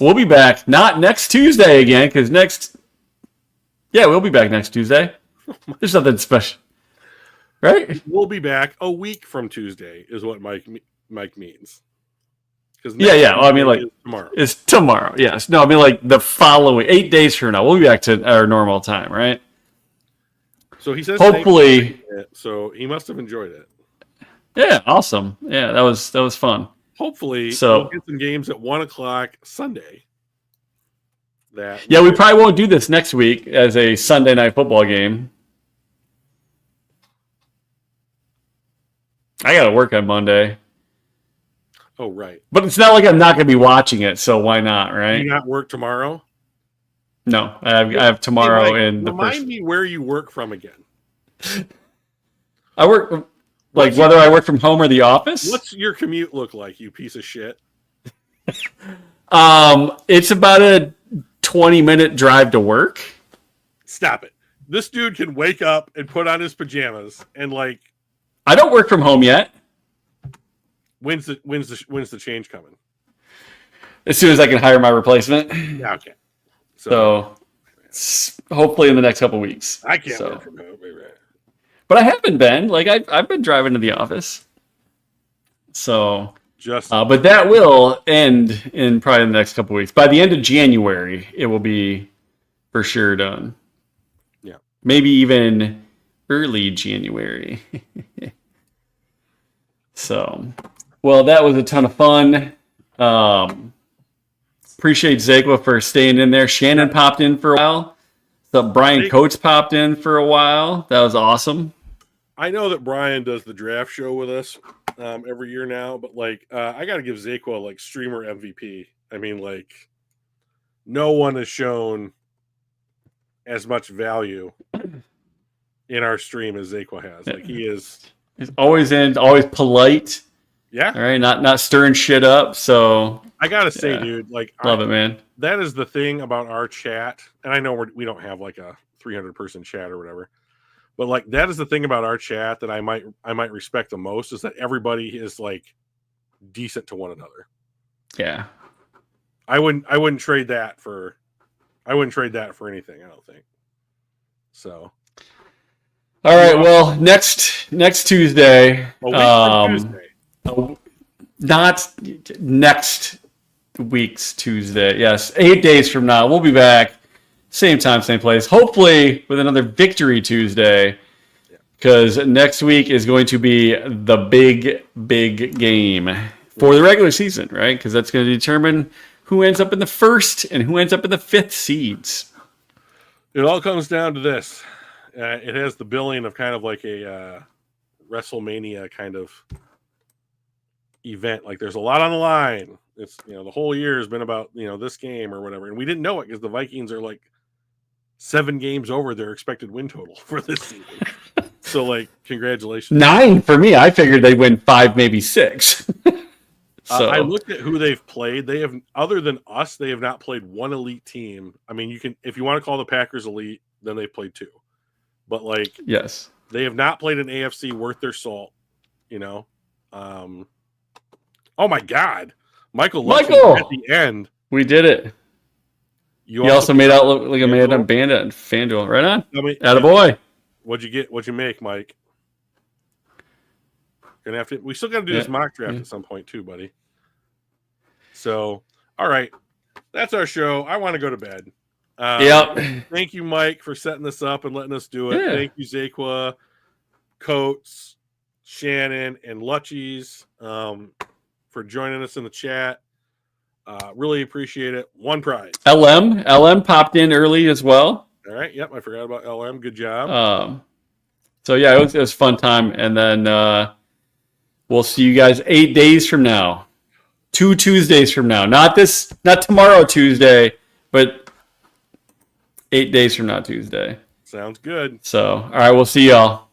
We'll be back not next Tuesday again because we'll be back next Tuesday. There's nothing special, right? We'll be back a week from Tuesday, is what Mike means. Well, I mean, like tomorrow. It's tomorrow. Yes. No, I mean like the following 8 days from now, we'll be back to our normal time, right? So he says, hopefully. So he must have enjoyed it. Yeah, awesome. Yeah, that was fun. Hopefully, we'll get some games at 1:00 Sunday. We probably won't do this next week as a Sunday night football game. I got to work on Monday. Oh, right. But it's not like I'm not going to be watching it, so why not, right? Do you not work tomorrow? No, I have tomorrow in the Remind me where you work from again. I work, whether I work from home or the office. What's your commute look like, you piece of shit? It's about a 20-minute drive to work. Stop it. This dude can wake up and put on his pajamas and I don't work from home yet. When's the change coming? As soon as I can hire my replacement. Yeah, okay. So hopefully in the next couple of weeks. I can't work from home, baby. But I haven't been. I've been driving to the office. So but that will end in probably the next couple of weeks. By the end of January, it will be for sure done. Yeah. Maybe even early January. So, well, that was a ton of fun. Appreciate Zakwa for staying in there. Shannon popped in for a while. So Brian Coates popped in for a while. That was awesome. I know that Brian does the draft show with us every year now, but I got to give Zakwa streamer MVP. I mean, no one has shown as much value in our stream as Zakwa has. He's always always polite. Yeah. All right. Not stirring shit up. So I gotta say, dude, love it, man. That is the thing about our chat, and I know we don't have a 300-person chat or whatever, but that is the thing about our chat that I might respect the most, is that everybody is decent to one another. Yeah. I wouldn't trade that for anything, I don't think. So. All right. Well, next Tuesday. Tuesday. Not next week's Tuesday. Yes, 8 days from now, we'll be back. Same time, same place. Hopefully with another Victory Tuesday, because next week is going to be the big game for the regular season, right? Because that's going to determine who ends up in the 1st and who ends up in the 5th seeds. It all comes down to this. It has the billing of kind of a WrestleMania kind of event. There's a lot on the line. It's the whole year has been about this game or whatever, and we didn't know it because the Vikings are 7 games over their expected win total for this season. So congratulations. 9 for me. I figured they'd win 5, maybe 6. So I looked at who they've played. They have, other than us, they have not played one elite team. I mean, if you want to call the Packers elite, then they've played 2. But yes, they have not played an AFC worth their salt. Oh my God, Michael at the end. We did it. You also made out look like a man bandit and FanDuel. Right on. Attaboy. What'd you get? What'd you make, Mike? Gonna have to. We still got to do this mock draft at some point too, buddy. So, all right. that's our show. I want to go to bed. Yep. Thank you, Mike, for setting this up and letting us do it. Yeah. Thank you, Zakwa, Coates, Shannon, and Lutchies for joining us in the chat. Really appreciate it. One prize. LM popped in early as well. All right. Yep. I forgot about LM. Good job. So yeah, it was a fun time. And then we'll see you guys 8 days from now. 2 Tuesdays from now. Not tomorrow Tuesday, but 8 days from now Tuesday. Sounds good. So, all right, we'll see y'all.